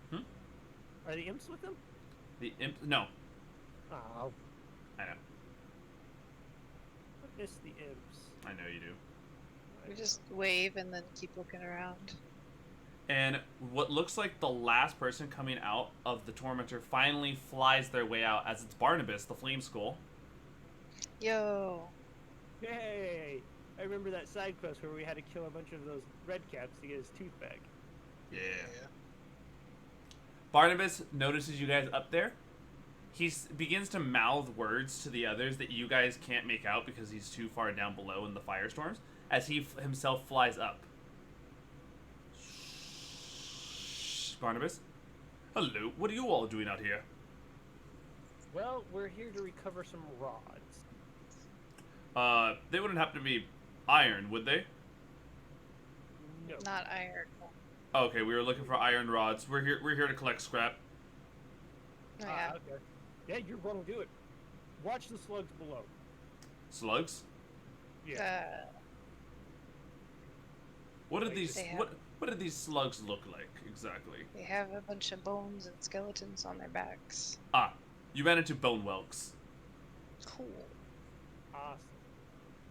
Hmm? Are the imps with them? The imp no, Oh, I know, I miss the imps. I know you do. We just wave and then keep looking around. And what looks like the last person coming out of the Tormentor finally flies their way out as it's Barnabas, the Flame Skull. Yo. Yay! I remember that side quest where we had to kill a bunch of those red caps to get his tooth back. Barnabas notices you guys up there. He begins to mouth words to the others that you guys can't make out because he's too far down below in the firestorms, as he himself flies up. Shh, Barnabas. Hello, what are you all doing out here? Well, we're here to recover some rods. They wouldn't happen to be iron, would they? No. Not iron. Okay, we were looking for iron rods. We're here to collect scrap. Oh, yeah. Okay. Yeah, you're gonna do it. Watch the slugs below. Slugs? Yeah. What did Like, these they have- what did these slugs look like exactly? They have a bunch of bones and skeletons on their backs. Ah, you ran into bone whelks. Cool. Awesome.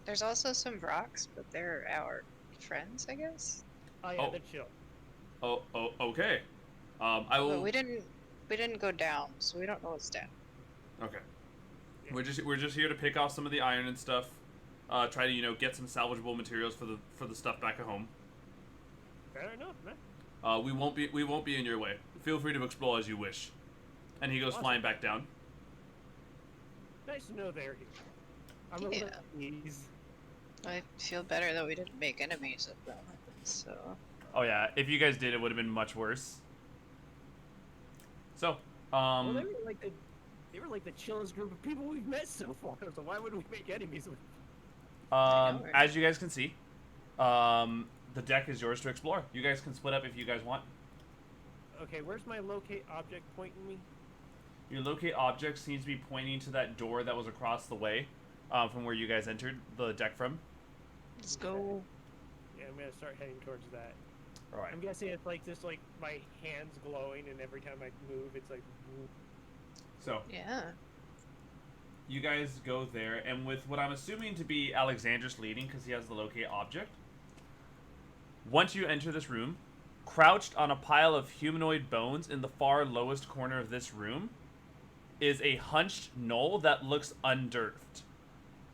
There's also some rocks, but they're our friends, I guess. Oh yeah, Oh. they're chill. Oh, okay. I But will. we didn't go down, so we don't know what's down. Okay. We're just here to pick off some of the iron and stuff. Try to get some salvageable materials for the stuff back at home. Fair enough, man. We won't be in your way. Feel free to explore as you wish. And he goes Awesome. flying back down. Nice to know they're here. I'm a Yeah. little pleased. I feel better that we didn't make enemies of them. So Oh yeah, if you guys did, it would have been much worse. So, Well, they were like the chillest group of people we've met so far. So why would we make enemies with? I know, right? as you guys can see, the deck is yours to explore. You guys can split up if you guys want. Okay, where's my locate object pointing me? Your locate object seems to be pointing to that door that was across the way, from where you guys entered the deck from. let's go. Yeah, I'm gonna start heading towards that. All right. I'm guessing it's like just like my hands glowing, and every time I move, it's like. So Yeah. you guys go there, and with what I'm assuming to be Alexander's leading, because he has the locate object. Once you enter this room, crouched on a pile of humanoid bones in the far lowest corner of this room is a hunched gnoll that looks unnerved.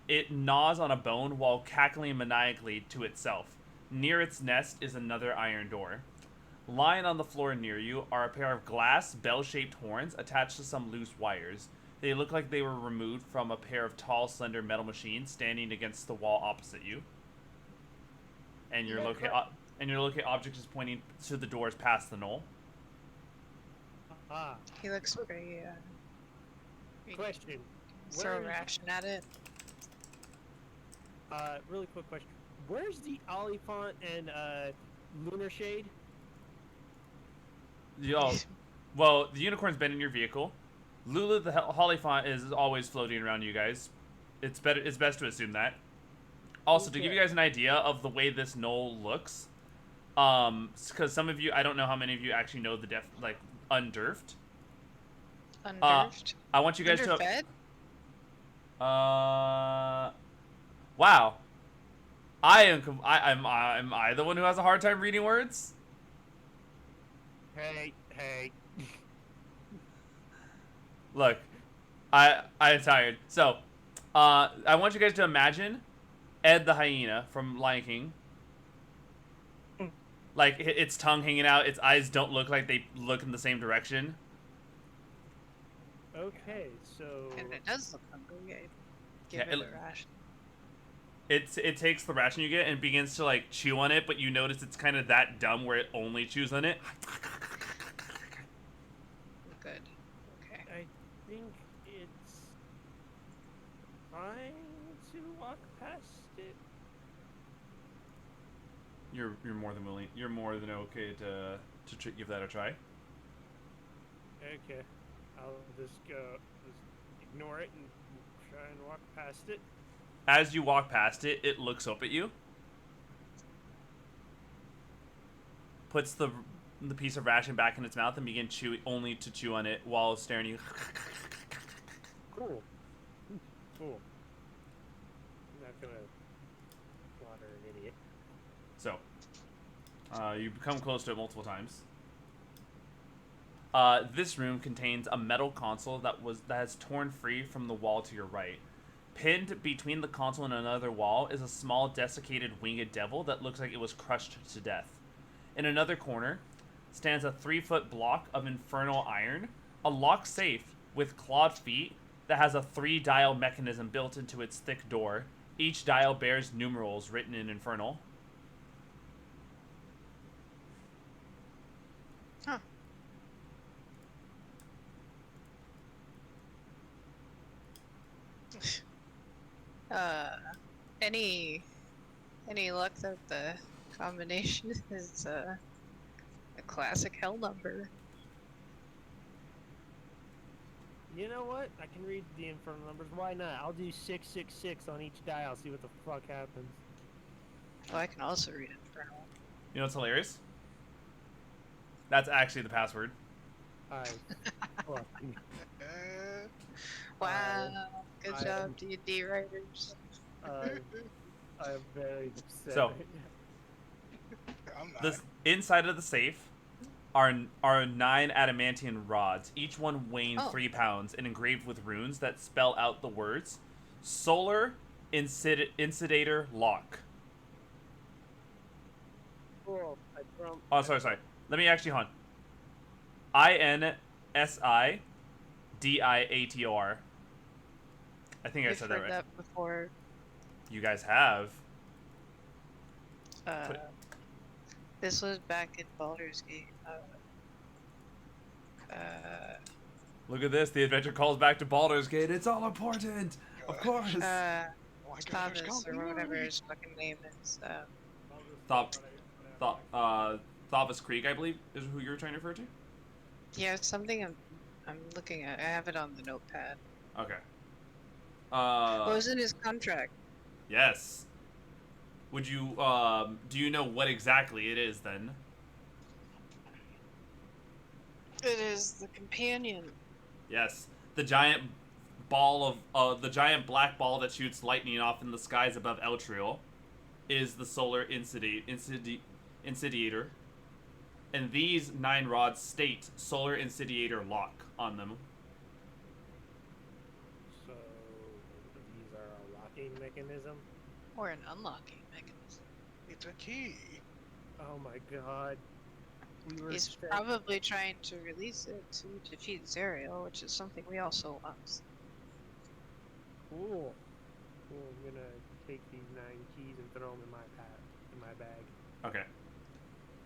It gnaws on a bone while cackling maniacally to itself. Near its nest is another iron door. Lying on the floor near you are a pair of glass, bell-shaped horns attached to some loose wires. They look like they were removed from a pair of tall, slender metal machines standing against the wall opposite you. And your locate object is pointing to the doors past the knoll. Ah, He looks pretty. question. Throw a Where- ration at it. Really quick question. Where's the Oliphant and Lunar Shade? Yo, well, the unicorn's been in your vehicle. Lulu the Hollyphant is always floating around you guys. It's best to assume that. Also, to give you guys an idea of the way this knoll looks, because some of you, I don't know how many of you actually know the Undurfed. Unnerved. I want you guys Underfed? wow. Am I the one who has a hard time reading words? Hey. Look, I'm tired. So, I want you guys to imagine Ed the hyena from Lion King. Like, its tongue hanging out, its eyes don't look like they look in the same direction. Okay, so And it does look hungry. I give Yeah, it it- a ration. It takes the ration you get and begins to, like, chew on it, but you notice it's kind of that dumb where it only chews on it. Good. Okay. I think it's fine to walk past it. You're more than willing. You're more than okay to give that a try. Okay, I'll just ignore it and try and walk past it. As you walk past it, it looks up at you, puts the piece of ration back in its mouth, and begins only to chew on it while staring at you. Cool. Cool. I'm not gonna slaughter an idiot. So, you come close to it multiple times. This room contains a metal console that has torn free from the wall to your right. Pinned between the console and another wall is a small desiccated winged devil that looks like it was crushed to death. In another corner stands a 3-foot block of infernal iron, a locked safe with clawed feet that has a 3-dial mechanism built into its thick door. Each dial bears numerals written in infernal. Huh. Any luck that the combination is a classic hell number? You know what? I can read the infernal numbers. Why not? I'll do 666 on each dial. See what the fuck happens. Oh, I can also read infernal. You know what's hilarious? That's actually the password. Fuck. Wow, good I job, am- D&D writers. I'm very upset. So- I'm not. The inside of the safe are 9 adamantium rods, each one weighing Oh. 3 pounds, and engraved with runes that spell out the words "Solar Insidator Lock." Cool. I trumped. Oh, sorry. Let me actually, hon. INSIDIATOR. I think I We've said that heard right. that before. You guys have. Uh, Put- this was back in Baldur's Gate. Look at this. The adventure calls back to Baldur's Gate. It's all important. Of course. Oh my God, there's Thomas or whatever his fucking name is. Thavas Creek, I believe, is who you were trying to refer to? Yeah, it's something I'm looking at. I have it on the notepad. Okay. What was in his contract? Yes. Would you, do you know what exactly it is then? It is the companion. Yes. The giant ball of the giant black ball that shoots lightning off in the skies above Eltriel is the solar incendiator. And these 9 rods state solar incendiator lock on them. So these are a locking mechanism. Or an unlocking mechanism. It's a key. Oh my god. We were He's set- probably trying to release it to defeat Zerial, which is something we also want. Cool. Cool. I'm gonna take these 9 keys and throw them in my bag. Okay.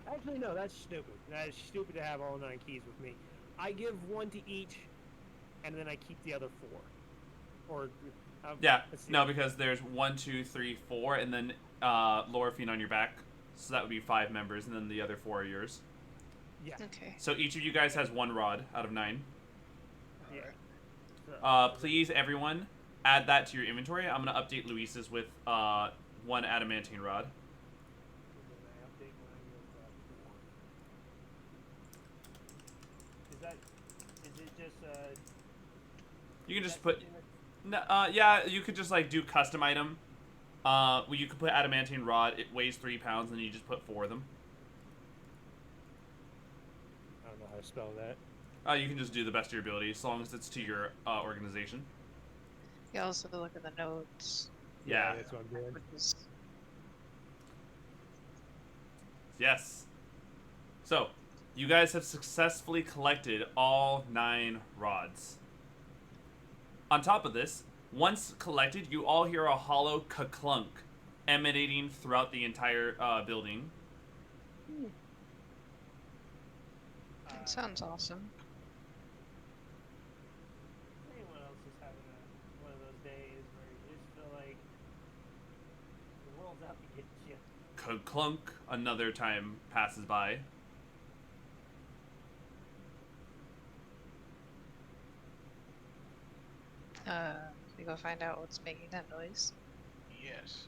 Actually, no, that's stupid. That is stupid to have all 9 keys with me. I give 1 to each, and then I keep the other 4. Or Yeah. let's see. No, because there's 1, 2, 3, 4, and then Lorphine on your back. So that would be 5 members, and then the other 4 are yours. Yeah. Okay. So each of you guys has 1 rod out of 9. Yeah. So, Please, everyone, add that to your inventory. I'm gonna update Luis's with 1 adamantine rod. and then I update mine with 4. Is it just You can just that put. in it? No, yeah, you could just like do custom item. Well, you could put adamantine rod. It weighs 3 pounds, and you just put 4 of them. I don't know how to spell that. You can just do the best of your ability, as long as it's to your organization. You also look at the notes, Yeah. That's what I'm doing. which is Yes. So, you guys have successfully collected all 9 rods. On top of this, once collected, you all hear a hollow ka-clunk emanating throughout the entire building. it sounds awesome. Anyone else is having one of those days where you just feel like the world's out to get you. Ka-clunk, another time passes by. We go find out what's making that noise. Yes.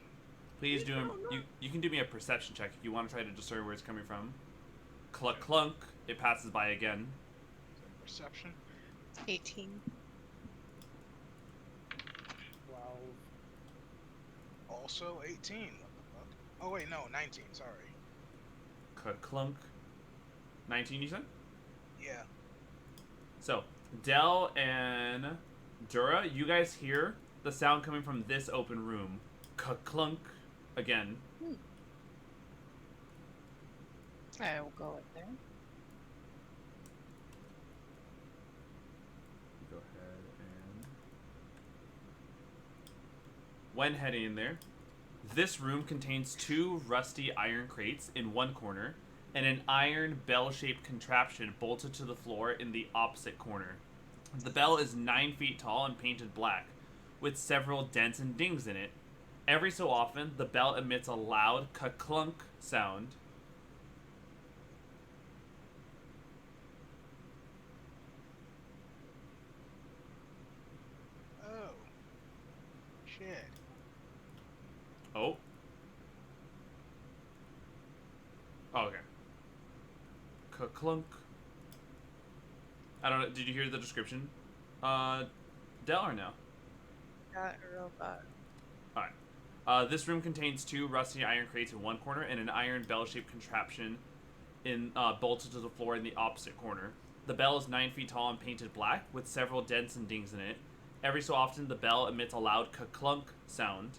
Please do you can do me a perception check if you want to try to discern where it's coming from. Clunk, it passes by again. Perception. 18. 12. Also 18. What the fuck? Oh wait, no, 19. Sorry. Clunk. 19, you said? Yeah. So, Dell and Dura, you guys hear the sound coming from this open room. Clunk again. I will go in there. Go ahead and... When heading in there, this room contains 2 rusty iron crates in one corner and an iron bell-shaped contraption bolted to the floor in the opposite corner. The bell is 9 feet tall and painted black, with several dents and dings in it. Every so often, the bell emits a loud ka-clunk sound. Oh. Shit. Oh. Oh, okay. Ka-clunk. I don't know. Did you hear the description? Del or no? Got a robot. Alright. This room contains 2 rusty iron crates in one corner and an iron bell-shaped contraption bolted to the floor in the opposite corner. The bell is 9 feet tall and painted black, with several dents and dings in it. Every so often, the bell emits a loud ka-clunk sound.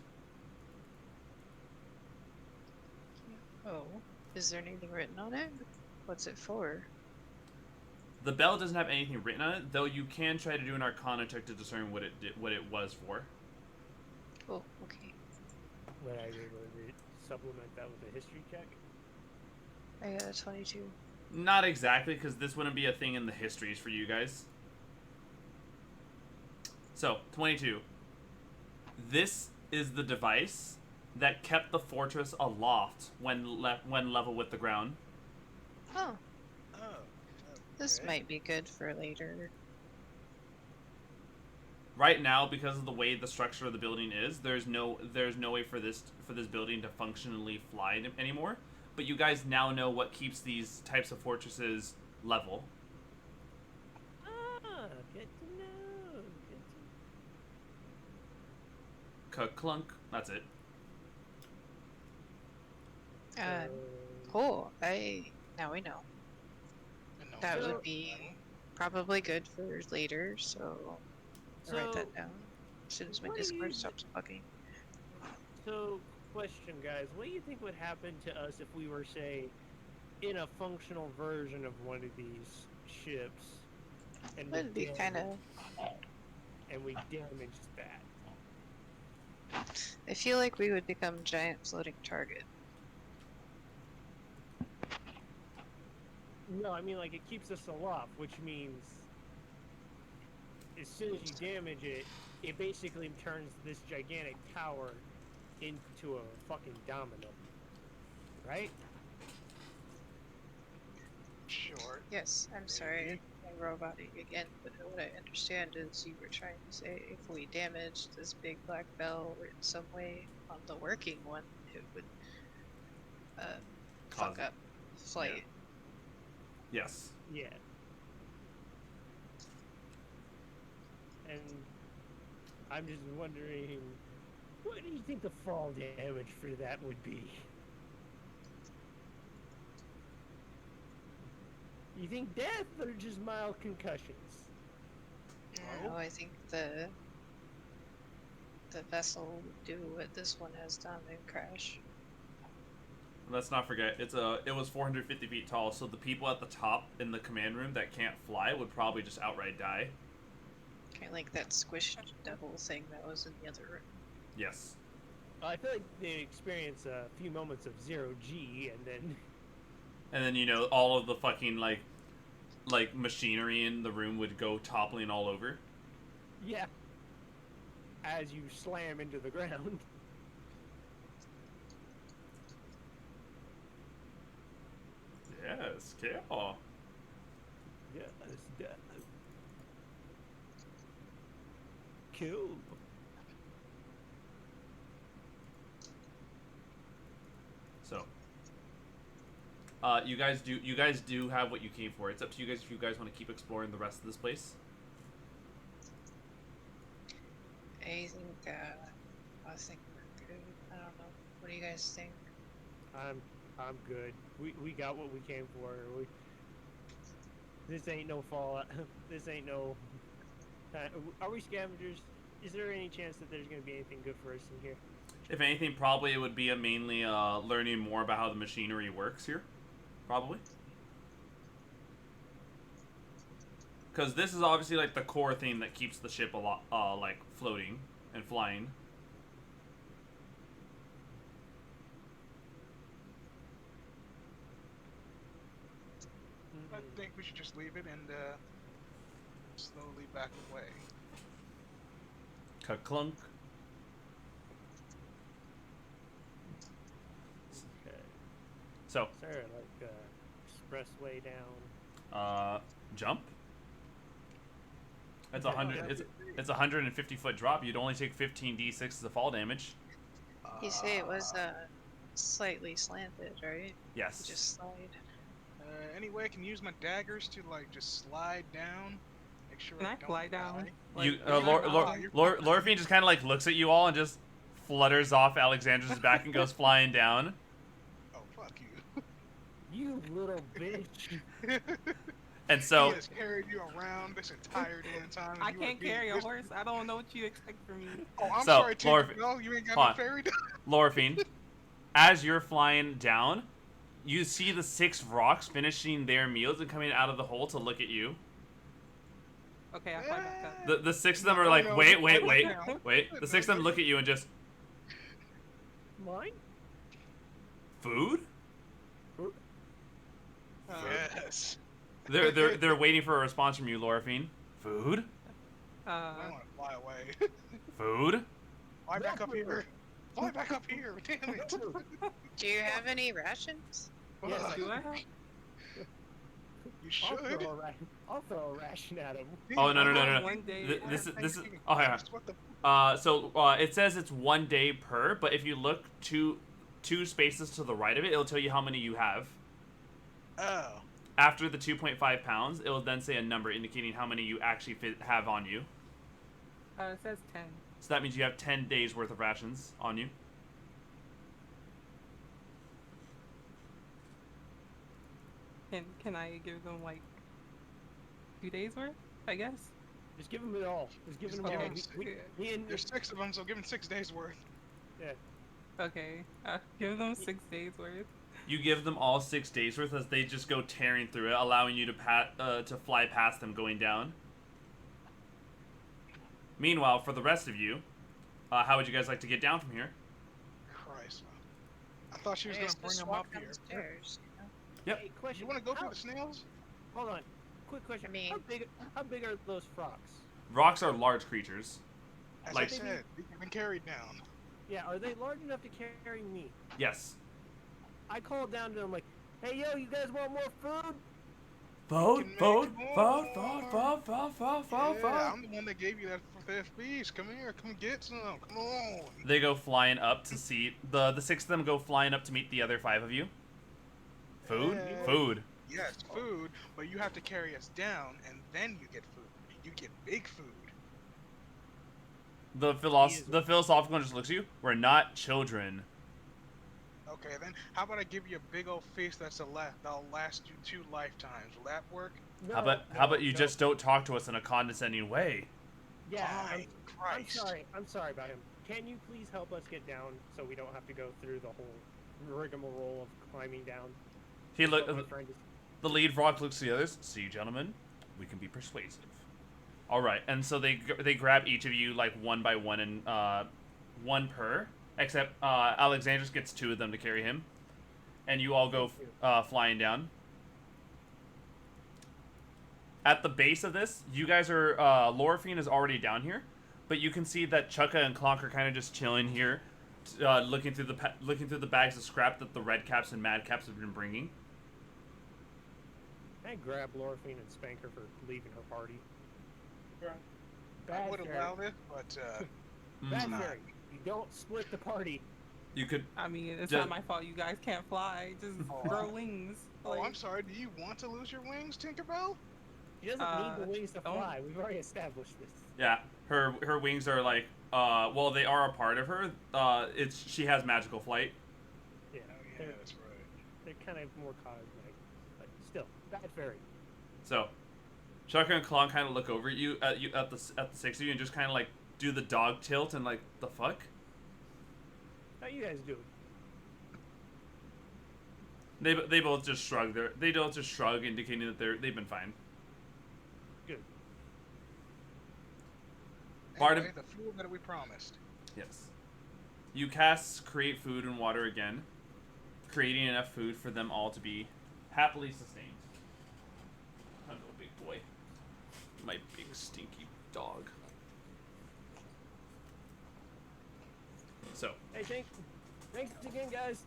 Oh. Is there anything written on it? What's it for? The bell doesn't have anything written on it, though you can try to do an Arcana check to discern what it was for. Oh, okay. Would I be able to supplement that with a history check? I got a 22. Not exactly, because this wouldn't be a thing in the histories for you guys. So, 22. This is the device that kept the fortress aloft when level with the ground. Oh, Oh. this okay. might be good for later. Right now, because of the way the structure of the building is, there's no way for this building to functionally fly anymore. But you guys now know what keeps these types of fortresses level. Ah, good to know. Good to... Clunk. That's it. Cool. Now we know. And no That one's would ever be done. probably good for later, so I'll write So, that down as soon as my what do you Discord th- stops bugging. So, question, guys. What do you think would happen to us if we were, say, in a functional version of one of these ships, and we That'd be kind of. damaged that? I feel like we would become giant floating target. No, I mean like it keeps us aloft, which means as soon as you damage it, it basically turns this gigantic tower into a fucking domino, right? Sure. Yes, I'm sorry, I'm robotic again, but what I understand is you were trying to say if we damaged this big black bell in some way on the working one, it would fuck Cause it. up flight. Yes. Yeah. And I'm just wondering, what do you think the fall damage for that would be? You think death or just mild concussions? No, I think the vessel would do what this one has done and crash. Let's not forget, it was 450 feet tall, so the people at the top in the command room that can't fly would probably just outright die. Kind of like that squished devil thing that was in the other room. Yes. I feel like they experience a few moments of 0G and then... And then, you know, all of the fucking, like machinery in the room would go toppling all over. Yeah. As you slam into the ground. Yes, kill. Yes, death. Cool. So, you guys do have what you came for. It's up to you guys if you guys want to keep exploring the rest of this place. I think we're good. I don't know. What do you guys think? I'm good. We got what we came for. This ain't no fallout. This ain't no. Are we scavengers? Is there any chance that there's gonna be anything good for us in here? If anything, probably it would be mainly learning more about how the machinery works here. Probably. Because this is obviously like the core thing that keeps the ship a lot like floating and flying. I think we should just leave it and slowly back away. Ka-clunk. Okay. So, Is there like expressway down? jump. It's 100. It's 150-foot drop. You'd only take 15 d6 as a fall damage. You say it was slightly slanted, right? Yes. Just slide. Anyway, I can use my daggers to like just slide down. Make sure Can I don't fly down? die. You, Like, Lorphine just kind of like looks at you all and just flutters off Alexandra's back and goes flying down. Oh fuck you! You little bitch. And so, He has carried you around this entire damn time. and I you can't are being carry a dis- horse. I don't know what you expect from me. Oh, I'm So, sorry, Lord- Tinker. No, you ain't got hold no on. fairy dust. Lorphine, as you're flying down, you see the 6 rocks finishing their meals and coming out of the hole to look at you. Okay, I fly back up. The 6 of them are Oh, like, no, wait. no. The 6 of them look at you and just, Mine? food? Yes. They're waiting for a response from you, Lorphine. Food? I want to fly away. Food? Fly back up here. Fly back up here. Damn it. Do you have any rations? Yes, Ugh, Do I have? You should. I'll throw a ration at him. Oh, no. One day. This is Thanksgiving oh yeah. fast, What the So it says it's 1 day per, but if you look two spaces to the right of it, it'll tell you how many you have. Oh. After the 2.5 pounds, it will then say a number indicating how many you actually have on you. It says 10. So that means you have 10 days worth of rations on you. Can I give them like 2 days worth? I guess. Just give them it all. Just give Just them give all. them Me and There's 6 of them, so give them 6 days worth. yeah. Okay. Give them 6 days worth. You give them all 6 days worth as they just go tearing through it, allowing you to fly past them going down. Meanwhile, for the rest of you, how would you guys like to get down from here? Christ. I thought she was I going guess to bring just them walk up down here. the stairs. Yep. Hey, question. You want to go how, through the snails? Hold on. Quick question. I mean- how big are those frogs? Rocks are large creatures. As Like- I said, they've been carried down. Yeah, are they large enough to carry me? Yes. I called down to them like, hey yo, you guys want more food? Vote, make vote, more. vote, vote, vote, vote, vote, vote, Yeah, vote. I'm the one that gave you that for the FBs. Come here, come get some. Come on. They go flying up to see the 6 of them go flying up to meet the other 5 of you. Food, Yeah. food. Yes, food, but you have to carry us down, and then you get food. You get big food. The philosophical one just looks at you. We're not children. Okay, then how about I give you a big old feast that'll last you 2 lifetimes? Will that work? No, How about you no. just don't talk to us in a condescending way? Yeah, Fine, I'm Christ. sorry. I'm sorry about him. Can you please help us get down so we don't have to go through the whole rigmarole of climbing down? He look. But my friend is- The lead rock looks to the others. See, gentlemen, we can be persuasive. All right, and so they grab each of you like one by one and one per. Except Alexandros gets 2 of them to carry him, and you all go flying down. At the base of this, you guys are Lorphine is already down here, but you can see that Chukka and Clonk are kind of just chilling here, looking through the bags of scrap that the Red Caps and Mad Caps have been bringing. I grab Lorphine and spank her for leaving her party. I Bad would fairy. allow this, but Bad not. fairy. You don't split the party. You could. I mean, it's Ju- not my fault. You guys can't fly. Just grow wings. Oh, Like, I'm sorry. Do you want to lose your wings, Tinkerbell? She doesn't need the wings to don't- fly. We've already established this. Yeah, her wings are like well, they are a part of her. She has magical flight. Yeah, Oh yeah, they're, that's right. they're kind of more cosmetic, but still, bad fairy. So, Chukka and Klon kind of look over at you at the 6 of you and just kind of like do the dog tilt and like the fuck. How you guys doing? They both just shrug. They both just shrug, indicating that they've been fine. Good. Anyway, the food that we promised. Yes. You cast create food and water again, creating enough food for them all to be happily sustained. Hello, big boy. My big stinky dog. So, Hey, thanks again, guys.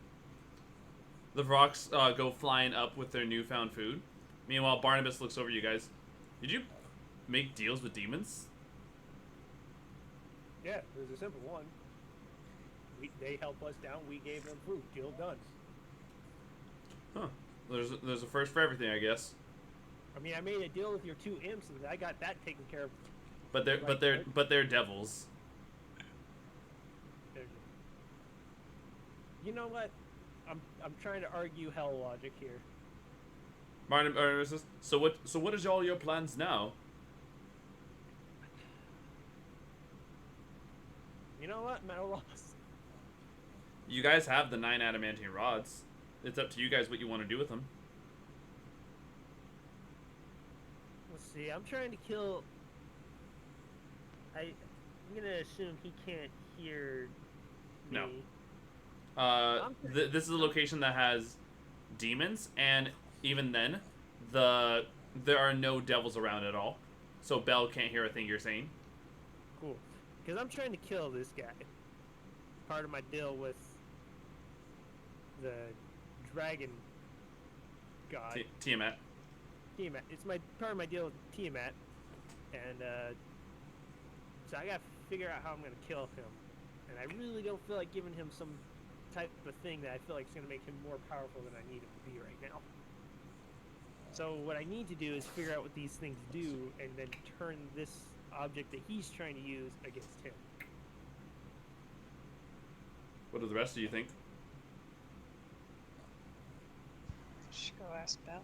the rocks go flying up with their newfound food. Meanwhile, Barnabas looks over you guys. Did you make deals with demons? Yeah, it was a simple one. They help us down. We gave them food. Deal done. Huh. There's a first for everything, I guess. I mean, I made a deal with your 2 imps, and I got that taken care of. But they're devils. You know what? I'm trying to argue hell logic here. Barnabas says, so what is all your plans now? You know what? I'm at a loss. You guys have the 9 adamantine rods. It's up to you guys what you want to do with them. Let's see. I'm trying to kill. I'm gonna assume he can't hear me. No. This is a location that has demons, and even then, there are no devils around at all. So Belle can't hear a thing you're saying. Cool. Because I'm trying to kill this guy. Part of my deal with the dragon god. Tiamat. Tiamat. It's part of my deal with Tiamat, and so I gotta figure out how I'm gonna kill him. And I really don't feel like giving him some type of thing that I feel like is gonna make him more powerful than I need him to be right now. So what I need to do is figure out what these things do, and then turn this object that he's trying to use against him. What do the rest of you think? Should go ask Belle.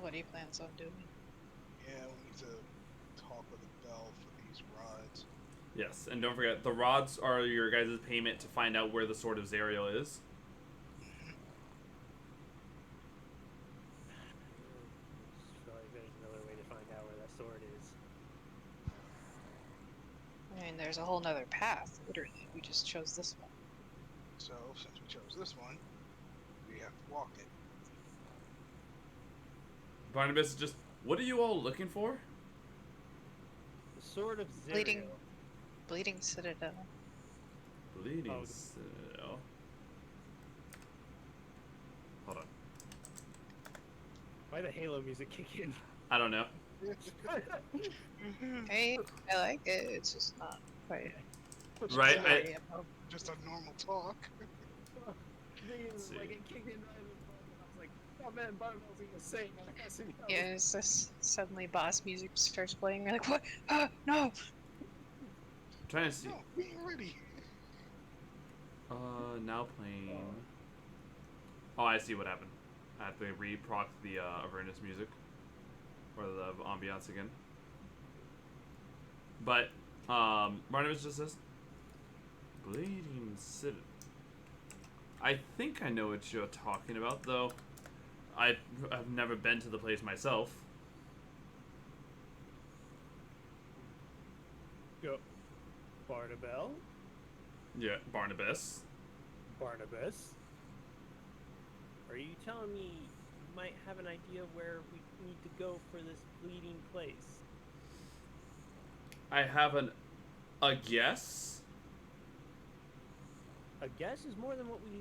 What he plans on doing. Yeah, we need to talk with the bell for these rods. Yes, and don't forget, the rods are your guys' payment to find out where the Sword of Zariel is. So there's another way to find out where that sword is. I mean, there's a whole nother path, literally. We just chose this one. So, since we chose this one, we have to walk it. Barnabas is just, what are you all looking for? The sword of Zariel. Bleeding Citadel. Bleeding Oh. Citadel. Hold on. Why the Halo music kick in? I don't know. Hey, I like it. It's just not quite. Right, Just a normal talk. see. Like it kicked in right in the moment. I was like, oh man, Barbell's even saying that. Yeah, it's just suddenly boss music starts playing. You're like, what? Ah, no! Trying to see. No, we ain't ready. Now playing. Oh, I see what happened. I have to re-proc the Avernus music. Or the ambiance again. But, Barnabas just says, Bleeding Citadel. I think I know what you're talking about, though I've never been to the place myself. Go. Barnabel? Yeah, Barnabas. Barnabas? Are you telling me you might have an idea where we need to go for this bleeding place? I have a guess. A guess is more than what we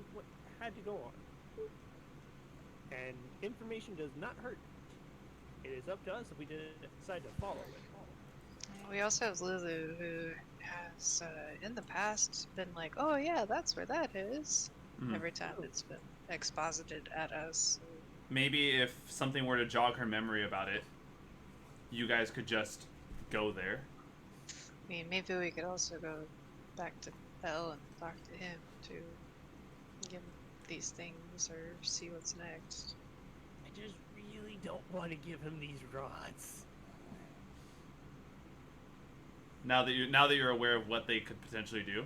had to go on. And information does not hurt. It is up to us if we decide to follow it. We also have Lulu, who has, in the past, been like, oh yeah, that's where that is. Mhm. Every time it's been exposited at us. Maybe if something were to jog her memory about it, you guys could just go there. I mean, maybe we could also go back to Bell and talk to him to give him these things or see what's next. I just really don't want to give him these rods. Now that you're aware of what they could potentially do.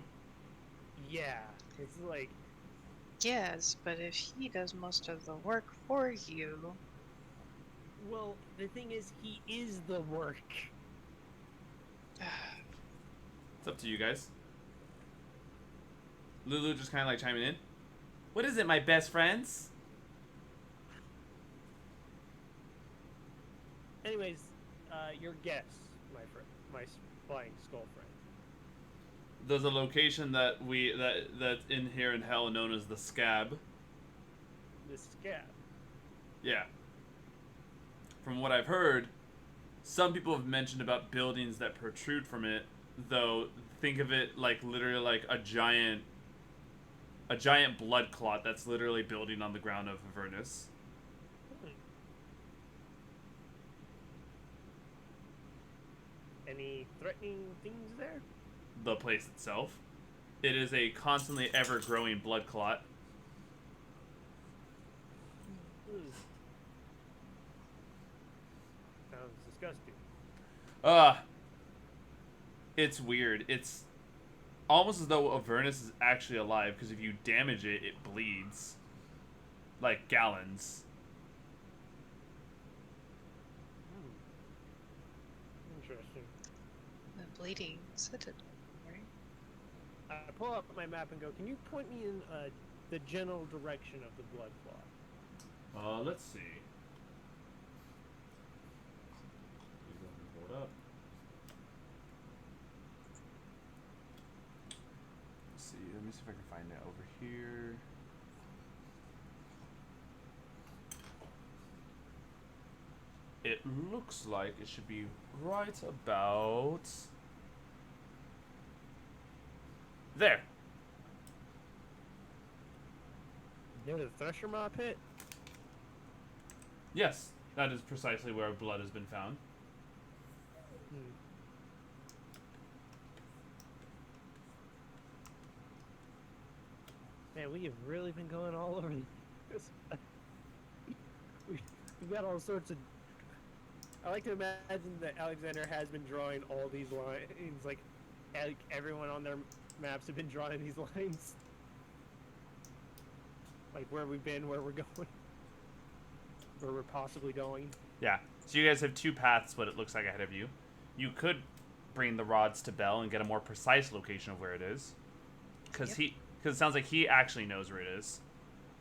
Yeah, it's like, Yes, but if he does most of the work for you, well, the thing is, he is the work. It's up to you guys. Lulu just kind of like chiming in. What is it, my best friends? Anyways, your guess, my friend, my flying skull friend. There's a location that's in here in hell known as the Scab. The scab. Yeah. From what I've heard, some people have mentioned about buildings that protrude from it, though think of it like literally like a giant blood clot that's literally building on the ground of Avernus. Any threatening things there? The place itself. It is a constantly ever-growing blood clot. Sounds disgusting. It's weird. It's almost as though Avernus is actually alive, because if you damage it, it bleeds. Like gallons. Interesting. the Bleeding Citadel, right? I pull up my map and go, can you point me in the general direction of the blood clot? Let's see. Hold up. Let's see. Let me see if I can find it over here. It looks like it should be right about there. Near the Thresher Maw pit? Yes, that is precisely where blood has been found. Man, we have really been going all over this. We've got all sorts of. I like to imagine that Alexander has been drawing all these lines, like everyone on their maps have been drawing these lines. Like where we've been, where we're going, where we're possibly going. Yeah. So you guys have two paths, what it looks like ahead of you. You could bring the rods to Bell and get a more precise location of where it is, because it sounds like he actually knows where it is.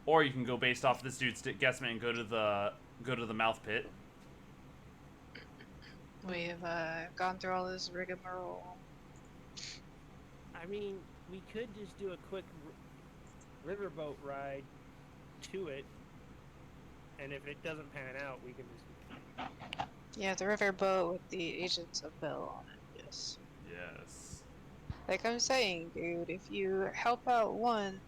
Or you can go based off this dude's guesstimate and go to the mouth pit. We've gone through all this rigmarole. I mean, we could just do a quick riverboat ride to it, and if it doesn't pan out, we can just. Yeah, the riverboat with the Agents of Bell on it, yes. Yes. Like I'm saying, dude, if you help out one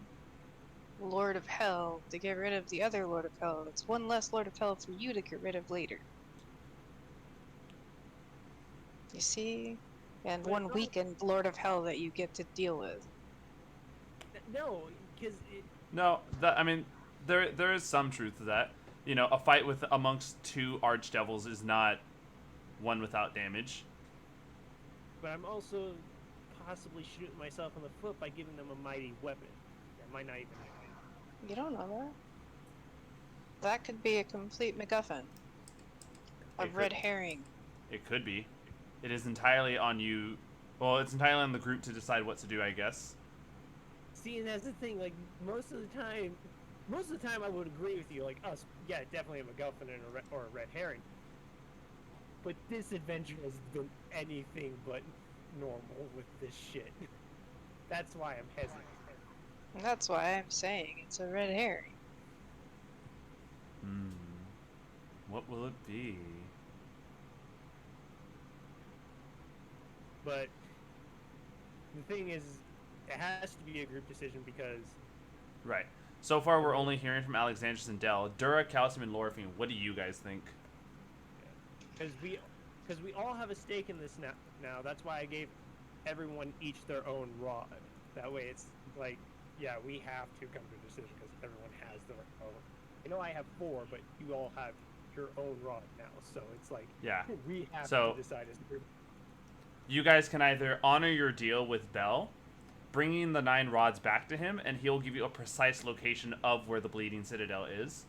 Lord of Hell to get rid of the other Lord of Hell, it's one less Lord of Hell for you to get rid of later. You see? And one weakened Lord of Hell that you get to deal with. No, because No, I mean, there is some truth to that. You know, a fight amongst two archdevils is not one without damage. But I'm also possibly shooting myself in the foot by giving them a mighty weapon. That might not even. You don't know that. That could be a complete MacGuffin. A red herring. It could be. It is entirely on you. Well, it's entirely on the group to decide what to do, I guess. See, and that's the thing. Like most of the time, I would agree with you. Like us, yeah, definitely a MacGuffin and or a red herring. But this adventure has been anything but normal with this shit. That's why I'm hesitant. And that's why I'm saying it's a red herring. What will it be? But the thing is, it has to be a group decision because. Right. So far, we're only hearing from Alexandros and Dell. Dura, Calcium, and Lorphine, what do you guys think? Because we all have a stake in this now. That's why I gave everyone each their own rod. That way it's like, yeah, we have to come to a decision because everyone has their own. I know I have 4, but you all have your own rod now. So it's like, yeah, we have to decide as a group. You guys can either honor your deal with Bell, bringing the 9 rods back to him, and he'll give you a precise location of where the Bleeding Citadel is.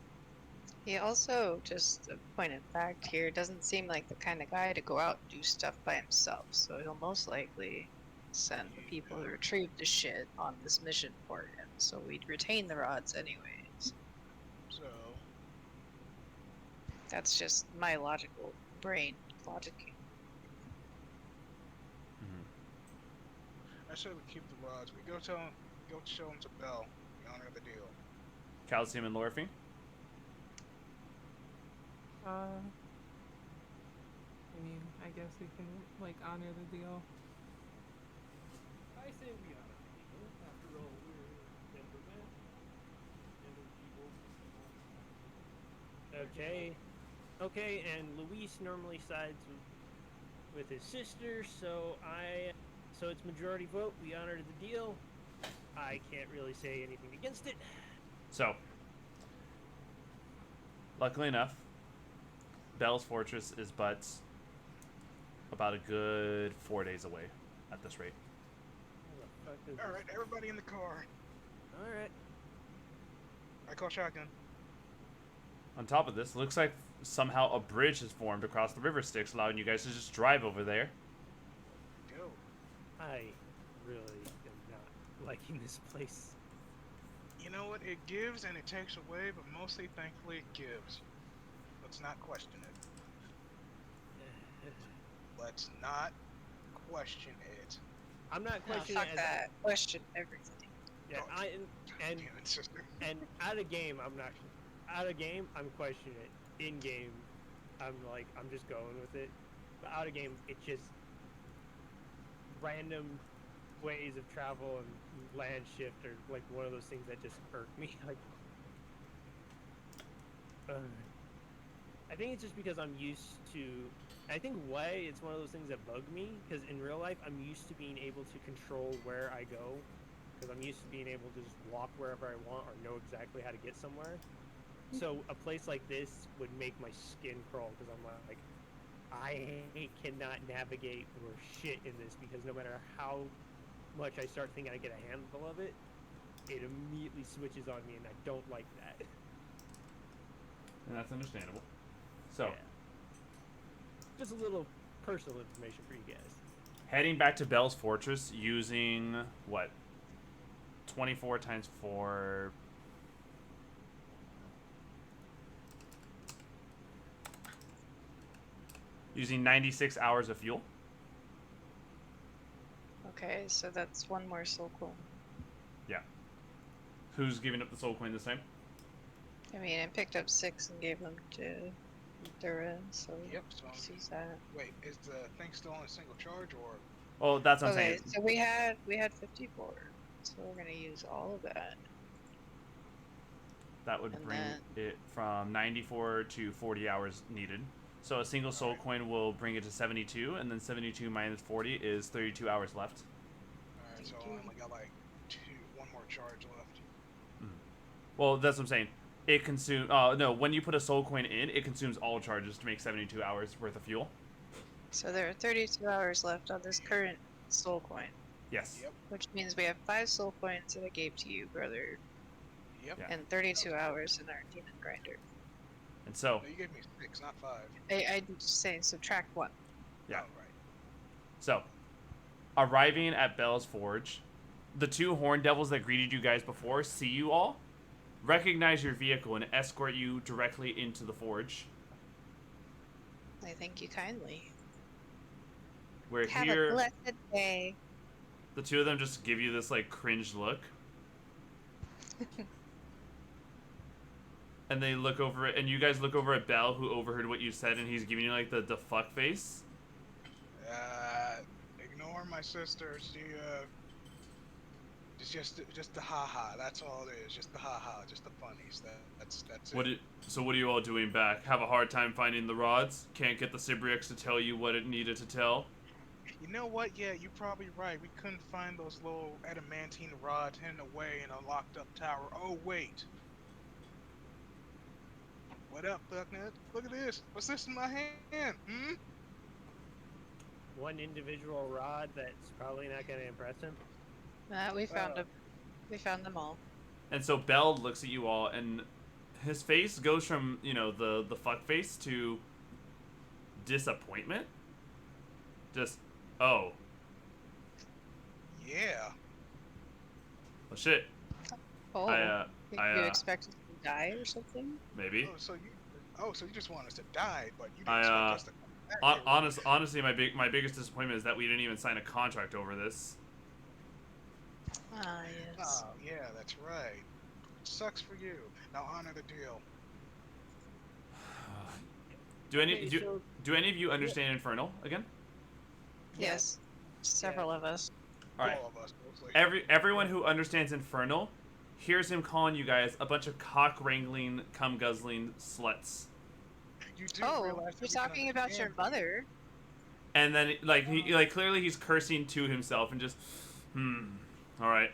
He also, just a point of fact here, doesn't seem like the kind of guy to go out and do stuff by himself, so he'll most likely send the people who retrieved the shit on this mission for him, so we'd retain the rods anyways. So, That's just my logical brain logic. I said we keep the rods. We go show them to Bell. We honor the deal. Calcium and Lorphine? I mean, I guess we can, like, honor the deal. I say we honor the deal. After all, we're gentlemen. Gentle people. Okay, and Luis normally sides with his sister, so it's majority vote. We honored the deal. I can't really say anything against it. So, luckily enough, Bell's Fortress is but about a good 4 days away at this rate. Alright, everybody in the car. Alright. I call shotgun. On top of this, looks like somehow a bridge has formed across the river Styx, allowing you guys to just drive over there. Go. I really am not liking this place. You know what? It gives and it takes away, but mostly, thankfully, it gives. Let's not question it. Let's not question it. I'm not No, questioning fuck it. that. Question everything. Yeah, Oh, and damn it, sister. and out of game, I'm not. Out of game, I'm questioning it. In game, I'm just going with it. But out of game, it's just random ways of travel and land shift are like one of those things that just irk me. Like, I think it's just because I'm used to. I think way it's one of those things that bug me because in real life I'm used to being able to control where I go because I'm used to being able to just walk wherever I want or know exactly how to get somewhere. So a place like this would make my skin crawl because I'm like, I cannot navigate or shit in this because no matter how much I start thinking I get a handle of it, it immediately switches on me, and I don't like that. And that's understandable. So, Yeah. Just a little personal information for you guys. heading back to Bell's Fortress using what? 24 times 4. Using 96 hours of fuel. Okay, so that's one more soul coin. Yeah. Who's giving up the soul coin this time? I mean, I picked up 6 and gave them to Dura, so Yep. So she's that. wait, is the thing still on a single charge or? Oh, that's what I'm Okay, saying. so we had 54, so we're gonna use all of that. That would And bring then- it from 94 to 40 hours needed. So a single soul Alright. coin will bring it to 72, and then 72 minus 40 is 32 hours left. Alright, so Thank I you. only got like one more charge left. Well, that's what I'm saying. It consumes. No, when you put a soul coin in, it consumes all charges to make 72 hours worth of fuel. So there are 32 hours left on this current soul coin, Yes. Yep. which means we have 5 soul coins that I gave to you, brother, Yep. Yeah. and 32 hours in our demon grinder. And so, No, you gave me 6, not 5. I'm just saying, subtract 1. yeah. Oh, right. So, arriving at Bell's Forge, the 2 horn devils that greeted you guys before see you all, recognize your vehicle, and escort you directly into the forge. I thank you kindly. We're Have here. a blessed day. The 2 of them just give you this like cringed look. And they look over it, and you guys look over at Bell, who overheard what you said, and he's giving you like the fuck face. Ignore my sister. She it's just the haha. That's all it is. Just the haha. Just the funnies. That's it. So what are you all doing back? Have a hard time finding the rods? Can't get the Sybrix to tell you what it needed to tell? You know what? Yeah, you're probably right. We couldn't find those little adamantine rods hidden away in a locked up tower. Oh wait. What up, Bucknut? Look at this. What's this in my hand? Hmm? One individual rod that's probably not going to impress him. We found them. We found them all. And so Bell looks at you all, and his face goes from, the fuck face to disappointment. Just, oh, Yeah. well, shit. Oh, think I, you expect us to die or something? Maybe. So you just want us to die, but you didn't I, expect us to come back. Honestly, my biggest disappointment is that we didn't even sign a contract over this. Ah, yes. Oh, yeah, that's right. Sucks for you. Now honor the deal. Do Okay, so- do any of you understand Infernal again? Yes. Several of us. All right. All of us, mostly. Everyone who understands Infernal hears him calling you guys a bunch of cock wrangling, cum guzzling sluts. You do Oh, realize that you're we can talking about your understand mother. And then clearly he's cursing to himself and just all right.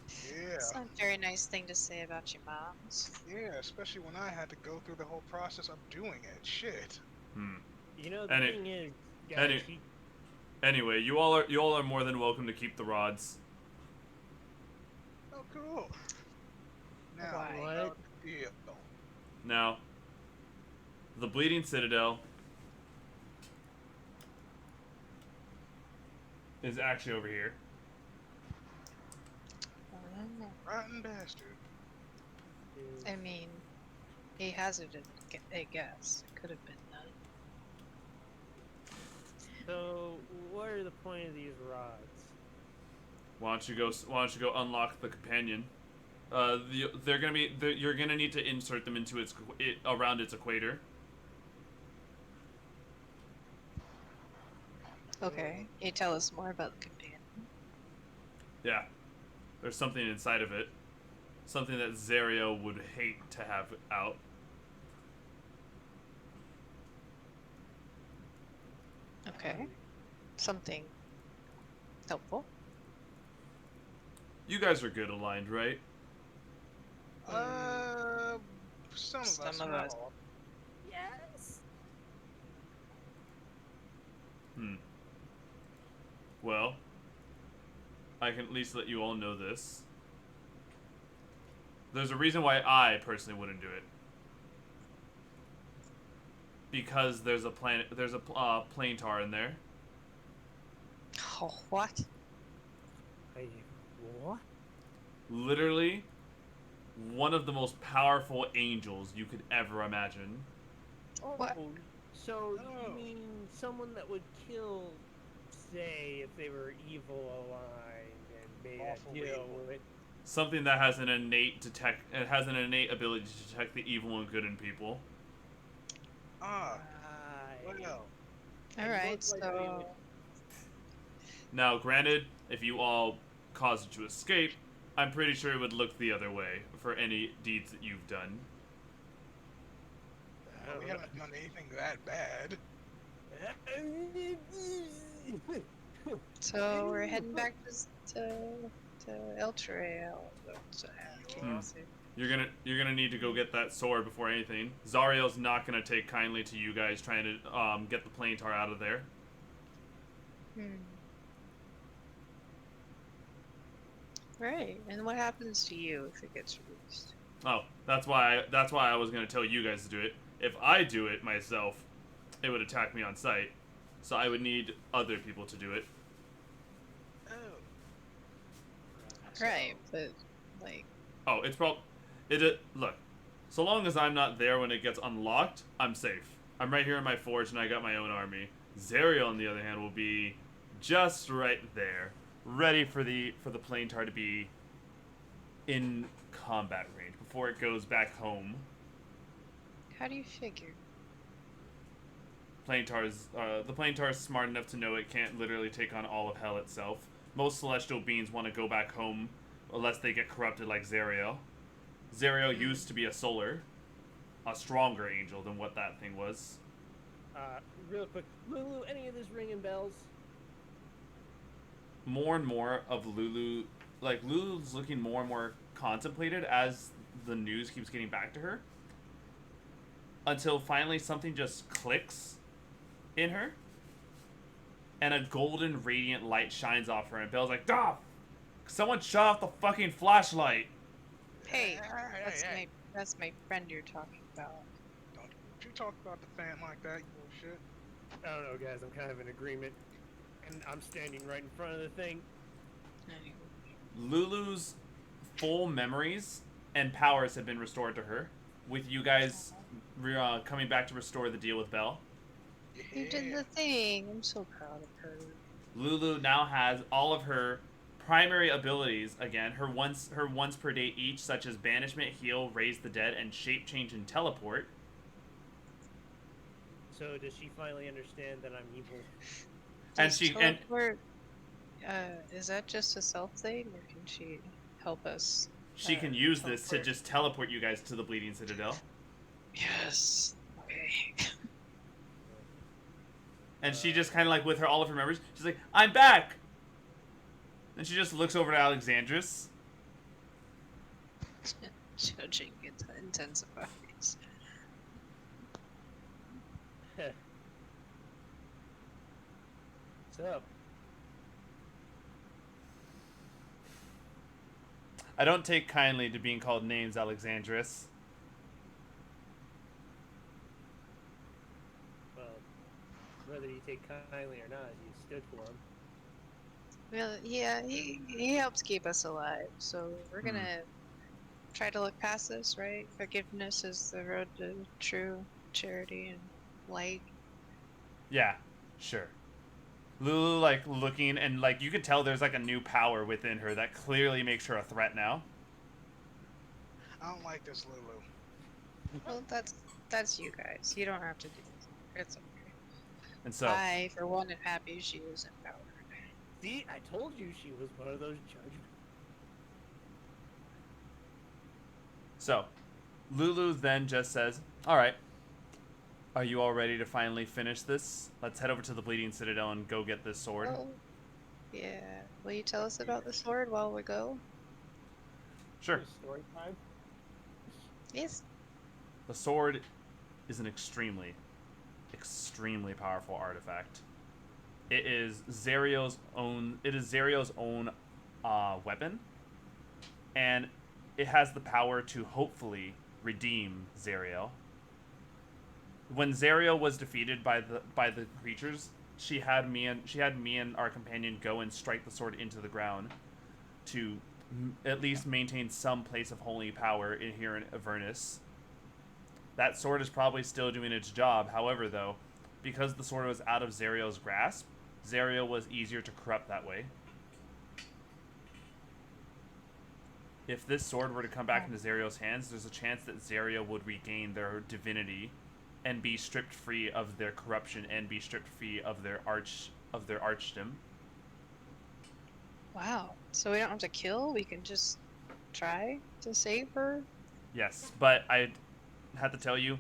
you. It's not a very nice thing to say about your moms. Yeah, especially when I had to go through the whole process of doing it. Shit. You know, the Any- thing is, any- guys, Anyway, you all are more than welcome to keep the rods. Oh, cool. Now, Why? about the deal. Now, the Bleeding Citadel is actually over here. Rotten bastard. is- I mean, he hazarded a guess. It could have been that. So, what are the point of these rods? Why don't you go unlock the companion? You're gonna need to insert them into around its equator. Okay. Can you tell us more about the companion? Yeah, there's something inside of it, something that Zario would hate to have out. Okay. Something helpful. You guys are good aligned, right? Some of Some us. of not us. all. Yes. Well, I can at least let you all know this. There's a reason why I personally wouldn't do it. Because there's a plane tar in there. Oh, what? What? Literally, one of the most powerful angels you could ever imagine. Oh, What? so Oh. you mean someone that would kill, say, if they were evil aligned and made Awful a deal evil. with? Something that has an innate ability to detect the evil and good in people. Ah, Right. well. And Alright, most likely so. would- Now, granted, if you all caused it to escape, I'm pretty sure it would look the other way for any deeds that you've done. We haven't done anything that bad. So we're heading back to El Trail. You're gonna need to go get that sword before anything. Zariel's not gonna take kindly to you guys trying to get the plane tar out of there. Right, and what happens to you if it gets released? Oh, that's why I was gonna tell you guys to do it. If I do it myself, it would attack me on sight. So I would need other people to do it. Oh. Right, but like, Oh, it's look. So long as I'm not there when it gets unlocked, I'm safe. I'm right here in my forge and I got my own army. Zariel, on the other hand, will be just right there, ready for the plane tar to be in combat range before it goes back home. how do you figure? The plane tar is smart enough to know it can't literally take on all of hell itself. Most celestial beings want to go back home unless they get corrupted like Zariel. Zariel used to be a stronger angel than what that thing was. Real quick, Lulu, any of this ringing bells? More and more of Lulu's looking more and more contemplated as the news keeps getting back to her. Until finally something just clicks in her. And a golden radiant light shines off her and Belle's like, "Duh! Someone shut off the fucking flashlight!" Hey, Hey. that's my friend you're talking about. Don't you talk about the fan like that, you bullshit. I don't know, guys. I'm kind of in agreement, and I'm standing right in front of the thing. Lulu's full memories and powers have been restored to her, with you guys coming back to restore the deal with Belle. You did the thing. I'm so proud of her. Lulu now has all of her primary abilities again. Her once per day each, such as banishment, heal, raise the dead, and shape change and teleport. So does she finally understand that I'm evil? And Does she teleport, is that just a self thing, or can she help us? she can use this to teleport? just teleport you guys to the Bleeding Citadel. Yes. Okay. And she just kind of like with all of her memories, she's like, "I'm back." And she just looks over to Alexandris. Judging intensifies. What's up? I don't take kindly to being called names, Alexandris. Well, whether you take kindly or not, you stood for him. Well, yeah, he helps keep us alive, so we're gonna try to look past this, right? Forgiveness is the road to true charity and light. Yeah, sure. Lulu, like, looking, and, like, you could tell there's, like, a new power within her that clearly makes her a threat now. I don't like this, Lulu. Well, that's you guys. You don't have to do this. It's okay. And so, I, for one, am happy she is empowered. See, I told you she was one of those judgments. so, Lulu then just says, "Alright, are you all ready to finally finish this? Let's head over to the Bleeding Citadel and go get this sword." Oh, yeah. Will you tell us about the sword while we go? Sure. Story time. Yes. The sword is an extremely, extremely powerful artifact. It is Zerio's own. It is Zerio's own weapon, and it has the power to hopefully redeem Zerio. When Zerio was defeated by the creatures, she had me and our companion go and strike the sword into the ground to at least maintain some place of holy power in here in Avernus. That sword is probably still doing its job. However, though, because the sword was out of Zerio's grasp, Zerio was easier to corrupt that way. If this sword were to come back into Zerio's hands, there's a chance that Zerio would regain their divinity and be stripped free of their corruption and be stripped free of their archdom. Wow. So we don't have to kill. We can just try to save her. Yes, but I have to tell you,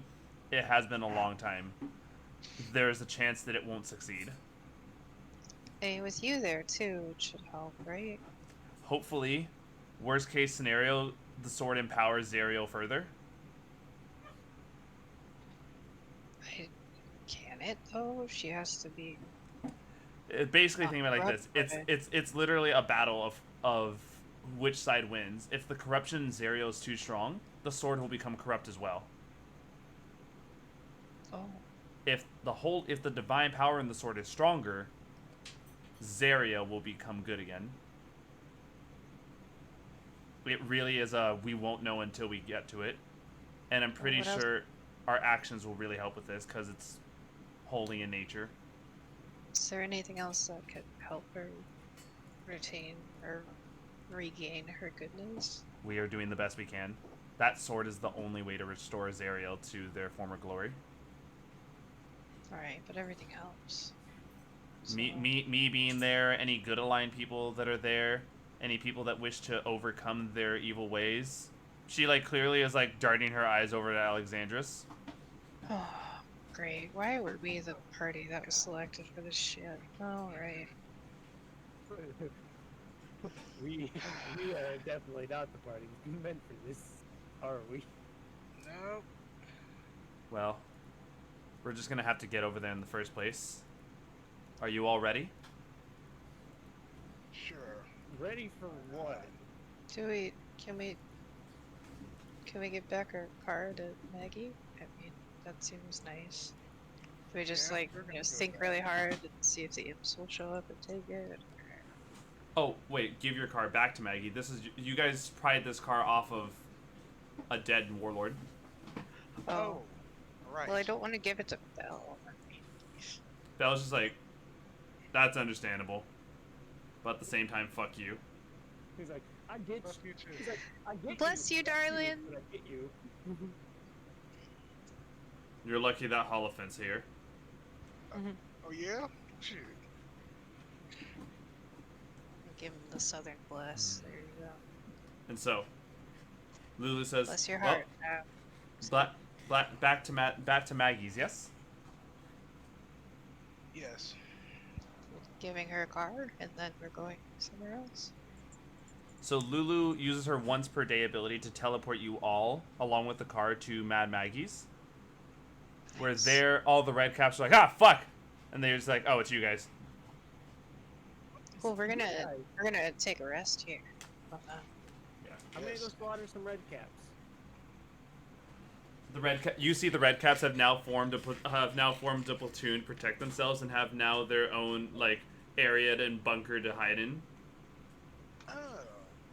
it has been a long time. There's a chance that it won't succeed. Hey, with you there too, it should help, right? Hopefully, worst case scenario, the sword empowers Zerio further. Can it though? She has to be. Basically, think about it like corrupt, this: it's literally a battle of which side wins. If the corruption in Zerio is too strong, the sword will become corrupt as well. Oh. If the divine power in the sword is stronger, Zerio will become good again. It really is we won't know until we get to it, and I'm pretty sure our actions will really help with this because it's holy in nature. Is there anything else that could help her retain or regain her goodness? We are doing the best we can. That sword is the only way to restore Zeriel to their former glory. Alright, but everything helps. So... Me being there, any good aligned people that are there, any people that wish to overcome their evil ways. She clearly is darting her eyes over to Alexandris. Oh, great. Why were we the party that was selected for this shit? Alright. we are definitely not the party meant for this, are we? No. Well, we're just gonna have to get over there in the first place. Are you all ready? Sure. Ready for what? Can we get back our car to Maggie? I mean, that seems nice. Do we just Yeah, we're gonna go think back. really hard and see if the imps will show up and take it? Oh, wait, give your car back to Maggie. This is you guys pried this car off of a dead warlord. Oh. Right. Well, I don't want to give it to Belle. Belle's just that's understandable. But at the same time, fuck you. He's like, I get Fuck you too. He's like, I get Bless you, darling. But I get you. You're lucky that Holofent's here. Oh yeah? Shoot. Give him the southern bless. There you go. And so, Lulu says, Bless your heart. back to Maggie's, yes? Yes. Giving her a car, and then we're going somewhere else. So Lulu uses her once per day ability to teleport you all, along with the car, to Mad Maggie's. Where Nice. there, all the red caps are ah, fuck! And they're just oh, it's you guys. Cool. We're gonna Yeah. take a rest here. I'm gonna go slaughter some red caps. You see the red caps have now formed a platoon, protect themselves, and have now their own area and bunker to hide in. Oh,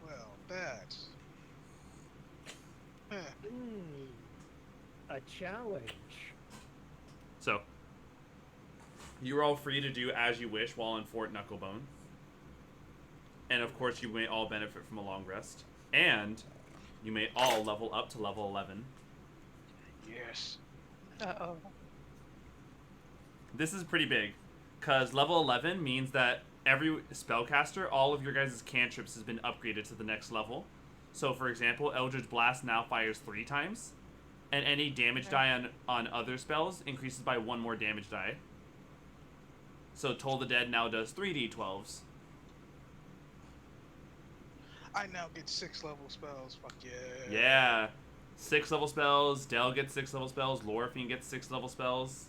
well, that's... Huh. A challenge. So, you're all free to do as you wish while in Fort Knucklebone. And of course, you may all benefit from a long rest. And you may all level up to level 11. Yes. Uh-oh. This is pretty big, because level 11 means that every spellcaster, all of your guys' cantrips has been upgraded to the next level. So, for example, Eldritch Blast now fires 3 times, and any damage die on other spells increases by 1 more damage die. So Toll the Dead now does 3d12s. I now get 6 level spells. Fuck yeah. Yeah. 6 level spells. Del gets 6 level spells. Lorphine gets 6 level spells.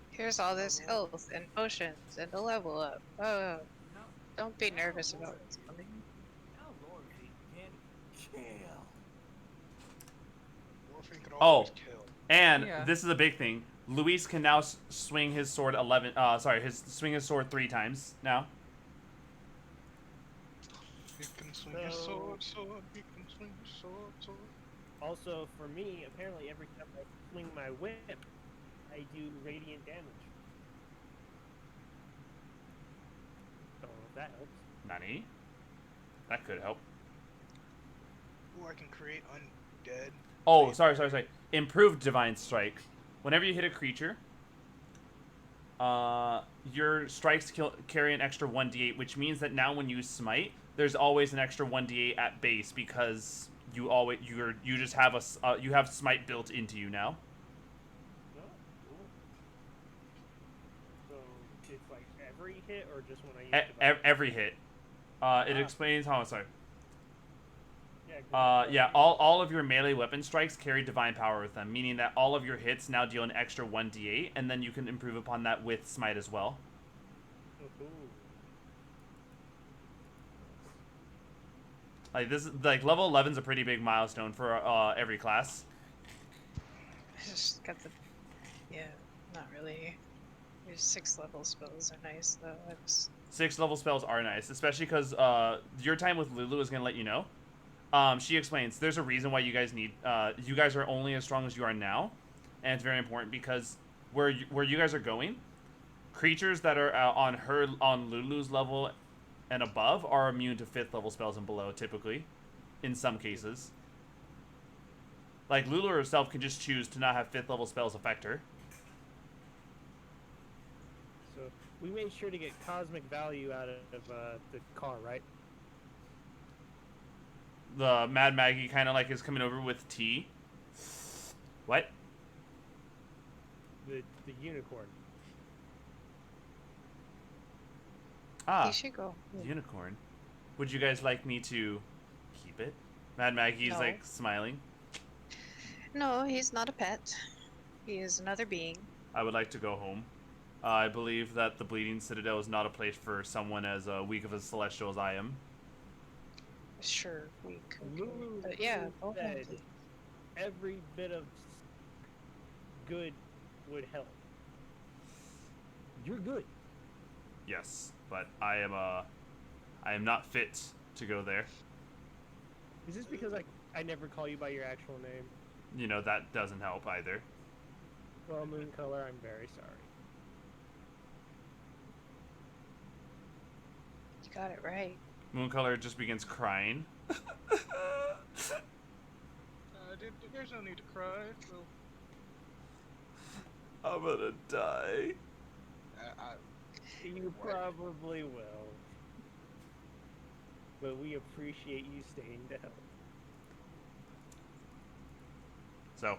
Here's all this health and potions and a level up. Oh, Now, don't be now, nervous about Lord, what's coming. now Lord can chill. Morphine could Oh, always kill. and Yeah. this is a big thing. Luis can now swing his sword swing his sword 3 times now. You can swing your sword, sword. You can swing your sword, sword. Also, for me, apparently every time I swing my whip, I do radiant damage. So that helps. Nani? That could help. Ooh, I can create undead. Oh, sorry. Improved Divine Strike. Whenever you hit a creature, your strikes carry an extra 1d8, which means that now when you smite, there's always an extra 1d8 at base because you just have you have smite built into you now. Oh, cool. So it's like every hit, or just when I use divine? Every hit. It explains how. Sorry. Yeah. Yeah. All of your melee weapon strikes carry divine power with them, meaning that all of your hits now deal an extra 1d8, and then you can improve upon that with smite as well. Oh, cool. Like this is like level 11 is a pretty big milestone for every class. I just got the. Yeah, not really. Your 6 level spells are nice though. 6 level spells are nice, especially because your time with Lulu is gonna let you know. She explains there's a reason why you guys need you guys are only as strong as you are now, and it's very important because where you guys are going, creatures that are on Lulu's level and above are immune to 5th level spells and below typically, in some cases. Like Lulu herself can just choose to not have 5th level spells affect her. So we made sure to get cosmic value out of the car, right? The Mad Maggie kind of like is coming over with tea. What? The unicorn. You should go. Unicorn. Would you guys like me to keep it? Mad Maggie's No. like smiling. No, he's not a pet. He is another being. I would like to go home. I believe that the Bleeding Citadel is not a place for someone as weak of a celestial as I am. Sure, weak. Okay. Lulu But yeah, go home, said please. every bit of good would help. You're good. Yes, but I am not fit to go there. Is this because I never call you by your actual name? You know, that doesn't help either. Well, Moon Color, I'm very sorry. You got it right. Mooncolor just begins crying. There's no need to cry. So, I'm gonna die. You probably will. But we appreciate you staying to help. So,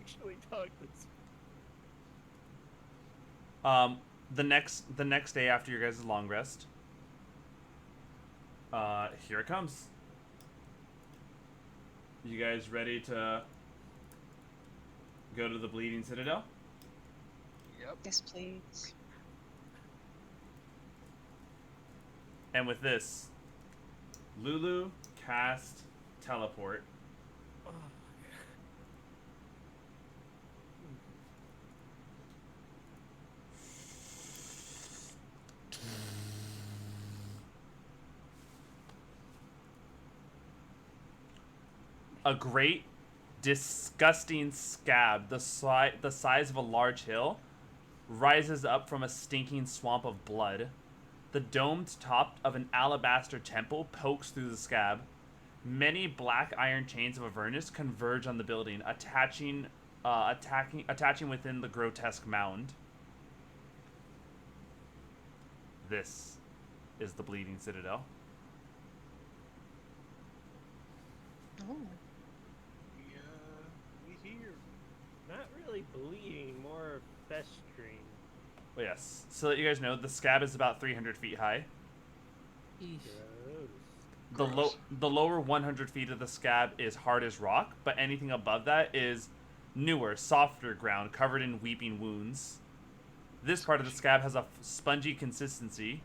Actually talk this. the next day after your guys' long rest, here it comes. You guys ready to go to the Bleeding Citadel? yep. Yes, please. And with this, Lulu cast teleport. A great, disgusting scab, the size of a large hill, rises up from a stinking swamp of blood. The domed top of an alabaster temple pokes through the scab. Many black iron chains of Avernus converge on the building, attaching within the grotesque mound. This is the Bleeding Citadel. Oh. We here. Not really bleeding, more festering. Well, yes. So that you guys know, the scab is about 300 feet high. Eesh. Gross. The lower 100 feet of the scab is hard as rock, but anything above that is newer, softer ground covered in weeping wounds. This part of the scab has a spongy consistency.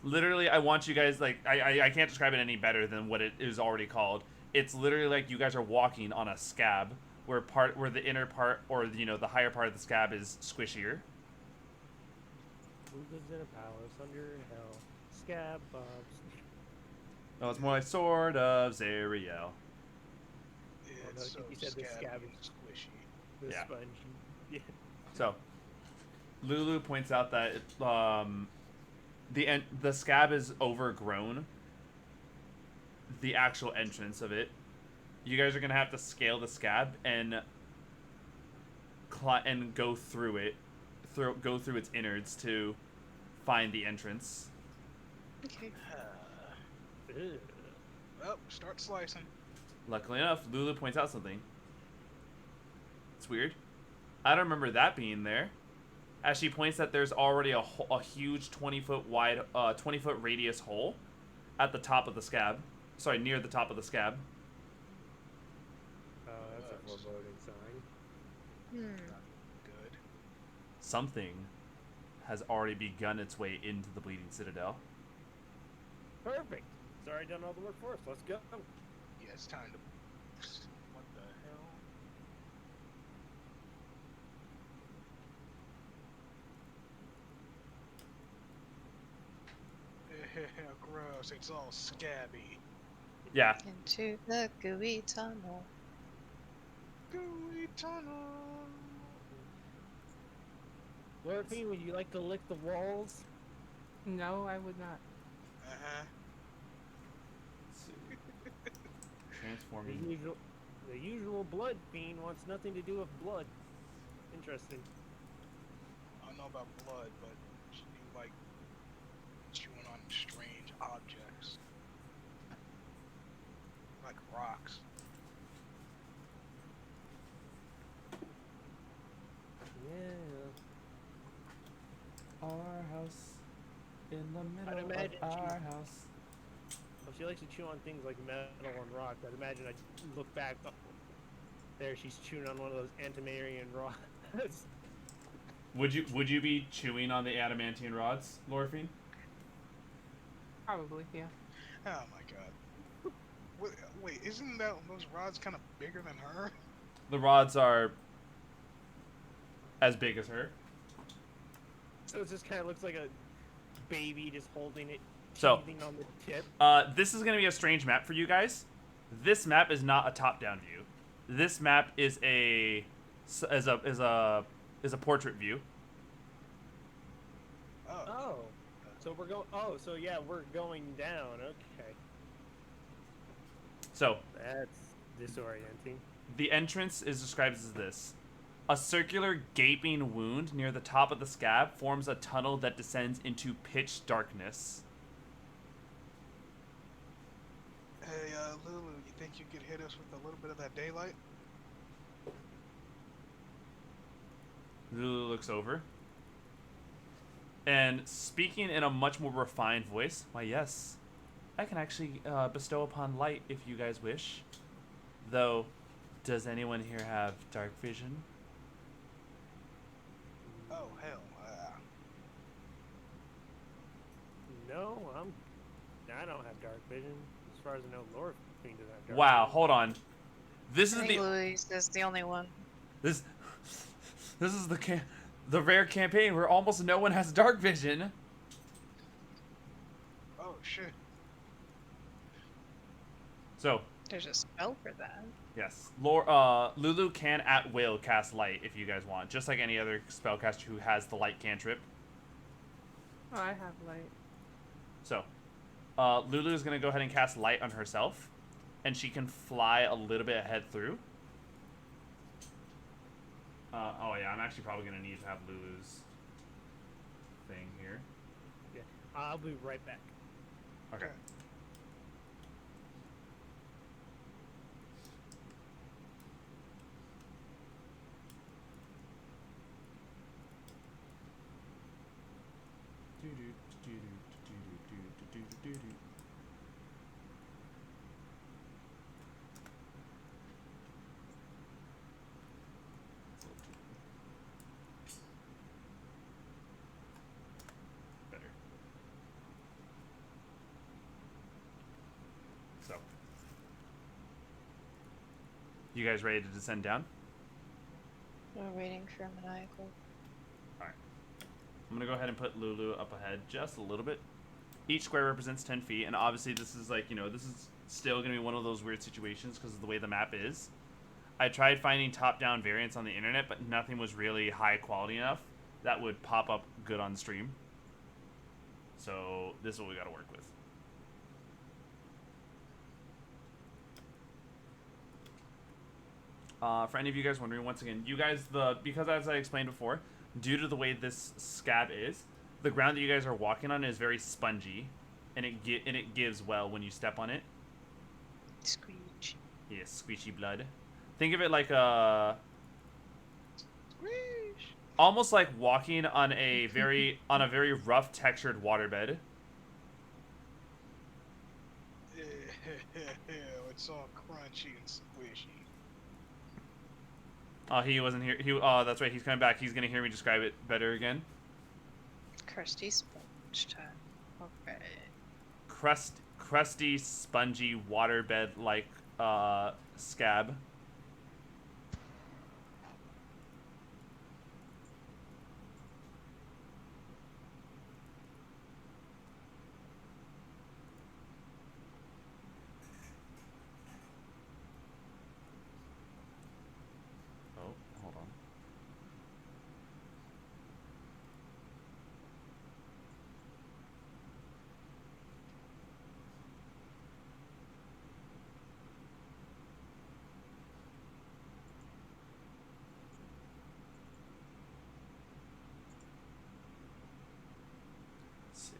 Literally, I want you guys, like, I can't describe it any better than what it is already called. It's literally like you guys are walking on a scab where the inner part, or, you know, the higher part of the scab is squishier. Who lives in a palace under hell? Scab bobs. No, it's more like Sword of Zariel. no, It's so you said the scabby scab and is- squishy. The Yeah. sponge. Yeah. So, Lulu points out that the scab is overgrown. The actual entrance of it. You guys are gonna have to scale the scab and go through it, go through its innards to find the entrance. Okay. Ugh. Well, start slicing. Luckily enough, Lulu points out something. It's weird. I don't remember that being there. As she points that there's already a huge 20-foot wide, 20-foot radius hole at the top of the scab. Sorry, near the top of the scab. That's a foreboding sign. Good. Something has already begun its way into the Bleeding Citadel. Perfect. It's already done all the work for us. Let's go. Yeah, it's time to. What the hell? Gross. It's all scabby. Yeah. Into the gooey tunnel. Gooey tunnel. Lorpine, would you like to lick the walls? No, I would not. Uh-huh. Transforming. The usual blood fiend wants nothing to do with blood. Interesting. I don't know about blood, but you like chewing on strange objects. Like rocks. Yeah. Our house in the I'd middle imagine of our she- house. Well, she likes to chew on things like metal and rock. I'd imagine I'd look back. Oh, there, she's chewing on one of those antimaterian rods. Would you be chewing on the adamantine rods, Lorphine? Probably, yeah. Oh my god. Wait, isn't those rods kind of bigger than her? The rods are as big as her. So it just kind of looks like a baby just holding it, So- teething on the tip. This is gonna be a strange map for you guys. This map is not a top-down view. This map is a portrait view. Oh. Oh, so we're going. Oh, so yeah, we're going down. Okay, So that's disorienting. the entrance is described as this. A circular gaping wound near the top of the scab forms a tunnel that descends into pitch darkness. Hey, Lulu, you think you could hit us with a little bit of that daylight? Lulu looks over. And speaking in a much more refined voice, why yes, I can actually bestow upon light if you guys wish. Though, does anyone here have dark vision? Oh, hell. No, I don't have dark vision. As far as I know, Lord Fiend doesn't have dark Wow, vision. hold on. This I is think the Louise is the only one. this is the rare campaign where almost no one has dark vision. Oh, shit. So, There's a spell for that. yes, Lulu can at will cast light if you guys want, just like any other spellcaster who has the light cantrip. Oh, I have light. So, Lulu is going to go ahead and cast light on herself, and she can fly a little bit ahead through. Oh yeah, I'm actually probably going to need to have Lulu's thing here. Yeah, I'll be right back. Okay. Better. So, you guys ready to descend down? We're waiting for maniacal. Alright. I'm gonna go ahead and put Lulu up ahead just a little bit. Each square represents 10 feet, and obviously this is like, this is still gonna be one of those weird situations because of the way the map is. I tried finding top-down variants on the internet, but nothing was really high quality enough that would pop up good on stream. So this is what we gotta work with. For any of you guys wondering, once again, you guys, because as I explained before, due to the way this scab is, the ground that you guys are walking on is very spongy, and it gives well when you step on it. Screech. Yeah, squishy blood. Think of it like a, Squish. almost like walking on a very rough textured waterbed. It's all crunchy and squishy. Oh, he wasn't here. Oh, that's right. He's coming back. He's gonna hear me describe it better again. Crusty sponge time. Okay. Crusty, spongy waterbed like scab. Oh, hold on. Let's see.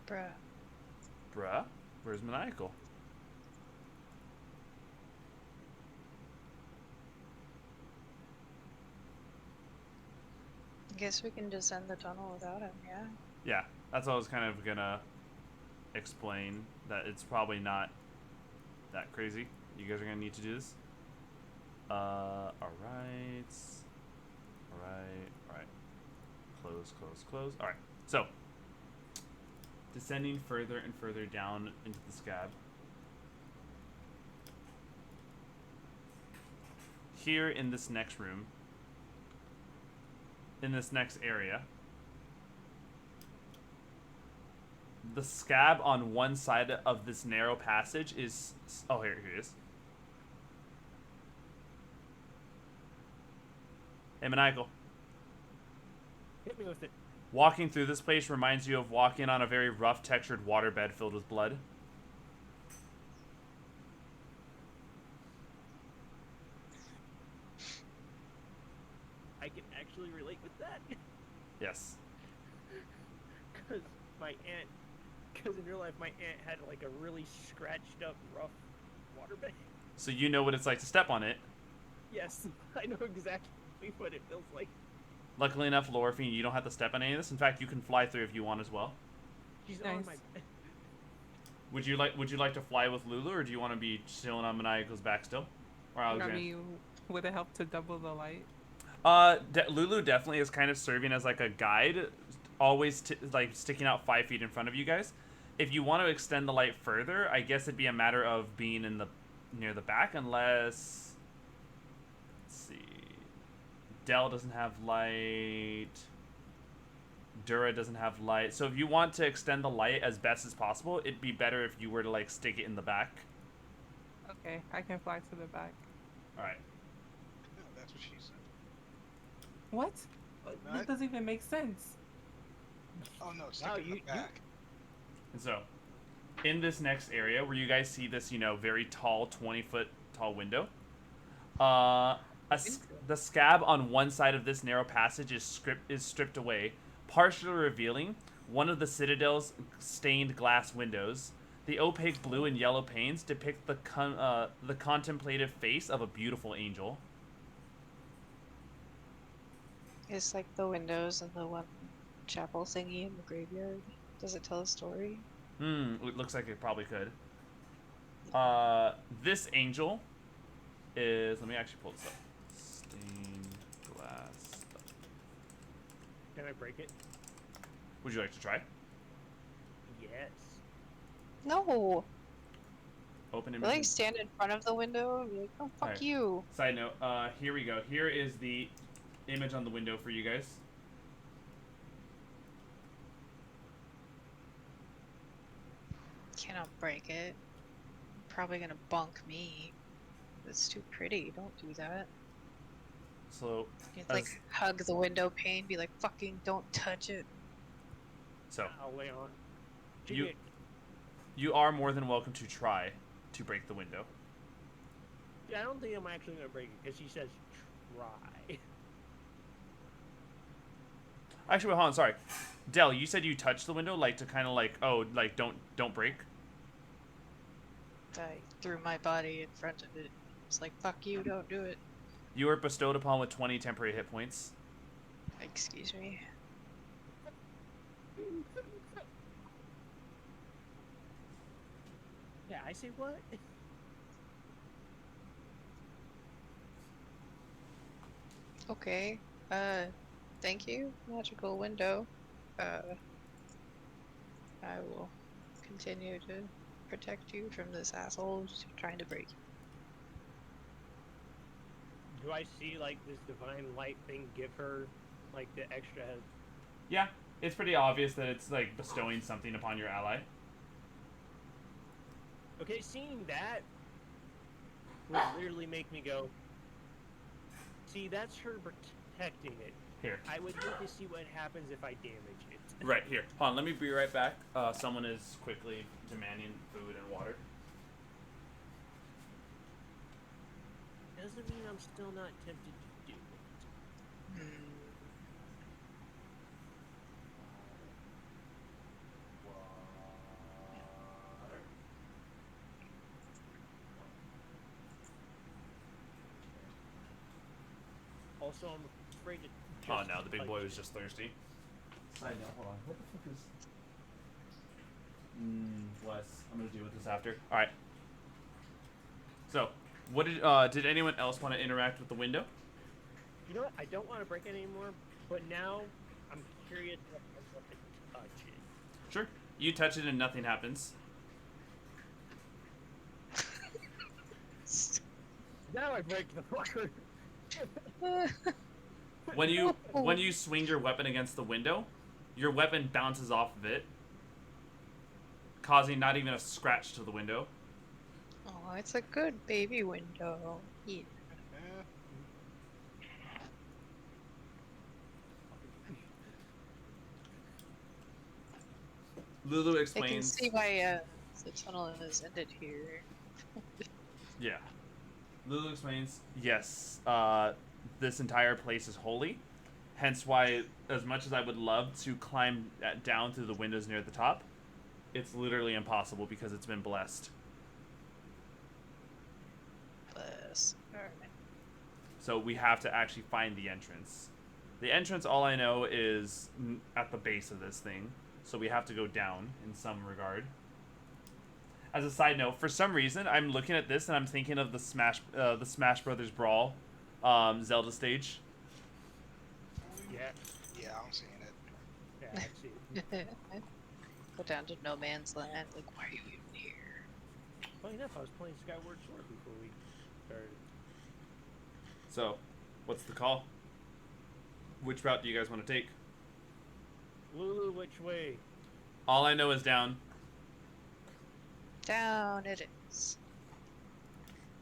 Bruh. Bruh, where's Maniacal? Guess we can descend the tunnel without him, yeah? Yeah, that's what I was kind of gonna explain, that it's probably not that crazy. You guys are gonna need to do this. Alright. Alright. Close. Alright, so descending further and further down into the scab. Here in this next room, in this next area, the scab on one side of this narrow passage is... Oh, here it is. Hey, Maniacal. Hit me with it. Walking through this place reminds you of walking on a very rough textured waterbed filled with blood. I can actually relate with that. Yes. Because in real life, my aunt had like a really scratched up, rough waterbed. So you know what it's like to step on it. Yes, I know exactly what it feels like. Luckily enough, Lorphine, you don't have to step on any of this. In fact, you can fly through if you want as well. She's Nice. on my bed. Would you like to fly with Lulu, or do you want to be chilling on Maniacal's back still? Or I Alexander? mean, would it help to double the light? Lulu definitely is kind of serving as like a guide, always like sticking out 5 feet in front of you guys. If you want to extend the light further, I guess it'd be a matter of being in the near the back, unless, let's see, Dell doesn't have light, Dura doesn't have light. So if you want to extend the light as best as possible, it'd be better if you were to like stick it in the back. Okay, I can fly to the back. All right. No, that's what she said. What? What? That doesn't even make sense. Oh no, stick Wow, it in the back. And so, in this next area where you guys see this, very tall, 20-foot tall window, the scab on one side of this narrow passage is stripped away, partially revealing one of the Citadel's stained glass windows The opaque blue and yellow panes depict the contemplative face of a beautiful angel. It's like the windows in the one chapel thingy in the graveyard. Does it tell a story? It looks like it probably could. This angel is... Let me actually pull this up. Stained glass. Can I break it? Would you like to try? Yes. No! Open I image. like stand in front of the window and be like, oh, fuck Alright. you. Side note, here we go. Here is the image on the window for you guys. Cannot break it. Probably gonna bunk me. It's too pretty. Don't do that. So, You'd like hug the window pane, be like, fucking don't touch it. so I'll lay on. you are more than welcome to try to break the window. Yeah, I don't think I'm actually gonna break it because she says try. Actually, wait, hold on, sorry. Dell, you said you touched the window, like to kind of like, oh, like don't break. I threw my body in front of it. It's like, fuck you, don't do it. You were bestowed upon with 20 temporary hit points. Excuse me. Yeah, I say what? Okay. Thank you, magical window. I will continue to protect you from this asshole who's trying to break you. Do I see like this divine light thing give her like the extra head? Yeah, it's pretty obvious that it's like bestowing something upon your ally. Okay, seeing that would literally make me go, see, that's her protecting it. Here. I would need to see what happens if I damage it. Right, here. Hold on, let me be right back. Someone is quickly demanding food and water. Doesn't mean I'm still not tempted to do it. Also, I'm afraid to. Oh just no, the big touch boy it. was just thirsty. Side note, hold on. What the fuck is... Bless. I'm gonna deal with this after. Alright. So, what did anyone else want to interact with the window? You know what? I don't want to break it anymore, but now I'm curious if I want to touch it. Sure. You touch it and nothing happens. Now I break the fucker. When you swing your weapon against the window, your weapon bounces off of it, causing not even a scratch to the window. Oh, it's a good baby window. Yeah. Lulu I can explains. see why the tunnel is ended here. Yeah. Lulu explains, yes, this entire place is holy. Hence why, as much as I would love to climb down through the windows near the top, it's literally impossible because it's been blessed. Bless. Alright. So we have to actually find the entrance. The entrance, all I know, is at the base of this thing. So we have to go down in some regard. As a side note, for some reason, I'm looking at this and I'm thinking of the Smash Brothers Brawl Zelda stage. Yeah, Yeah, I'm seeing it. yeah, I see it. Go down to no man's land. Like, why are you even here? Funny enough, I was playing Skyward Sword before we started. So, what's the call? Which route do you guys want to take? Lulu, which way? All I know is down. Down it is.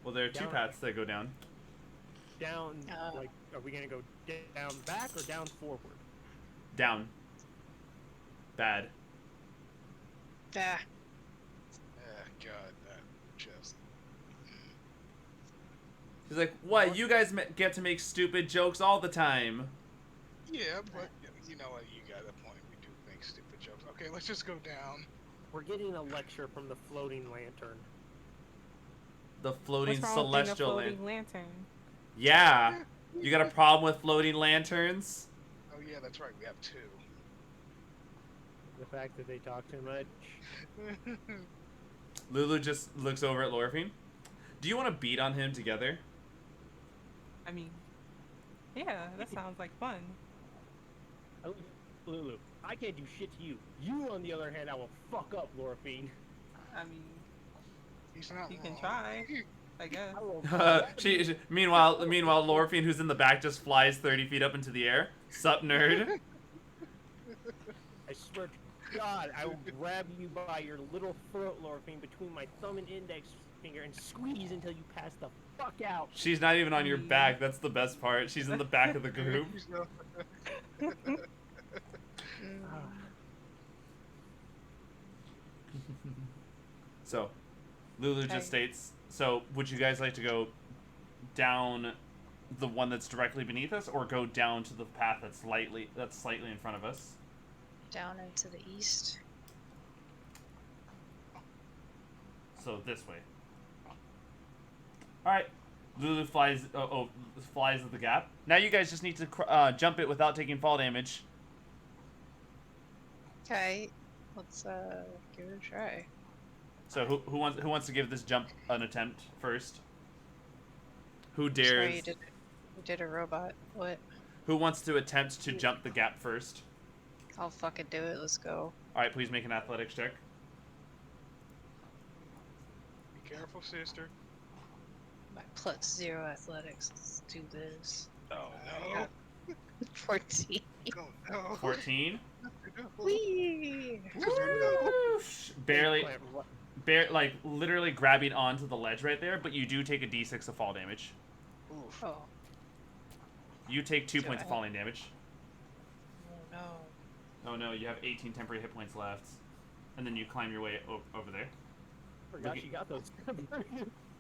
Well, there are two Down. paths that go down. Down, like, are we gonna go down back or down forward? Down. Bad. Ah, God, that just. He's like, what? You guys get to make stupid jokes all the time. Yeah, but you know what? You got a point. We do make stupid jokes. Okay, let's just go down. We're getting a lecture from the floating lantern. The floating What's wrong with being a celestial floating lantern? Yeah. You got a problem with floating lanterns? Oh yeah, that's right. We have 2. The fact that they talk too much. Lulu just looks over at Lorphine. Do you want to beat on him together? I mean, yeah, that sounds like fun. I look at Lulu, I can't do shit to you. You, on the other hand, I will fuck up, Lorphine. I mean, He's not you can wrong. try, I guess. I will Meanwhile, Lorphine, who's in the back, just flies 30 feet up into the air. Sup, nerd? I swear to God, I will grab you by your little throat, Lorphine, between my thumb and index finger and squeeze until you pass the fuck out. She's not even on your back. That's the best part. She's in the back of the group. So, Lulu Okay. just states, so would you guys like to go down the one that's directly beneath us, or go down to the path that's slightly in front of us? Down into the east. So this way. All right. Lulu flies flies at the gap. Now you guys just need to jump it without taking fall damage. Okay, let's give it a try. So who wants to give this jump an attempt first? Who Sorry, dares? you did a robot. What? Who wants to attempt to jump the gap first? I'll fucking do it. Let's go. All right, please make an athletics check. Be careful, sister. My +0 athletics. Let's do this. Oh no. 14. Oh no. 14. Whee! Barely, like literally grabbing onto the ledge right there, but you do take a d6 of fall damage. Oof. Oh. You take 2 So points of I- falling damage. Oh no. Oh no, you have 18 temporary hit points left, and then you climb your way over there. Forgot you got those.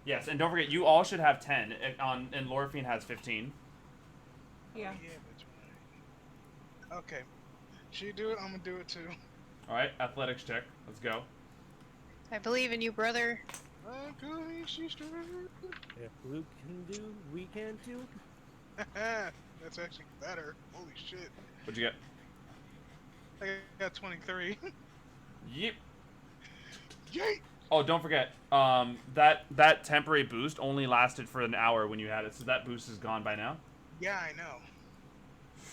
Yes, and don't forget, you all should have 10. And Lorphine has 15. Yeah. Yeah, that's right. Okay. She do it, I'm gonna do it too. All right, athletics check. Let's go. I believe in you, brother. I'm going, sister. If Luke can do, we can too. That's actually better. Holy shit. What'd you get? I got 23. Yep. Yay! Oh, don't forget, that temporary boost only lasted for an hour when you had it, so that boost is gone by now. Yeah, I know.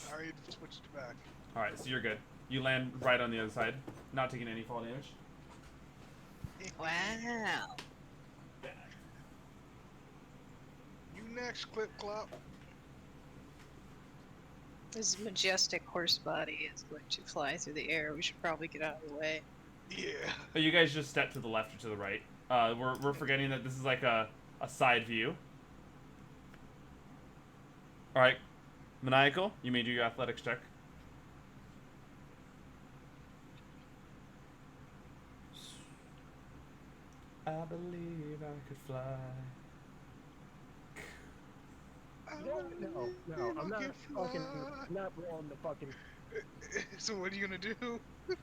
I already switched it back. All right, so you're good. You land right on the other side, not taking any fall damage. Wow. You next, Clip Clop. This majestic horse body is going to fly through the air. We should probably get out of the way. Yeah. But you guys just step to the left or to the right. We're forgetting that this is like a side view. All right, Maniacal, you may do your athletics check. I believe I could fly. No, I'm not fucking. I'm not rolling the fucking. So what are you gonna do? What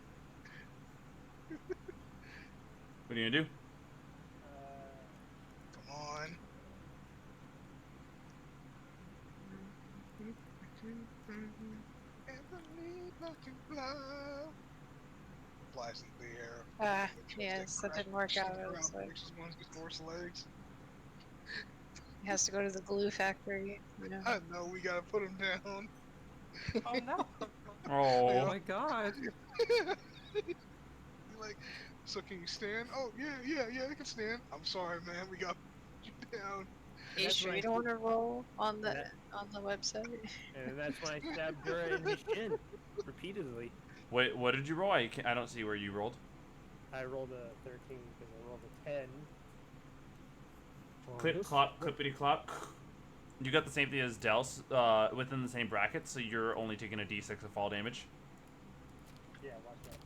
are you gonna do? Come on. Flies in the air. Yes, that didn't work out. It was like, One's got horse legs. he has to go to the glue factory. You know. I know, we gotta put him down. Oh no. Oh, Oh my god. You're like, so can you stand? Oh, yeah, I can stand. I'm sorry, man, we got you down. Are you That's sure right. you don't want to roll on the That- website? And that's when I stabbed her in the shin repeatedly. wait, what did you roll? I don't see where you rolled. I rolled a 13 because I rolled a 10. On Clip this- clop, clippity clop. You got the same thing as Dels, within the same bracket, so you're only taking a d6 of fall damage. Yeah, watch that.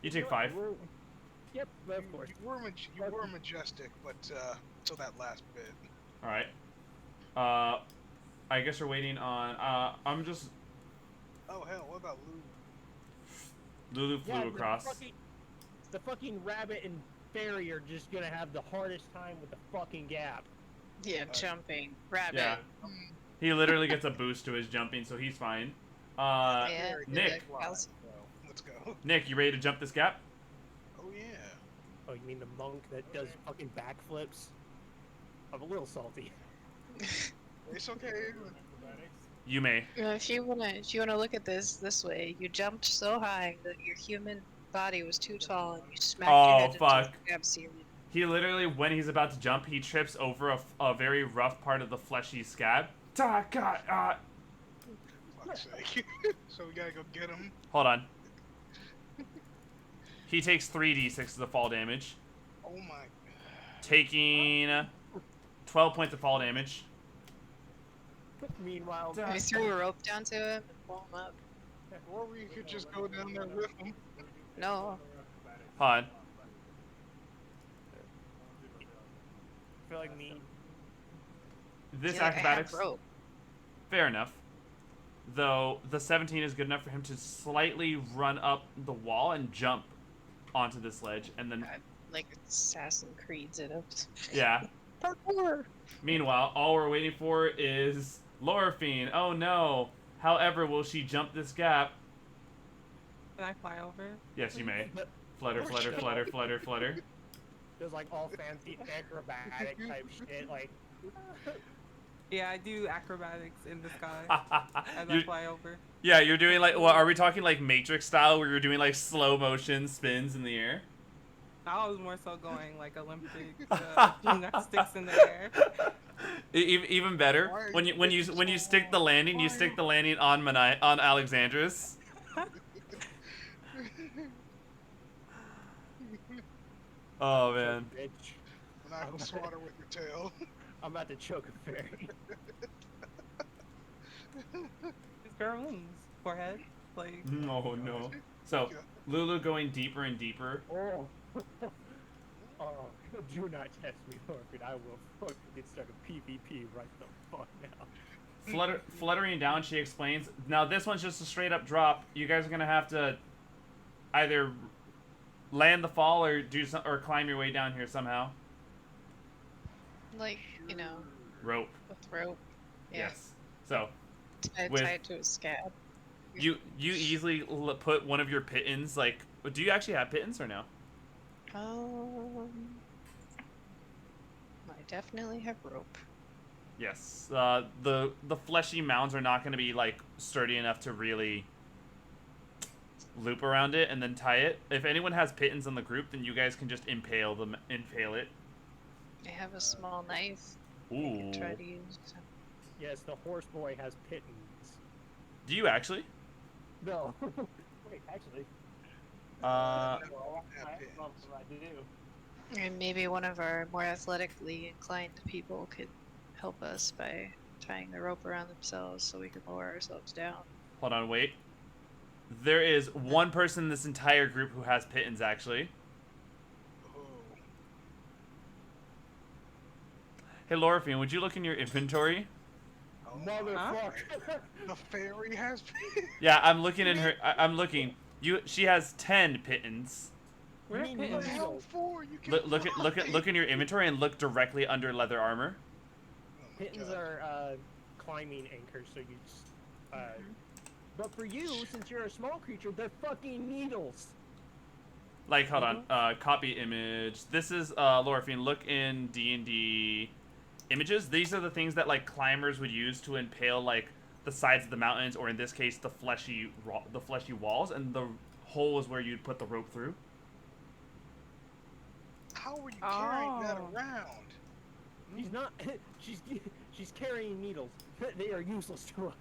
You take 5. Yep, of course. You were majestic, but till that last bit. All right. I guess we're waiting on. I'm just. Oh hell, what about Lou? Lulu flew Yeah, across. the fucking rabbit and fairy are just gonna have the hardest time with the fucking gap. Yeah, jumping. Rabbit. Yeah. Mm, He literally gets a boost to his jumping, so he's fine. yeah. Very Nick. good fly, How's- so let's go. Nick, you ready to jump this gap? Oh yeah. Oh, you mean the monk that does fucking backflips? I'm a little salty. It's okay. You may. If you wanna look at this way, you jumped so high that your human body was too tall and you smacked your Oh, head into fuck. the gap ceiling. He literally, when he's about to jump, he trips over a very rough part of the fleshy scab. Fuck's sake. So we gotta go get him. Hold on. He takes 3d6 of fall damage, Oh my. taking 12 points of fall damage. Meanwhile, We threw a rope down to him and pull him up. Or we could just go down there with him. No. Hold on. I feel like me. This See, like, I have acrobatics, rope. fair enough. Though the 17 is good enough for him to slightly run up the wall and jump onto this ledge, and then Like Assassin's Creed's it up. yeah. Parkour. Meanwhile, all we're waiting for is Lorphine. Oh no! However, will she jump this gap? Can I fly over? Yes, you may. Flutter, flutter, flutter, flutter, flutter. There's like all fancy acrobatic type shit. Like, Yeah, I do acrobatics in the sky as I You- fly over. yeah, you're doing like. What are we talking like Matrix style, where you're doing like slow motion spins in the air? I was more so going like Olympic gymnastics in the air. Even better, Why are when you you getting stick the so landing, you stick the landing on on Alexandris. Oh man. bitch. And I will swat her with your tail. I'm about to choke a fairy. It's bare wings, forehead, like No, no. So Lulu going deeper and deeper. Oh. Oh, do not test me, Orphan. I will fucking start a PvP right the fuck now. Fluttering down, she explains. Now this one's just a straight up drop. You guys are gonna have to either land the fall or or climb your way down here somehow. Like, you know, Rope. with rope. Yeah. Yes. So Tie with- it to a scab. you easily put one of your pittons. Like, do you actually have pittons or no? I definitely have rope. Yes. The fleshy mounds are not going to be like sturdy enough to really loop around it and then tie it. If anyone has pittons in the group, then you guys can just impale it. I have a small knife. I Ooh. can try to use. Yes, the horse boy has pittons. Do you actually? No. Wait, actually. Well, Yeah, I do. And maybe one of our more athletically inclined people could help us by tying the rope around themselves so we can lower ourselves down. Hold on, wait. There is one person in this entire group who has pittons, actually. Oh. Hey, Lorphine, would you look in your inventory? Oh, Motherfucker. The fairy has. Yeah, I'm looking in her. I'm looking. She has 10 pittons. where are Me What the pittons? neither. hell for? You can Look in your inventory and look directly under leather armor. Oh my Pittons God. are climbing anchors, so you just. But for you, since you're a small creature, they're fucking needles. Like, hold on. Copy image. This is Lorphine. Look in D&D images. These are the things that like climbers would use to impale like the sides of the mountains, or in this case, the fleshy walls, and the hole is where you'd put the rope through. How are you carrying that Oh. around? She's not. She's carrying needles. They are useless to us.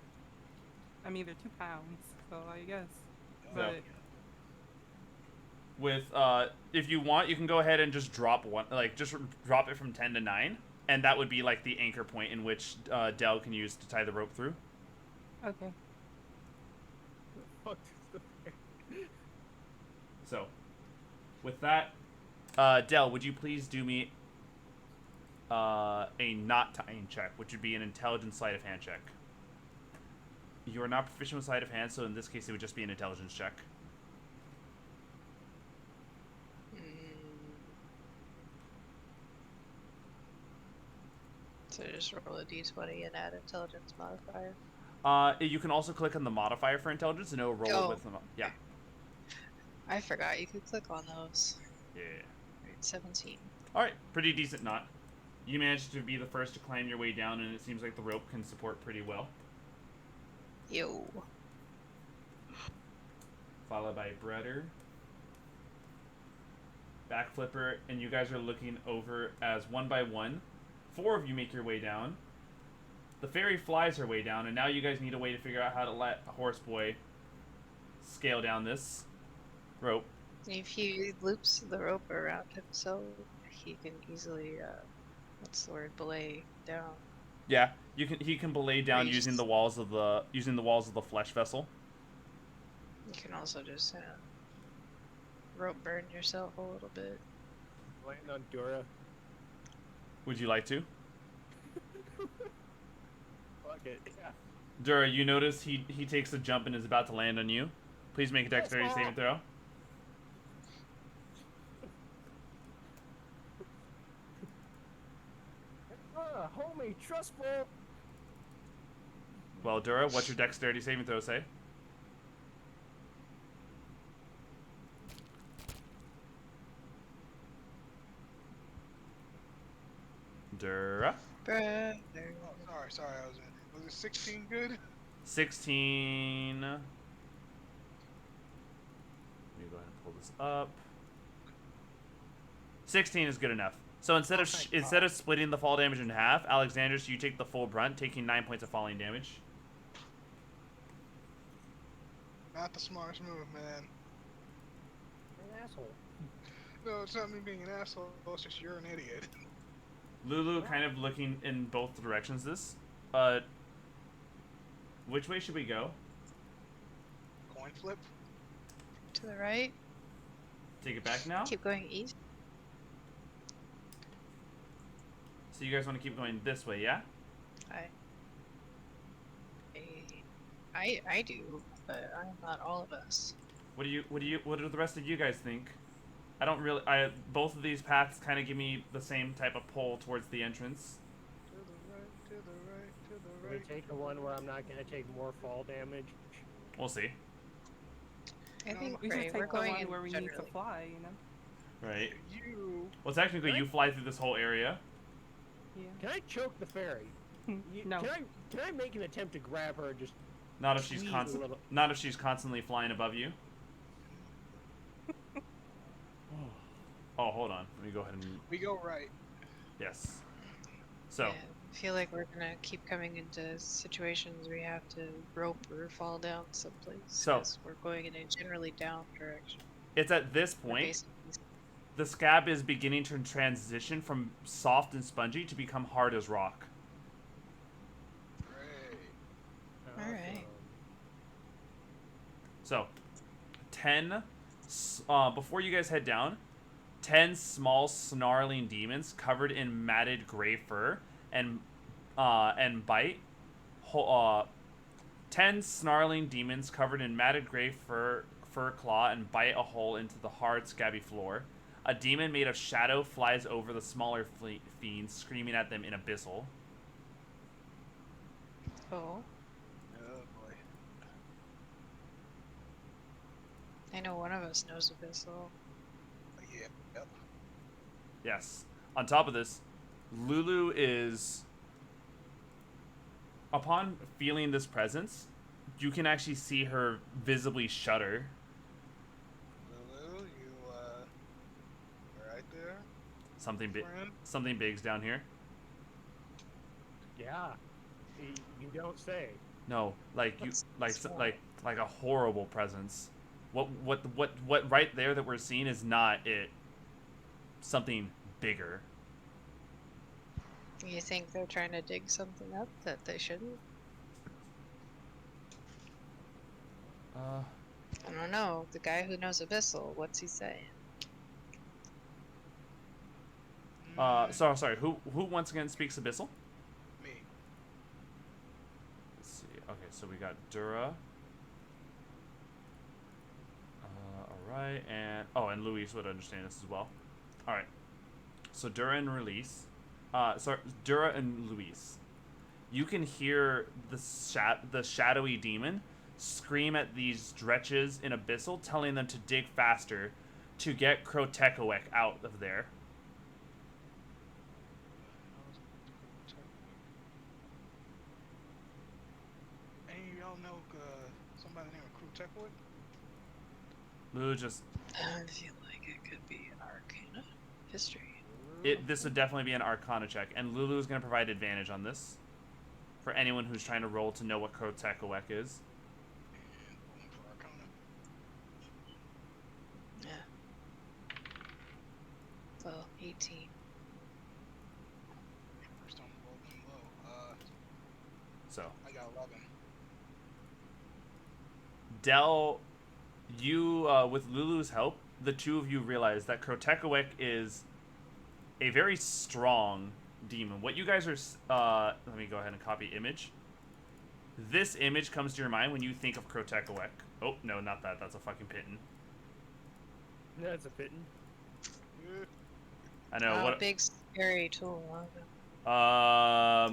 I mean, they're 2 pounds, so I guess. So, But with if you want, you can go ahead and just drop one, like just drop it from 10 to 9, and that would be like the anchor point in which Del can use to tie the rope through. okay. Fuck this. So, with that, Del, would you please do me a not tying check, which would be an intelligence sleight of hand check. You are not proficient with sleight of hand, so in this case, it would just be an intelligence check. So just roll a d20 and add intelligence modifier. You can also click on the modifier for intelligence and it'll roll it Oh, with them. Yeah. I forgot you could click on those. Yeah. Alright, 17. Alright, pretty decent knot. You managed to be the first to climb your way down, and it seems like the rope can support pretty well. Yo. Followed by Bretter, Backflipper, and you guys are looking over as one by one. 4 of you make your way down. The fairy flies her way down, and now you guys need a way to figure out how to let Horseboy scale down this rope. If he loops the rope around himself, he can easily, what's the word, belay down. Yeah, he can belay down Reach. using the walls of the flesh vessel. You can also just rope burn yourself a little bit. Land on Dura. Would you like to? Fuck it. Yeah. Dura, you notice he takes a jump and is about to land on you. Please make a dexterity saving throw. Homie, trustful. Well, Dura, what's your dexterity saving throw say? Dura. Brother. Oh, sorry, was it 16 good? 16. Let me go ahead and pull this up. 16 is good enough. So instead of splitting the fall damage in half, Alexandros, you take the full brunt, taking 9 points of falling damage. Not the smartest move, man. You're an asshole. No, it's not me being an asshole. It's just you're an idiot. Lulu kind of looking in both directions. Which way should we go? Coin flip. To the right. Take it back now? Keep going east. So you guys want to keep going this way, yeah? I do, but I'm not all of us. What do the rest of you guys think? I don't really both of these paths kind of give me the same type of pull towards the entrance. To the right, to the right, to the Let me right. take the one where I'm not gonna take more fall damage. We'll see. I think We should right, take we're the going one in where we need to generally. fly, you know? Right. You. Well, technically, you fly through this whole area. Yeah. Can I choke the fairy? No. Can I make an attempt to grab her and just Not if she's squeeze a constant. little? Not if she's constantly flying above you. Oh, hold on. Let me go ahead and We go right. yes. So Yeah, I feel like we're gonna keep coming into situations where we have to rope or fall down someplace. So- 'cause we're going in a generally down direction. it's at this We're point basically- the scab is beginning to transition from soft and spongy to become hard as rock. Great. Alright. So, 10, before you guys head down, 10 small snarling demons covered in matted gray fur and bite. 10 snarling demons covered in matted gray fur claw and bite a hole into the hard, scabby floor. A demon made of shadow flies over the smaller fiends, screaming at them in abyssal. Oh, Oh boy. I know one of us knows Abyssal. Yeah. Yep. Yes. On top of this, Lulu is... Upon feeling this presence, you can actually see her visibly shudder. Lulu, you right there, friend. Something big's down here. Yeah. You don't say. No, like you, What's like small? like a horrible presence. What right there that we're seeing is not it. Something bigger. You think they're trying to dig something up that they shouldn't? I don't know. The guy who knows Abyssal, what's he saying? Sorry. Who once again speaks Abyssal? Me. Let's see. Okay, so we got Dura. Alright, and... Oh, and Luis would understand this as well. Alright. So Dura and Release. sorry, Dura and Luis, you can hear the shadowy demon scream at these dretches in Abyssal, telling them to dig faster to get Krotekowek out of there. Any of y'all know somebody named Crew Techwood? Lulu just I feel like it could be Arcana history. this would definitely be an Arcana check, and Lulu is going to provide advantage on this for anyone who's trying to roll to know what Krotekowek is. And rolling for Arcana. Yeah. Well, 18. First time rolling low. So, I got 11. Del, you, with Lulu's help, the two of you realize that Krotekowek is a very strong demon. What you guys are, let me go ahead and copy image. This image comes to your mind when you think of Krotekowek. Oh, no, not that. That's a fucking Pitten. That's a fitting. I know. Oh, What? big scary tool. I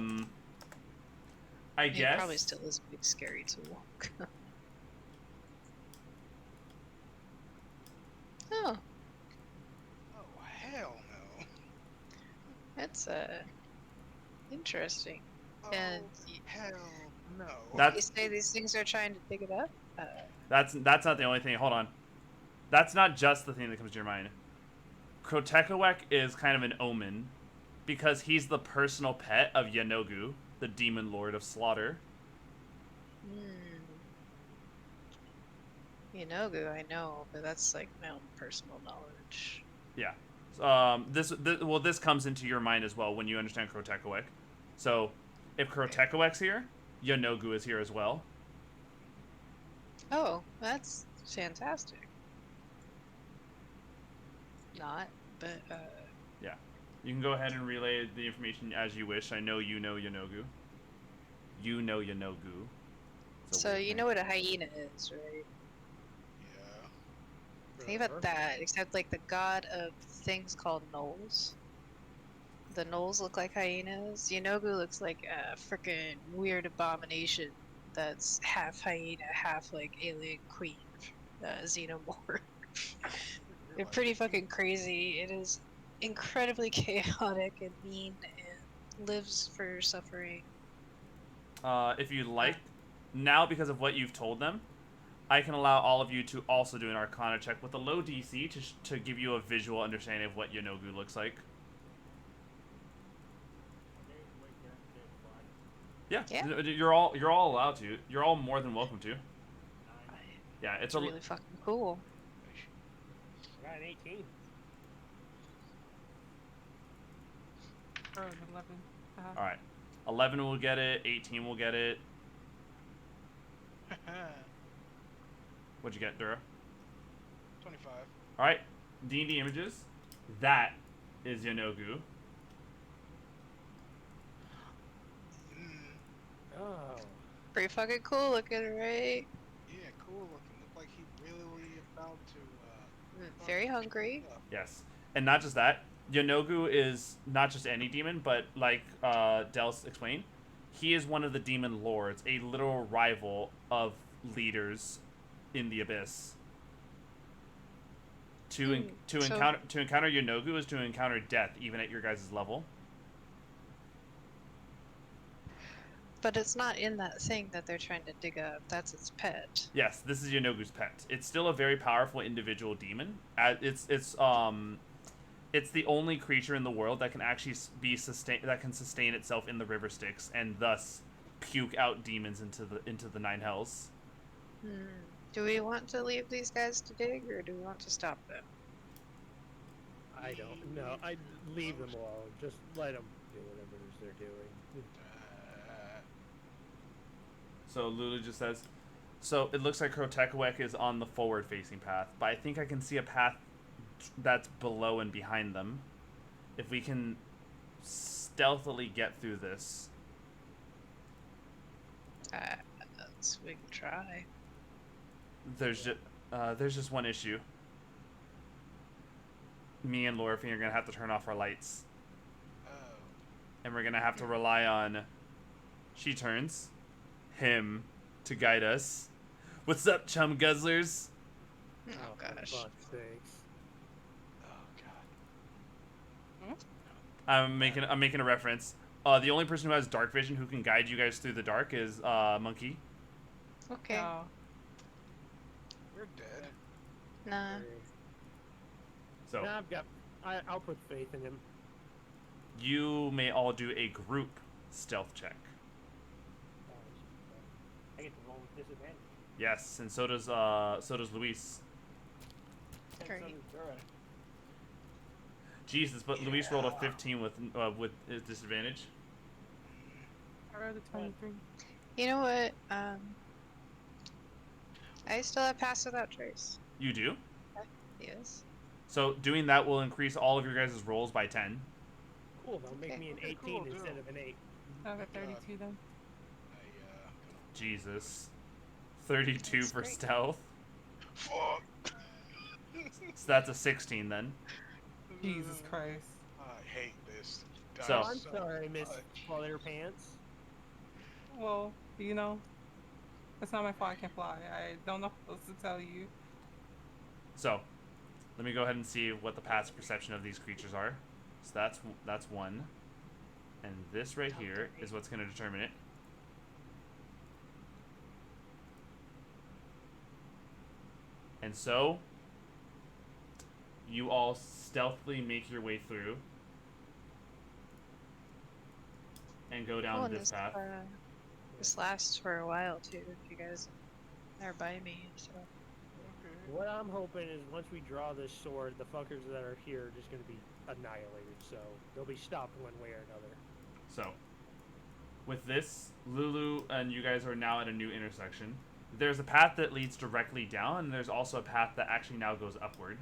It guess. probably still is a big scary tool. Oh, Oh, hell no. that's interesting. Oh, And hell no. That's you say these things are trying to dig it up? that's not the only thing. Hold on. That's not just the thing that comes to your mind. Krotekowek is kind of an omen because he's the personal pet of Yanogu, the demon lord of slaughter. Yanogu, I know, but that's like my own personal knowledge. Yeah. This comes into your mind as well when you understand Krotekowek. So, if Krotekowek's here, Yanogu is here as well. Oh, that's fantastic. Not, but Yeah. You can go ahead and relay the information as you wish. I know you know Yanogu. You know Yanogu. so you know what a hyena is, right? Yeah. Think about that, except like the god of things called gnolls. The gnolls look like hyenas. Yanogu looks like a freaking weird abomination that's half hyena, half like alien queen, xenomorph. They're pretty fucking crazy. It is incredibly chaotic and mean and lives for suffering. If you'd like, now because of what you've told them, I can allow all of you to also do an Arcana check with a low DC to give you a visual understanding of what Yanogu looks like. Yeah, Yeah. you're all allowed to. You're all more than welcome to. Yeah, it's It's really fucking cool. I got an 18. Or an 11. all right. 11 will get it. 18 will get it. What'd you get, Dura? 25. All right, D&D images. That is Yanogu. Oh. Pretty fucking cool looking, right? Yeah, cool looking. Look like he really about to. Very hungry. Yes, and not just that. Yanogu is not just any demon, but like Del explained, he is one of the demon lords, a literal rival of leaders in the abyss. To encounter Yanogu is to encounter death, even at your guys' level. But it's not in that thing that they're trying to dig up. That's its pet. Yes, this is Yanogu's pet. It's still a very powerful individual demon. It's the only creature in the world that can actually sustain itself in the river Styx and thus puke out demons into the nine hells. Do we want to leave these guys to dig, or do we want to stop them? I don't know. I'd leave them alone. Just let them do whatever it is they're doing. So Lulu just says, so it looks like Krotekowek is on the forward-facing path, but I think I can see a path that's below and behind them. If we can stealthily get through this. We can try. There's just one issue. Me and Lorfine are gonna have to turn off our lights. Oh. and we're gonna have to rely on. She turns him to guide us. What's up, chum guzzlers? Oh for gosh. fuck's sakes. Oh god. I'm making a reference. The only person who has dark vision who can guide you guys through the dark is Monkey. Okay. Oh, We're dead. Nah. So Nah, I'll put faith in him. you may all do a group stealth check. I get to roll with disadvantage. Yes, and so does Luis. Great. Jesus, but Luis rolled a 15 with his disadvantage. I rolled a 23. You know what? I still have pass without trace. You do. Yes. So doing that will increase all of your guys' rolls by 10. Cool, that'll make Okay. me an Okay, 18 cool, instead yeah. of an 8. I got 32 then. Jesus. 32 That's for great. stealth. Fuck. So that's a 16 then. Jesus Christ. I hate this. So- I'm sorry, Miss much. Leather Pants. Well, you know, it's not my fault I can't fly. I don't know what else to tell you. So, let me go ahead and see what the passive perception of these creatures are. So that's one. And this right here is what's going to determine it. And so, you all stealthily make your way through and go down Oh, and this path. This lasts for a while too. If you guys are by me, so. What I'm hoping is once we draw this sword, the fuckers that are here are just going to be annihilated. So they'll be stopped one way or another. So, with this, Lulu and you guys are now at a new intersection. There's a path that leads directly down, and there's also a path that actually now goes upward.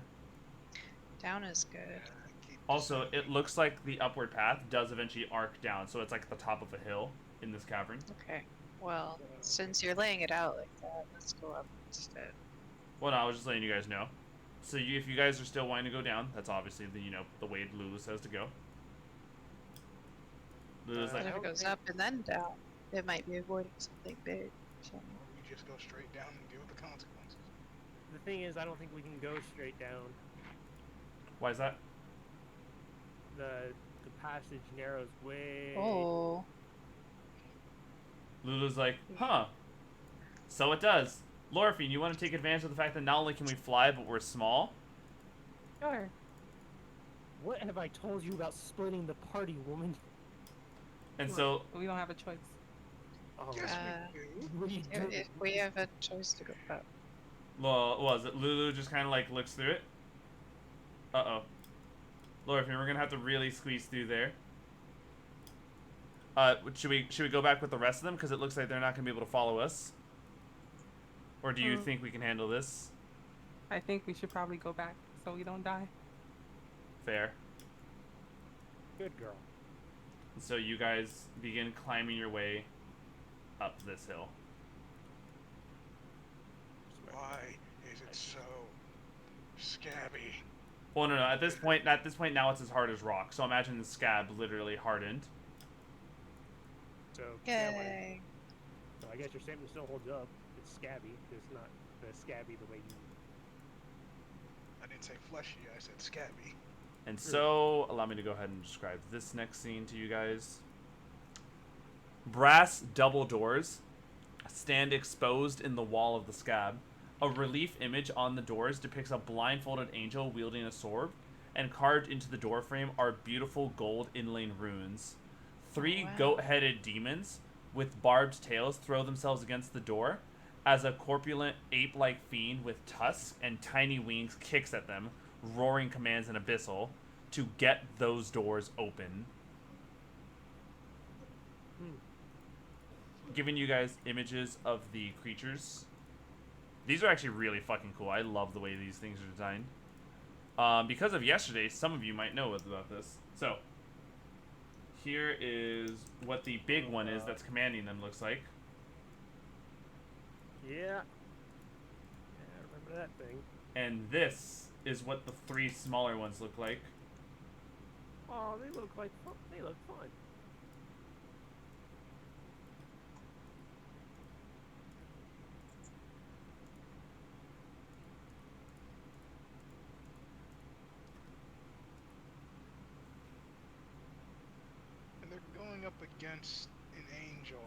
Down is good. Also, it looks like the upward path does eventually arc down, so it's like the top of a hill in this cavern. Okay. Well, since you're laying it out like that, let's go up instead. Well, no, I was just letting you guys know. So if you guys are still wanting to go down, that's obviously the way Lulu says to go. Lulu's But like, if it goes up and then down, it might be avoiding something big. So. Or we just go straight down and deal with the consequences. The thing is, I don't think we can go straight down. why is that? The passage narrows way. Oh. Lulu's like, huh. So it does. Lorphine, you want to take advantage of the fact that not only can we fly, but we're small? Sure. What have I told you about splitting the party, woman? And so, We don't have a choice. Oh, Yes, we do. what are you doing? If we have a choice to go up. well, was it Lulu just kind of like looks through it? Uh-oh. Lorphine, we're gonna have to really squeeze through there. Should we go back with the rest of them? Because it looks like they're not gonna be able to follow us. Or do you think we can handle this? I think we should probably go back so we don't die. Fair. Good girl. So you guys begin climbing your way up this hill. Why is it so scabby? Well, no. At this point now it's as hard as rock. So imagine the scab literally hardened. So, yeah, Yay. so I guess your statement still holds up. It's scabby. It's not the scabby the way you. I didn't say fleshy, I said scabby. And so, allow me to go ahead and describe this next scene to you guys. Brass double doors stand exposed in the wall of the scab. A relief image on the doors depicts a blindfolded angel wielding a sword, and carved into the doorframe are beautiful gold inlaid runes. Three Wow. goat-headed demons with barbed tails throw themselves against the door as a corpulent ape-like fiend with tusks and tiny wings kicks at them, roaring commands in abyssal to get those doors open. Giving you guys images of the creatures. These are actually really fucking cool. I love the way these things are designed. Because of yesterday, some of you might know about this. So, here is what the big one is that's commanding them looks like. Yeah. Yeah, I remember that thing. And this is what the 3 smaller ones look like. Oh, they look like fun. They look fun. up against an angel.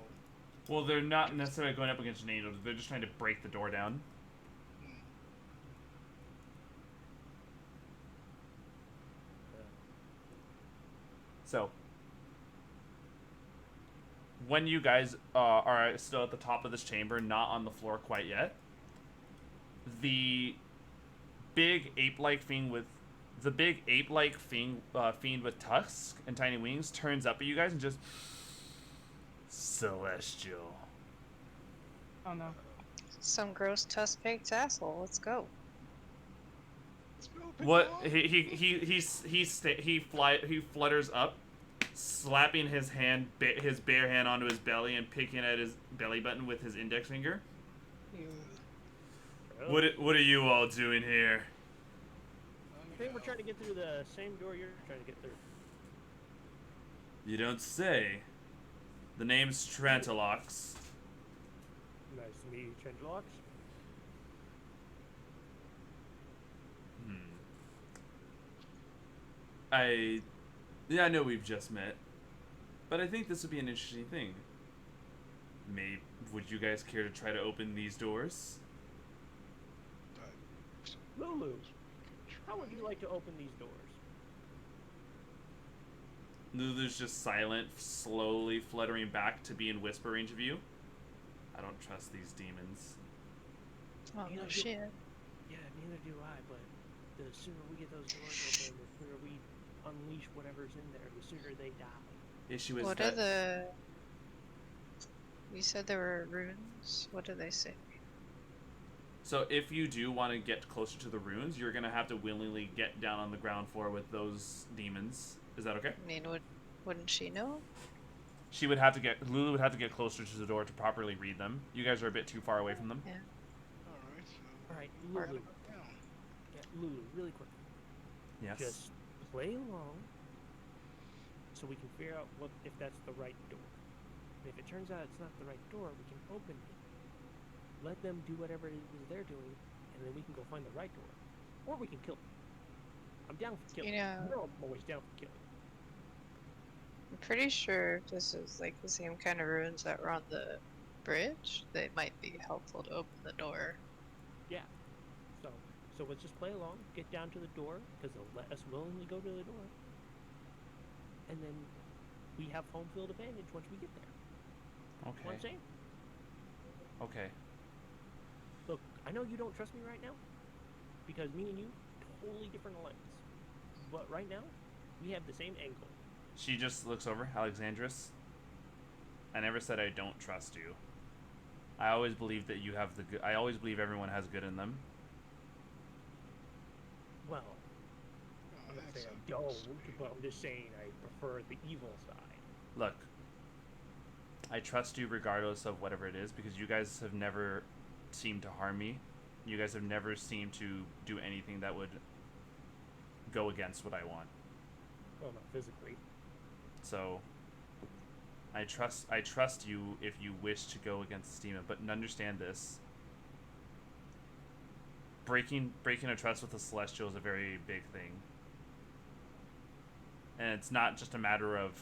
Well, they're not necessarily going up against an angel. They're just trying to break the door down. Hmm. So, when you guys are still at the top of this chamber, not on the floor quite yet, the big ape-like fiend with fiend with tusks and tiny wings turns up at you guys and just celestial. Oh no. Some gross tusk-baked asshole. Let's go. Spill big What dog. he flutters up, slapping his bare hand onto his belly and picking at his belly button with his index finger. Oh, What are you all doing here? I think we're trying to get through the same door you're trying to get through. You don't say. The name's Trantalox. Nice to meet you, Changelox. I know we've just met, but I think this would be an interesting thing. Would you guys care to try to open these doors? Lulu, how would you like to open these doors? Lulu's just silent, slowly fluttering back to be in whisper range of you. I don't trust these demons. Oh, You know, no shit. Yeah, neither do I, but the sooner we get those doors open, the sooner we unleash whatever's in there, the sooner they die. Issue is What are that the... You said there were runes? What do they say? so if you do want to get closer to the runes, you're gonna have to willingly get down on the ground floor with those demons. Is that okay? I mean, wouldn't she know? Lulu would have to get closer to the door to properly read them. You guys are a bit too far away from them. Yeah. Alright, so Alright, where do Lulu. we go down? Yeah, Lulu, really quick. Yes. Just play along so we can figure out if that's the right door. And if it turns out it's not the right door, we can open it. Let them do whatever it is they're doing, and then we can go find the right door. Or we can kill them. I'm down for killing. You know- No, I'm always down for killing. I'm pretty sure if this is like the same kind of runes that were on the bridge, they might be helpful to open the door. Yeah. So let's just play along, get down to the door, because they'll let us willingly go to the door. And then we have home field advantage once we get there. You know what Okay. I'm saying? Okay. Look, I know you don't trust me right now, because me and you, totally different alliance. But right now, we have the same end goal. She just looks over, Alexandris. I never said I don't trust you. I always believe that you have the good. I always believe everyone has good in them. Well, Oh, I'm not that's saying a I don't, but I'm just saying I prefer the evil side. Look, I trust you regardless of whatever it is because you guys have never seemed to harm me. You guys have never seemed to do anything that would go against what I want. Well, not physically. So I trust you if you wish to go against the demon, but understand this. Breaking a trust with a celestial is a very big thing. And it's not just a matter of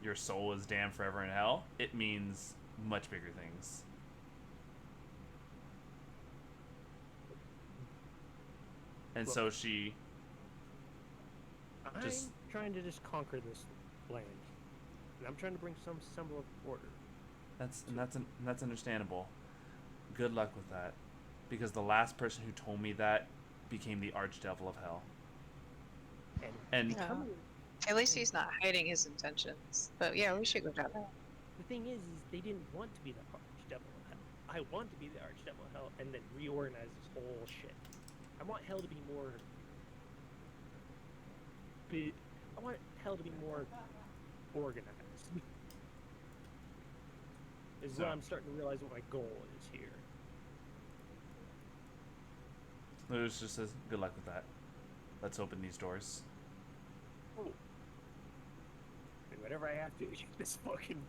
your soul is damned forever in hell. It means much bigger things. And so she I'm Just- trying to just conquer this land, and I'm trying to bring some semblance of order. that's understandable. Good luck with that. Because the last person who told me that became the archdevil of hell. And Yeah. coming- At least he's not hiding his intentions. But yeah, we should go down there. the thing is they didn't want to be the archdevil of hell. I want to be the archdevil of hell and then reorganize this whole shit. I want hell to be more. I want hell to be more organized. Is So- what I'm starting to realize what my goal is here. Lewis just says, good luck with that. Let's open these doors. Oh. And whatever I have to to get this fucking.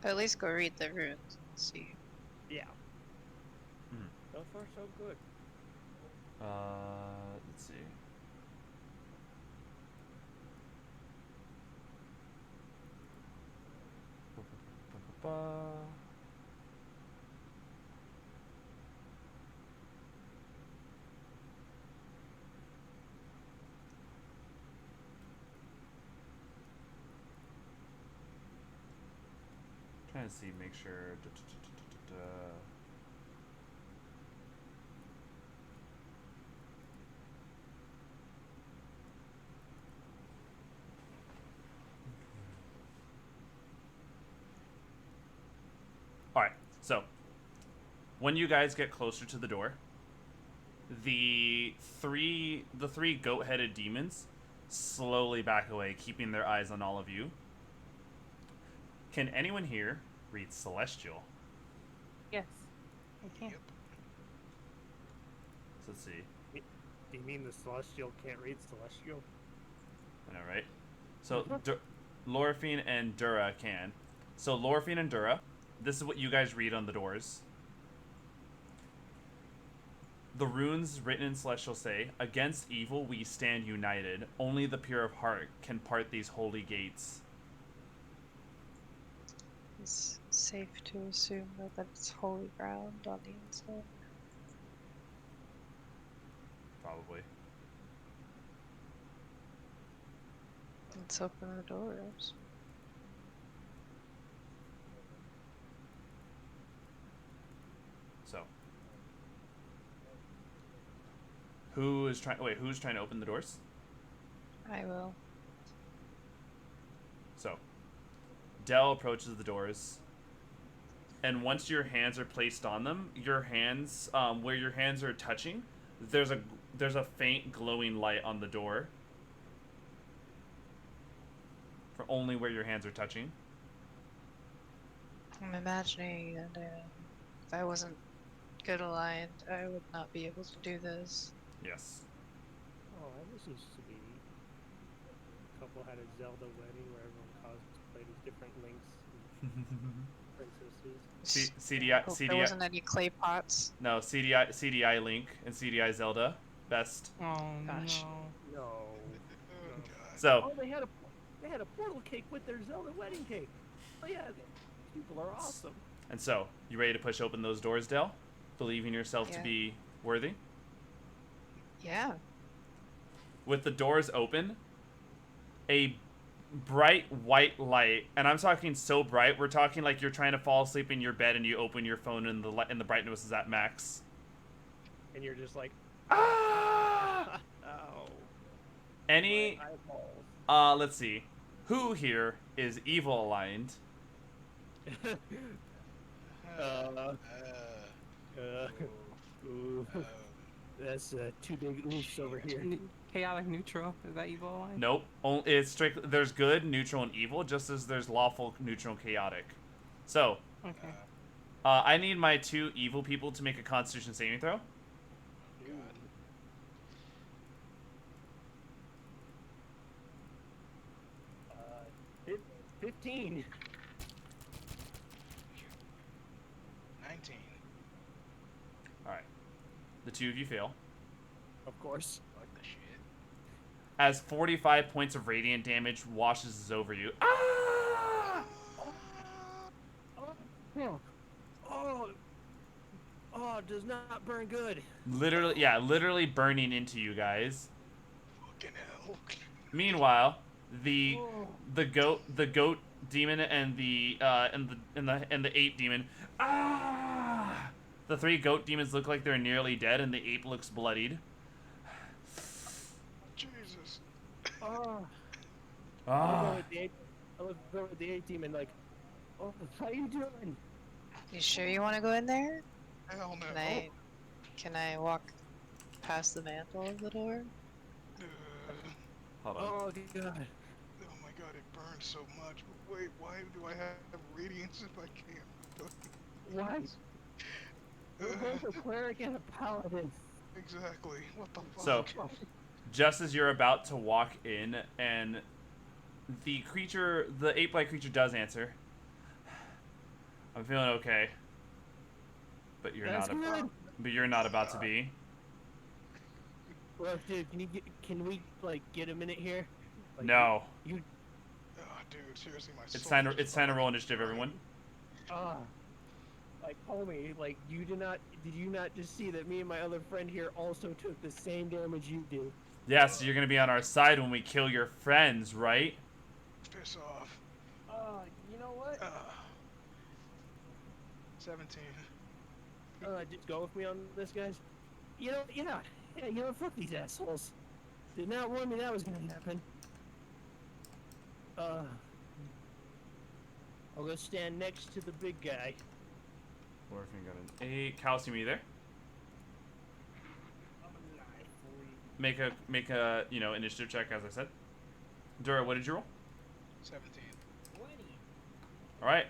At least go read the runes and see. Yeah. Mhm. So far, so good. Let's see. trying to see, make sure. All right. So, when you guys get closer to the door, the three goat-headed demons slowly back away, keeping their eyes on all of you. Can anyone here read Celestial? Yes, I can. Yep. So let's see. Do you mean the Celestial can't read Celestial? I know, right? So Lorphine and Dura can. So Lorphine and Dura, this is what you guys read on the doors. The runes written in Celestial say, "Against evil we stand united. Only the pure of heart can part these holy gates." It's safe to assume that that's holy ground on the inside. Probably. Let's open the doors. So, who's trying to open the doors? I will. So, Dell approaches the doors, and once your hands are placed on them, your hands, where your hands are touching, there's a faint glowing light on the door. For only where your hands are touching. I'm imagining that if I wasn't good aligned, I would not be able to do this. Yes. Oh, this used to be. A couple had a Zelda wedding where everyone cosplayed as different links and princesses. Hope there wasn't any clay pots. No, CDI Link and CDI Zelda. Best. Oh Gosh. no. No. Oh, God. So, Oh, they had a portal cake with their Zelda wedding cake. Oh yeah, these people are awesome. and so, you ready to push open those doors, Dell? Believing yourself to Yeah. be worthy? Yeah. With the doors open, a bright white light, and I'm talking so bright, we're talking like you're trying to fall asleep in your bed and you open your phone and the brightness is at max. And you're just like, Ah! oh. Any, My eyeballs. let's see. Who here is evil aligned? Ooh. That's two big oofs over here. Chaotic neutral. Is that evil line? Nope. It's strictly there's good, neutral, and evil, just as there's lawful, neutral, and chaotic. So, Okay. I need my two evil people to make a Constitution saving throw. Uh, 15. 19. All right. The two of you fail. Of course. Like the shit. As 45 points of radiant damage washes over you. Ah! Oh, oh, it does not burn good. Literally burning into you guys. Fucking hell. Meanwhile, the goat demon and the ape demon. Ah! The three goat demons look like they're nearly dead, and the ape looks bloodied. Jesus. Oh. Ah! I look over at the ape demon like, oh, how you doing? You sure you want to go in there? Hell no. Can I walk past the mantle of the door? Hold on. Oh, God. Oh my god, it burns so much. Wait, why do I have radiance if I can't? Why? We're both a cleric and a paladin. Exactly. What the fuck? So, just as you're about to walk in, and the ape-like creature does answer. I'm feeling okay, but you're That's not. good. But you're not about to be. Well, dude, can we like get a minute here? Like, No. You. Oh, dude, seriously, my It's soul time just to roll fucking initiative, everyone. Like, homie, like, did you not just see that me and my other friend here also took the same damage you did? Yeah, so you're gonna be on our side when we kill your friends, right? Piss off. You know what? 17. Just go with me on this, guys. Yeah, fuck these assholes. Did not warn me that was gonna happen. I'll go stand next to the big guy. Orphan got an 8. Calcium, are you there? I'm alive, boy. Make a initiative check, as I said. Dura, what did you roll? 17. 20. All right.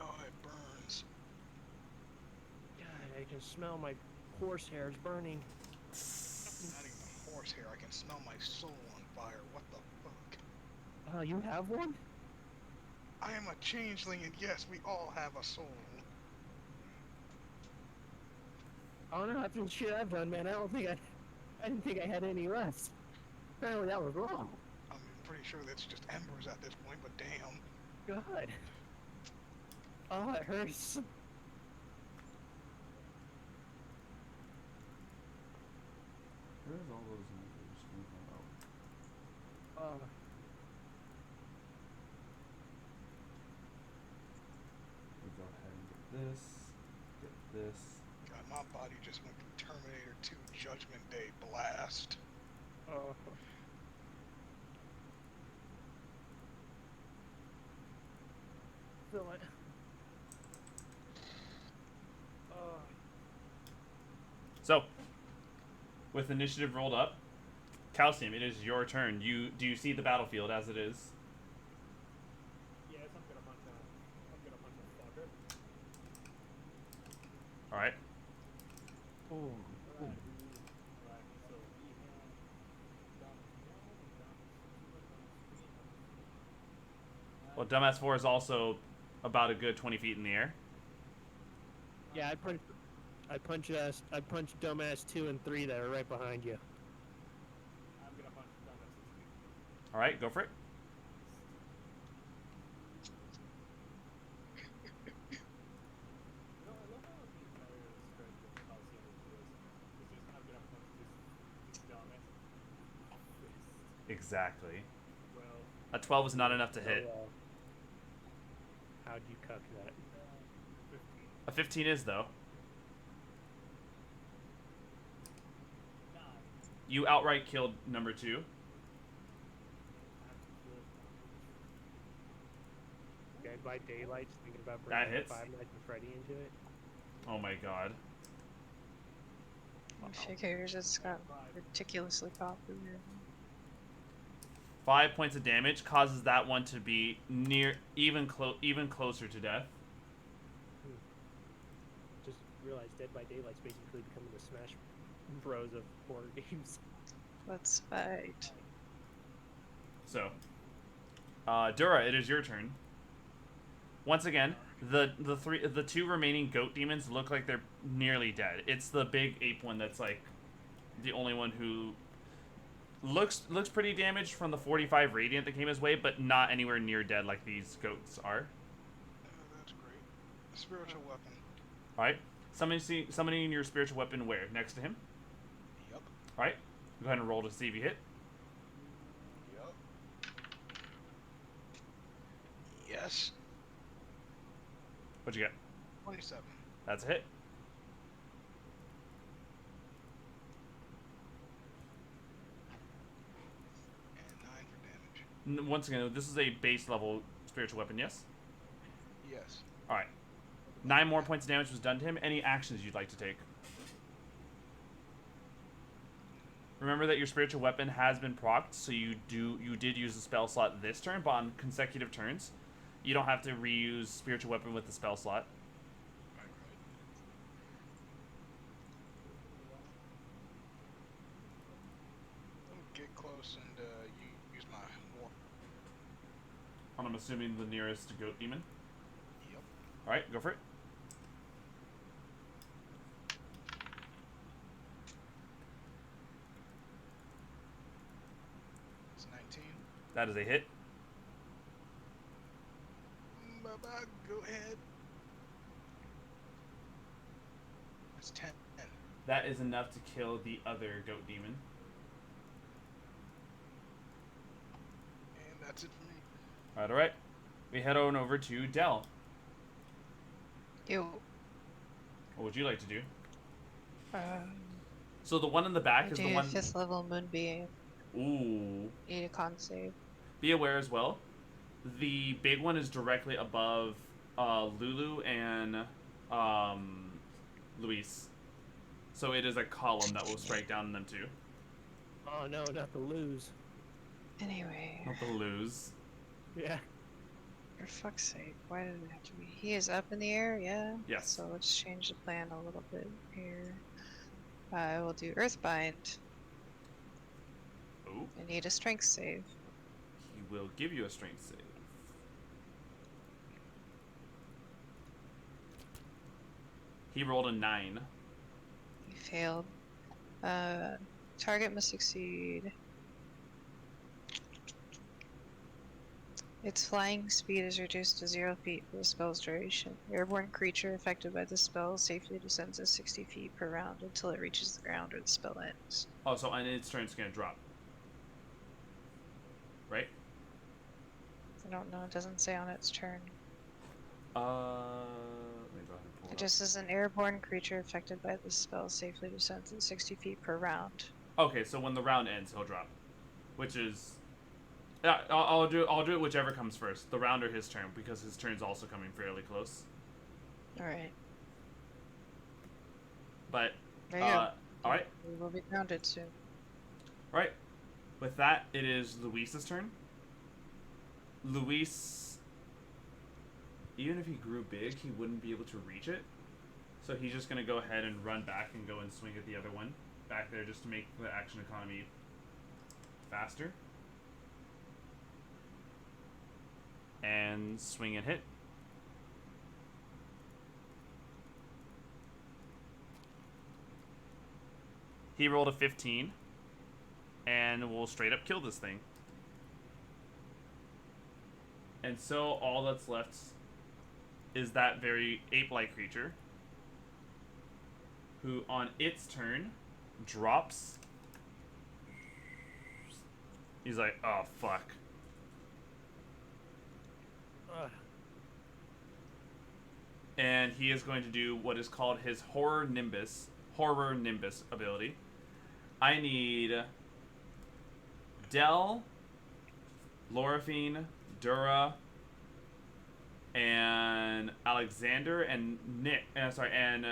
Oh, it burns. God, I can smell my horse hairs burning. Not even horsehair. I can smell my soul on fire. What the fuck? Oh, you have one? I am a changeling, and yes, we all have a soul. I don't know. After the shit I've done, man, I didn't think I had any left. Apparently that was wrong. I'm pretty sure that's just embers at this point, but damn. God. Oh, it hurts. Where's all those numbers coming from? Oh. We go ahead and get this. God, my body just went to Terminator 2 Judgment Day blast. Oh. Feel it. Oh. So, with initiative rolled up, Calcium, it is your turn. Do you see the battlefield as it is? Yes, I'm gonna hunt a fucker. All right. Oh. Alright, so we have Well, Dumbass 4 is also about a good 20 feet in the air. Yeah, I punched dumbass 2 and 3 that are right behind you. I'm gonna punch dumbass. All right, go for it. No, I love how the entire strength of Calcium is just I'm gonna punch this dumbass. Fist. Exactly. Well, A 12 is not enough to hit. How'd you cuck that? 15. A 15 is, though. 9. You outright killed number 2. Dead by Daylight's thinking about That bringing hits. Five Nights at Freddy into it. Oh my god. Figures it's got ridiculously popular. 5 points of damage causes that one to be even closer to death. Just realized Dead by Daylight's basically becoming the Smash Bros of horror games. Let's fight. So, Dura, it is your turn. Once again, the two remaining goat demons look like they're nearly dead. It's the big ape one that's like the only one who looks pretty damaged from the 45 radiant that came his way, but not anywhere near dead like these goats are. That's great. A spiritual weapon. All right, summoning your spiritual weapon where? Next to him. Yup. All right, go ahead and roll to see if you hit. Yup. Yes. What'd you get? 27. That's a hit. And 9 for damage. Once again, this is a base level spiritual weapon, yes? Yes. All right. 9 more points of damage was done to him. Any actions you'd like to take? Remember that your spiritual weapon has been procced, so you did use the spell slot this turn, but on consecutive turns, you don't have to reuse spiritual weapon with the spell slot. Right. I'll get close and use my war. And I'm assuming the nearest goat demon. Yep. All right, go for it. It's 19. That is a hit. Bye-bye, go ahead. That's 10. That is enough to kill the other goat demon. And that's it for me. All right. We head on over to Dell. You. What would you like to do? Um, So the one in the back I is do the a one. 5th level moonbeam. Ooh. Need a con save. Be aware as well. The big one is directly above Lulu and Luis. So it is a column that will strike down on them too. Oh no, not the lose. Anyway, Not the lose. Yeah. for fuck's sake, why did it have to be? He is up in the air, yeah? Yes. So let's change the plan a little bit here. I will do Earthbind. Oh. I need a strength save. He will give you a strength save. He rolled a 9. He failed. Target must succeed. Its flying speed is reduced to 0 feet for the spell's duration. Airborne creature affected by the spell safely descends at 60 feet per round until it reaches the ground or the spell ends. Oh, so on its turn, it's going to drop. Right? I don't know, it doesn't say on its turn. Let me go ahead and pull It it just says an airborne creature affected by the spell safely descends at 60 feet per round. up. Okay, so when the round ends, he'll drop. Which is... Yeah, I'll do it whichever comes first. The round or his turn, because his turn's also coming fairly close. Alright. But, There you go. alright. We will be grounded soon. Alright. With that, it is Luis's turn. Luis, even if he grew big, he wouldn't be able to reach it. So he's just going to go ahead and run back and go and swing at the other one back there just to make the action economy faster. And swing and hit. He rolled a 15. And we'll straight up kill this thing. And so all that's left is that very ape-like creature, who on its turn drops. He's like, oh fuck. And he is going to do what is called his Horror Nimbus ability. I need Del, Lorifine, Dura, and Alexander and Nick. And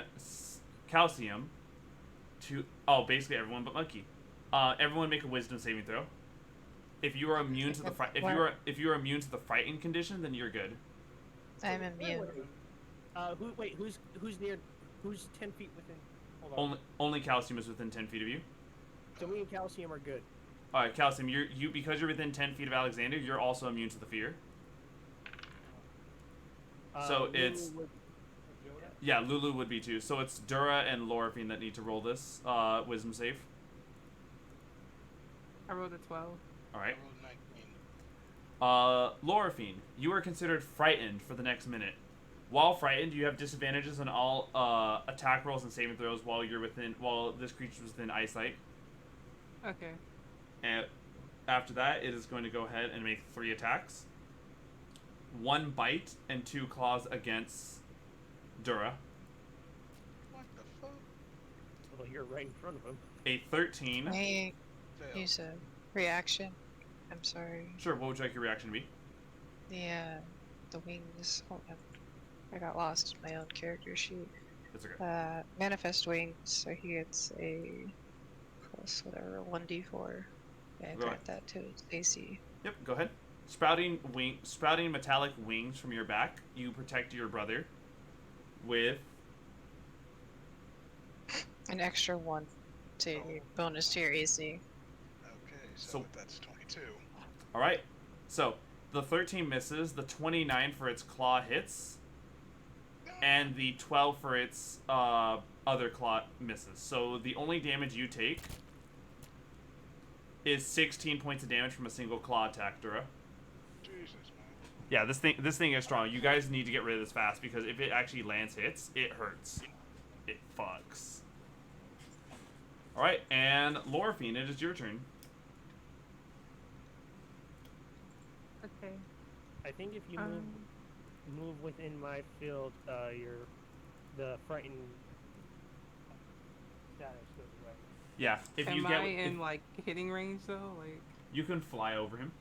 Calcium. To basically everyone but Monkey. Everyone make a Wisdom saving throw. If you are immune to the if you are immune to the frightened condition, then you're good. I'm immune. Who's near? Who's 10 feet within? Hold on. Only Calcium is within 10 feet of you. So me and Calcium are good. All right, Calcium, you because you're within 10 feet of Alexander, you're also immune to the fear. So it's yeah, Lulu would be too. So it's Dura and Lorifine that need to roll this Wisdom save. I rolled a 12. All right. I rolled 19. Lorifine, you are considered frightened for the next minute. While frightened, you have disadvantages on all attack rolls and saving throws while this creature is within eyesight. Okay. And after that, it is going to go ahead and make 3 attacks. 1 bite and 2 claws against Dura. What the fuck? Well, you're right in front of him. A 13. May Fail. I use a reaction? I'm sorry. Sure, what would you like your reaction to be? The wings. Oh, I got lost in my own character sheet. That's okay. Manifest wings, so he gets a plus whatever 1d4. And Go grant ahead. that to his AC. Yep, go ahead. Sprouting metallic wings from your back, you protect your brother with An extra 1 to your bonus to your AC. Okay, So- so that's 22. All right. So the 13 misses, the 29 for its claw hits, and the 12 for its other claw misses. So the only damage you take is 16 points of damage from a single claw attack, Dura. Jesus, man. Yeah, this thing is strong. You guys need to get rid of this fast because if it actually lands hits, it hurts. It fucks. All right, and Lorifine, it is your turn. Okay. I think if you move within my field, your the frightened status goes away. Yeah, if you Am get I if, in like hitting range though? Like, you can fly over him,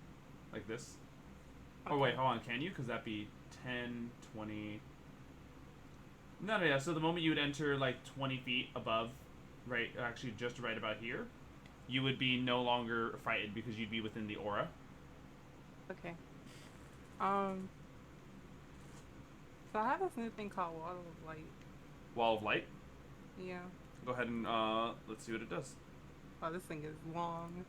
like this. okay. Oh wait, hold on, can you? Because that'd be 10, 20. No, yeah. So the moment you would enter like 20 feet above, right, actually just right about here, you would be no longer frightened because you'd be within the aura. Okay. So I have this new thing called Wall of Light. Wall of light. Yeah. Go ahead and let's see what it does. Oh, this thing is long.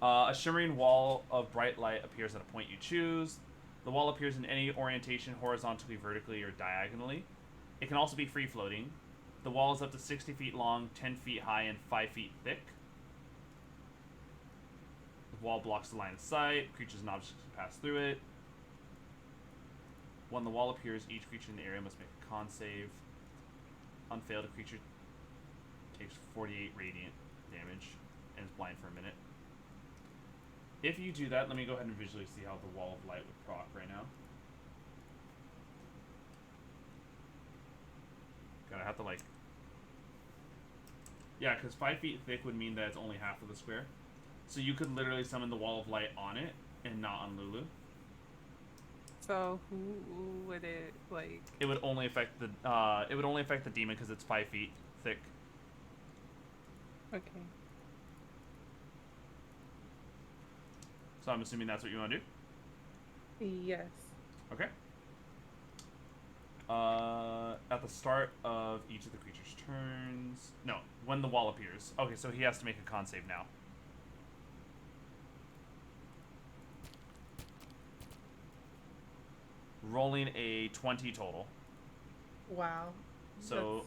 A shimmering wall of bright light appears at a point you choose. The wall appears in any orientation, horizontally, vertically, or diagonally. It can also be free-floating. The wall is up to 60 feet long, 10 feet high, and 5 feet thick. The wall blocks the line of sight. Creatures and objects can pass through it. When the wall appears, each creature in the area must make a con save. Unfailed, a creature takes 48 radiant damage and is blind for a minute. If you do that, let me go ahead and visually see how the wall of light would proc right now. God, I have to like... Yeah, because 5 feet thick would mean that it's only half of the square. So you could literally summon the wall of light on it and not on Lulu. So who would it like? It would only affect the demon because it's 5 feet thick. Okay. So I'm assuming that's what you want to do. Yes. Okay. At the start of each of the creature's turns... No, when the wall appears. Okay, so he has to make a con save now. Rolling a 20 total. Wow. So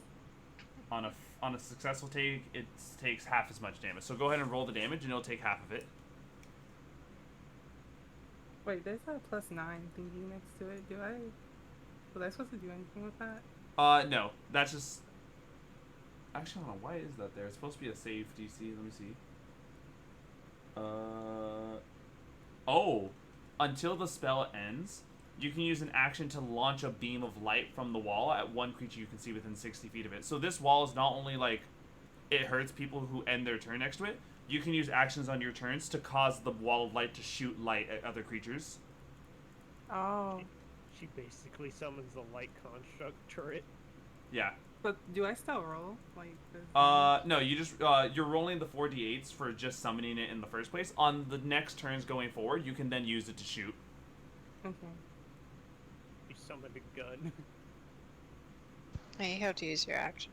on a successful take, it takes half as much damage. So go ahead and roll the damage, and it'll take half of it. Wait, there's a +9 thingy next to it. Was I supposed to do anything with that? No, that's just... Actually, I don't know, why is that there? It's supposed to be a save DC, let me see. Oh! Until the spell ends, you can use an action to launch a beam of light from the wall at one creature you can see within 60 feet of it. So this wall is not only, like, it hurts people who end their turn next to it, you can use actions on your turns to cause the wall of light to shoot light at other creatures. Oh. She basically summons a light construct turret. Yeah. But do I still roll? Like this? No, you just, you're rolling the 4d8s for just summoning it in the first place. On the next turns going forward, you can then use it to shoot. Okay. You summoned a gun. And you have to use your action.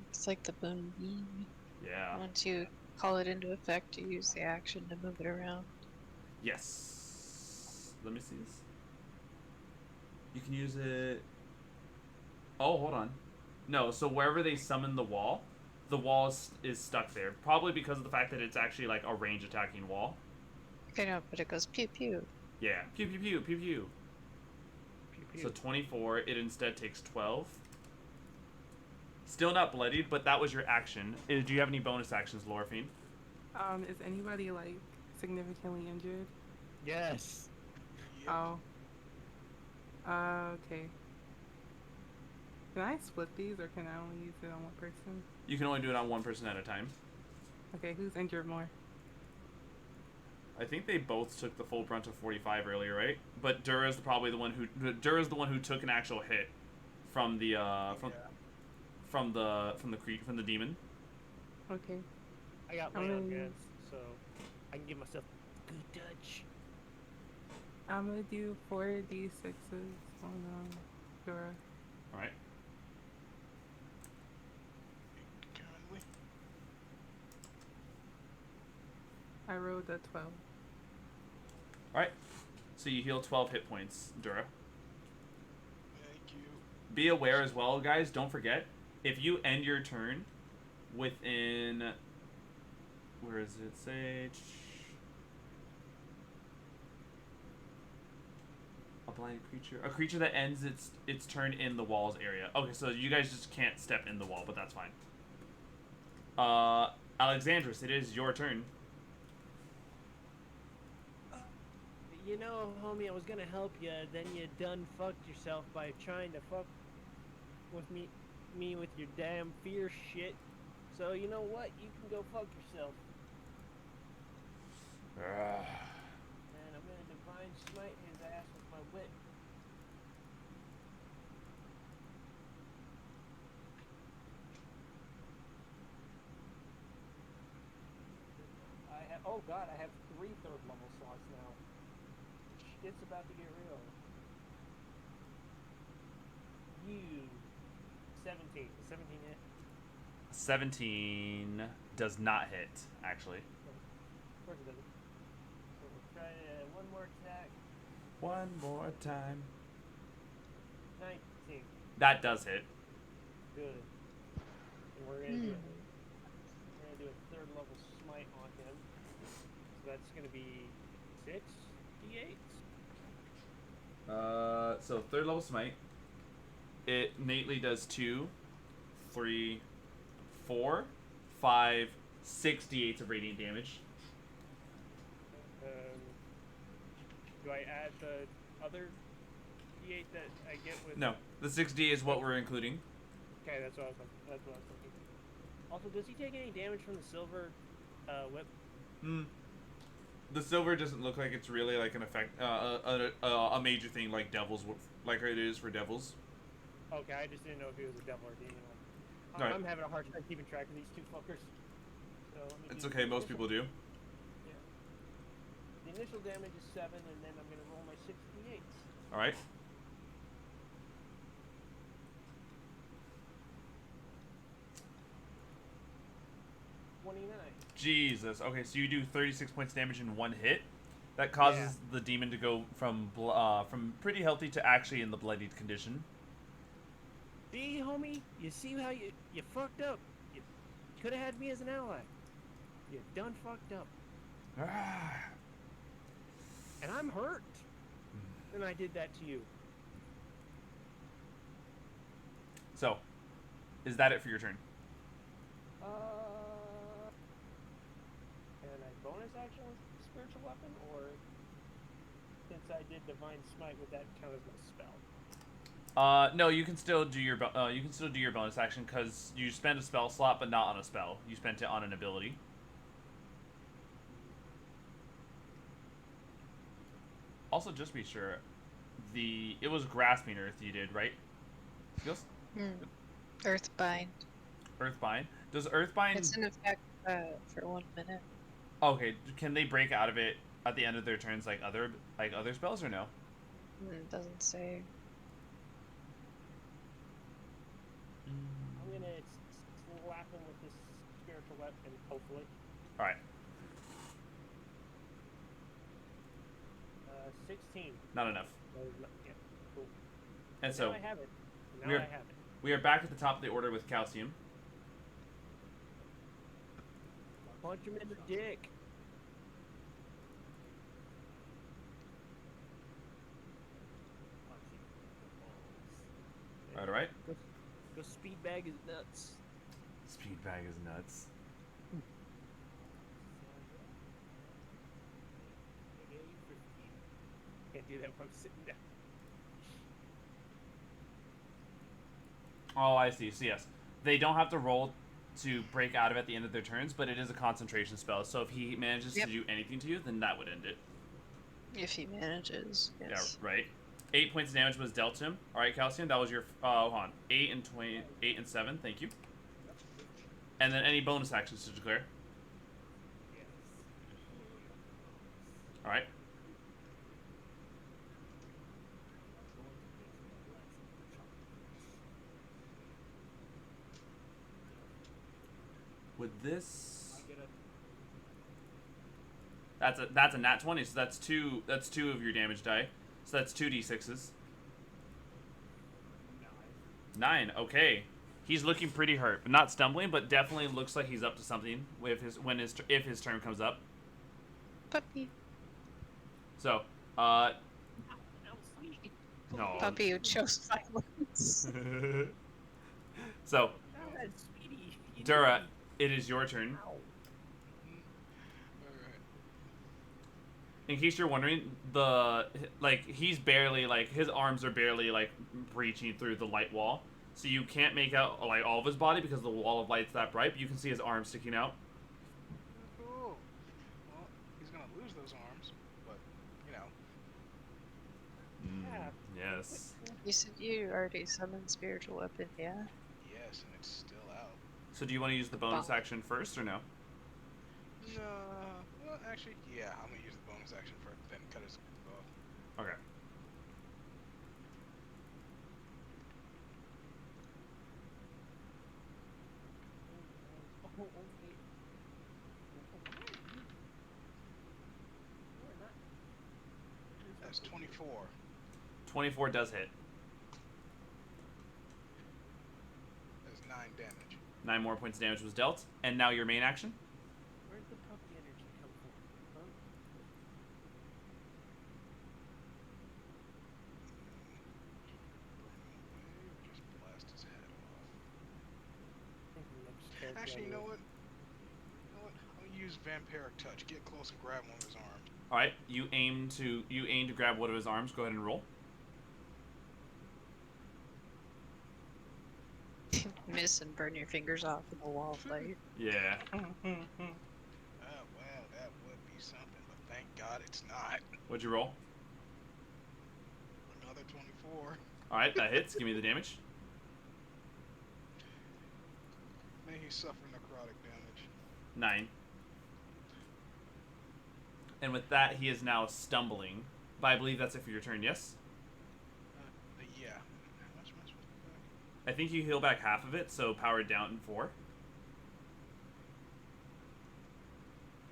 It's like the boom beam. Yeah. Once you call it into effect, you use the action to move it around. Yes. Let me see this. You can use it... Oh, hold on. No, so wherever they summon the wall is stuck there. Probably because of the fact that it's actually like a range attacking wall. I know, but it goes pew pew. Yeah. Pew, pew, pew, pew, pew. Pew, pew. So 24, it instead takes 12. Still not bloodied, but that was your action. Do you have any bonus actions, Lorphine? Is anybody like significantly injured? Yes. Oh. Okay. Can I split these, or can I only use it on one person? You can only do it on one person at a time. Okay, who's injured more? I think they both took the full brunt of 45 earlier, right? But Dura's probably the one who took an actual hit from the from the demon. Okay. I got I'm lay on gonna hands, so I can give myself good touch. I'm gonna do 4d6s on Dora. All right. Currently, I rolled a 12. All right. So you heal 12 hit points, Dura. thank you. Be aware as well, guys. Don't forget, if you end your turn within, where does it say? A blind creature, a creature that ends its turn in the walls area. Okay, so you guys just can't step in the wall, but that's fine. Alexandros, it is your turn. You know, homie, I was gonna help you, then you done fucked yourself by trying to fuck with me me with your damn fear shit. So you know what? You can go fuck yourself. And I'm gonna divine smite his ass with my whip. Oh god, I have 3 third level slots now. It's about to get real. You 17. 17 hit. 17 does not hit, actually. Of course it doesn't. So we'll try one more attack. One more time. 19. That does hit. Good. And we're gonna do it. We're gonna do a third level smite on him. So that's gonna be 6 d8s. So third level smite. It innately does 2, 3, 4, 5, 6 d8s of radiant damage. Do I add the other d8 that I get with? No, the 6d is what we're including. Okay, that's what I was thinking. Also, does he take any damage from the silver whip? The silver doesn't look like it's really like an effect, a major thing like devils, like it is for devils. Okay, I just didn't know if he was a devil or demon. Right. I'm having a hard time keeping track of these two fuckers. So It's okay, most people do. Yeah. The initial damage is 7, and then I'm gonna roll my 6 d8s. All right. Jesus. Okay, so you do 36 points damage in one hit. That causes the demon to go from pretty healthy to actually in the bloodied condition. See, homie? You see how you fucked up? You could have had me as an ally. You done fucked up. And I'm hurt. And I did that to you. So, is that it for your turn? Can I bonus action with spiritual weapon, or since I did divine smite, would that count as my spell? No, you can still do your bonus action because you spend a spell slot, but not on a spell. You spent it on an ability. Also, just be sure, it was grasping earth you did, right? Skills? Earthbind. Earthbind. Does Earthbind? It's in effect for 1 minute. Okay, can they break out of it at the end of their turns like other spells or no? It doesn't say. I'm gonna slap him with this spiritual weapon, hopefully. All right. 16. Not enough. Yeah, cool. And so now I have it. we are back at the top of the order with Calcium. Punch him in the dick. All right. Go speed bag his nuts. Speed bag is nuts. Can't do that when I'm sitting down. Oh, I see. So yes, they don't have to roll to break out of it at the end of their turns, but it is a concentration spell. So if he manages to do anything to you, then that would end it. If he manages, yes. Yeah, right. 8 points of damage was dealt to him. All right, Calcium, that was your hold on. 8 and 7. Thank you. And then any bonus actions to declare. All right. With this, that's a nat 20, so that's two of your damage die. So that's 2d6s. 9. Okay, he's looking pretty hurt, but not stumbling, but definitely looks like he's up to something with if his turn comes up. Puppy. So, no. Puppy who chose violence. So, Dura, it is your turn. In case you're wondering, he's barely his arms are barely reaching through the light wall. So you can't make out like all of his body because the wall of light's that bright, but you can see his arms sticking out. Cool. Well, he's gonna lose those arms, but you know. Yeah. Yes. You said you already summoned spiritual weapon, yeah? Yes, and it's still out. So do you want to use the bonus action first or no? No. Well, actually, yeah. I'm gonna use the bonus action first, then cut his bow. Okay. That's 24. 24 does hit. That's 9 damage. 9 more points of damage was dealt. And now your main action? Where'd the puppy energy come from? Huh? Just blast his head Next character off. Actually, you I know will- what? I'm gonna use vampiric touch. Get close and grab one of his arms. All right. You aim to grab one of his arms. Go ahead and roll. Miss and burn your fingers off in the wall of light. Yeah. Well, that would be something, but thank God it's not. What'd you roll? Another 24. All right, that hits. Give me the damage. May he suffer necrotic damage. 9. And with that, he is now stumbling. But I believe that's it for your turn, yes? Yeah. How much am I supposed to do? I think you heal back half of it, so power it down in 4.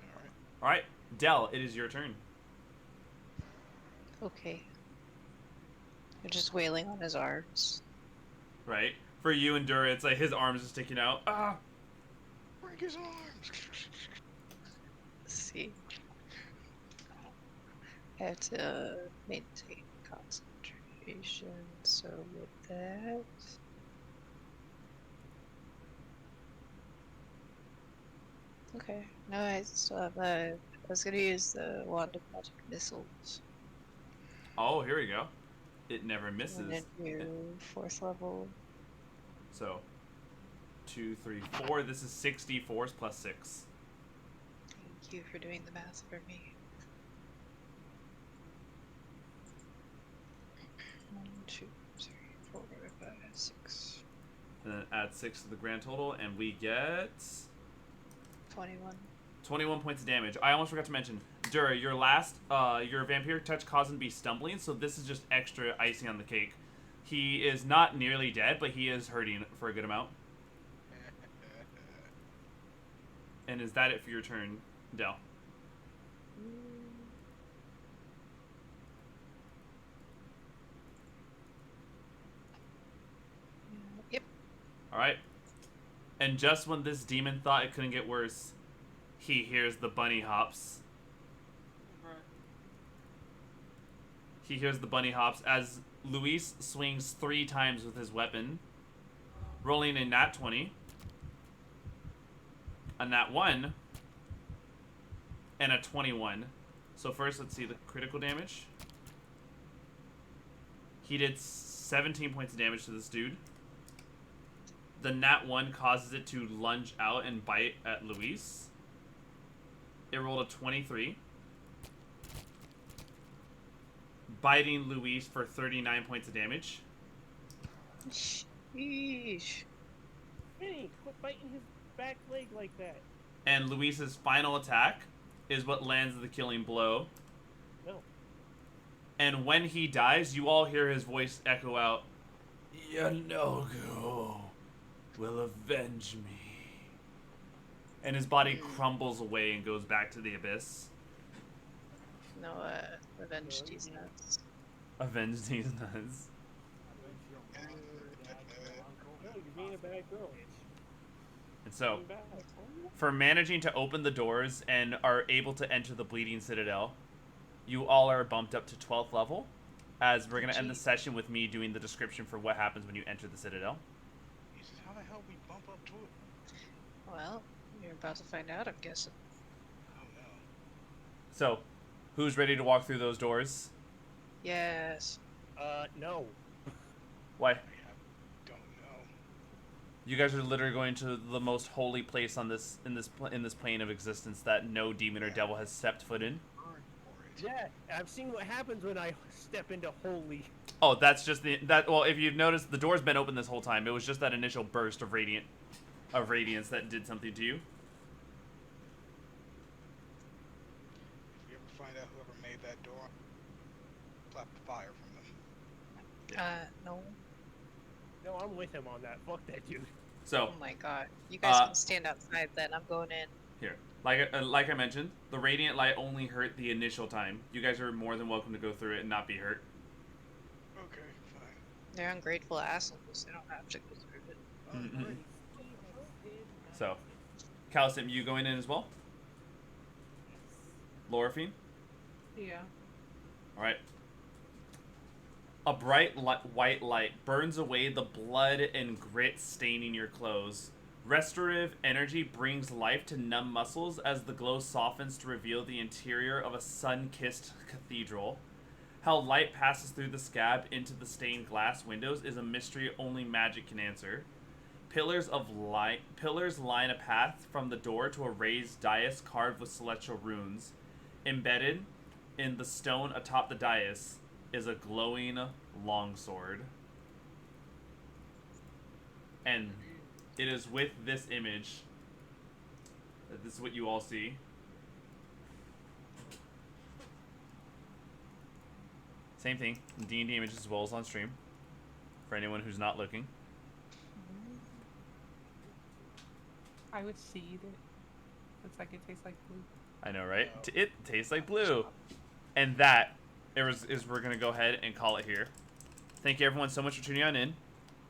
Alright. All right, Dell, it is your turn. Okay. You're just wailing on his arms. Right? For you and Dura, it's like his arms are sticking out. Ah! Break his arms! Let's see. I have to maintain concentration, so with that. Okay, no, I still have I was gonna use the wand of magic missiles. Oh, here we go. It never And misses. then do 4th level. So, 2, 3, 4. This is 64 plus 6. Thank you for doing the math for me. 1, 2, 3, 4, 5, 6. And then add 6 to the grand total, and we get 21. 21 points of damage. I almost forgot to mention, Dura, your vampiric touch caused him to be stumbling, so this is just extra icing on the cake. He is not nearly dead, but he is hurting for a good amount. And is that it for your turn, Dell? Yep. Alright. And just when this demon thought it couldn't get worse, he hears the bunny hops. He hears the bunny hops as Luis swings 3 times with his weapon, rolling a nat 20, a nat 1, and a 21. So first, let's see the critical damage. He did 17 points of damage to this dude. The nat 1 causes it to lunge out and bite at Luis. It rolled a 23. Biting Luis for 39 points of damage. Sheesh. Hey, quit biting his back leg like that. And Luis's final attack is what lands the killing blow. No. And when he dies, you all hear his voice echo out, "Yanogo will avenge me." And his body crumbles away and goes back to the abyss. No, revenge these nuts. Avenge these nuts. No, you're being a bad girl. And so, Being bad. for managing to open the doors and are able to enter the Bleeding Citadel, you all are bumped up to 12th level, as we're going to end the session with me doing the description for what happens when you enter the Citadel. He says, how the hell we bump up to it? Well, you're about to find out, I'm guessing. Oh no. So, who's ready to walk through those doors? Yes. No. Why? Don't know. You guys are literally going to the most holy place on this in this plane of existence that no demon or devil has stepped foot in. Burn for it. Yeah, I've seen what happens when I step into holy. Oh, that's just well, if you've noticed, the door's been open this whole time. It was just that initial burst of radiance that did something to you. If you ever find out whoever made that door, clap the fire from them. No. No, I'm with him on that. Fuck that dude. So, Oh my god. You guys can stand outside then. I'm going in. here, like I mentioned, the radiant light only hurt the initial time. You guys are more than welcome to go through it and not be hurt. Okay, fine. They're ungrateful assholes. They don't have to go through it. Mm-mm. So, Calisim, you going in as well? Lorphine? Yeah. Alright. A bright white light burns away the blood and grit staining your clothes. Restorative energy brings life to numb muscles as the glow softens to reveal the interior of a sun-kissed cathedral. How light passes through the scab into the stained glass windows is a mystery only magic can answer. Pillars line a path from the door to a raised dais carved with celestial runes. Embedded in the stone atop the dais is a glowing longsword. And it is with this image that this is what you all see. Same thing, D&D images as well as on stream, for anyone who's not looking. I would seed it. Looks like it tastes like blue. I know, right? It tastes like blue. And that is we're going to go ahead and call it here. Thank you everyone so much for tuning on in.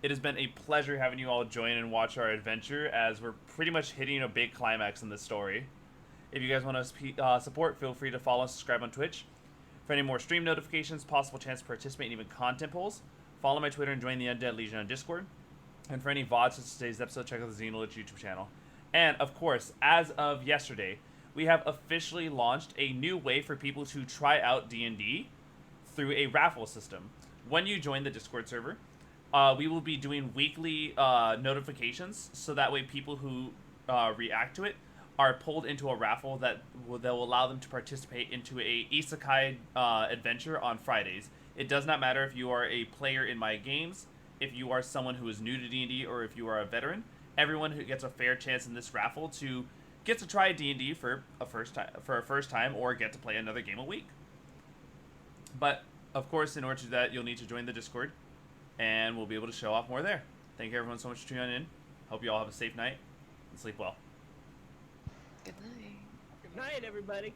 It has been a pleasure having you all join and watch our adventure as we're pretty much hitting a big climax in this story. If you guys want to support, feel free to follow and subscribe on Twitch. For any more stream notifications, possible chance to participate, and even content polls, follow my Twitter and join the Undead Legion on Discord. And for any VODs of today's episode, check out the Xenolage YouTube channel. And, of course, as of yesterday, we have officially launched a new way for people to try out D&D through a raffle system. When you join the Discord server, we will be doing weekly notifications, so that way people who react to it are pulled into a raffle that will allow them to participate into a isekai adventure on Fridays. It does not matter if you are a player in my games, if you are someone who is new to D&D, or if you are a veteran. Everyone who gets a fair chance in this raffle to get to try D&D for a first time, or get to play another game a week. But of course, in order to do that, you'll need to join the Discord, and we'll be able to show off more there. Thank you everyone so much for tuning in. Hope you all have a safe night and sleep well. Good night. Good night, everybody.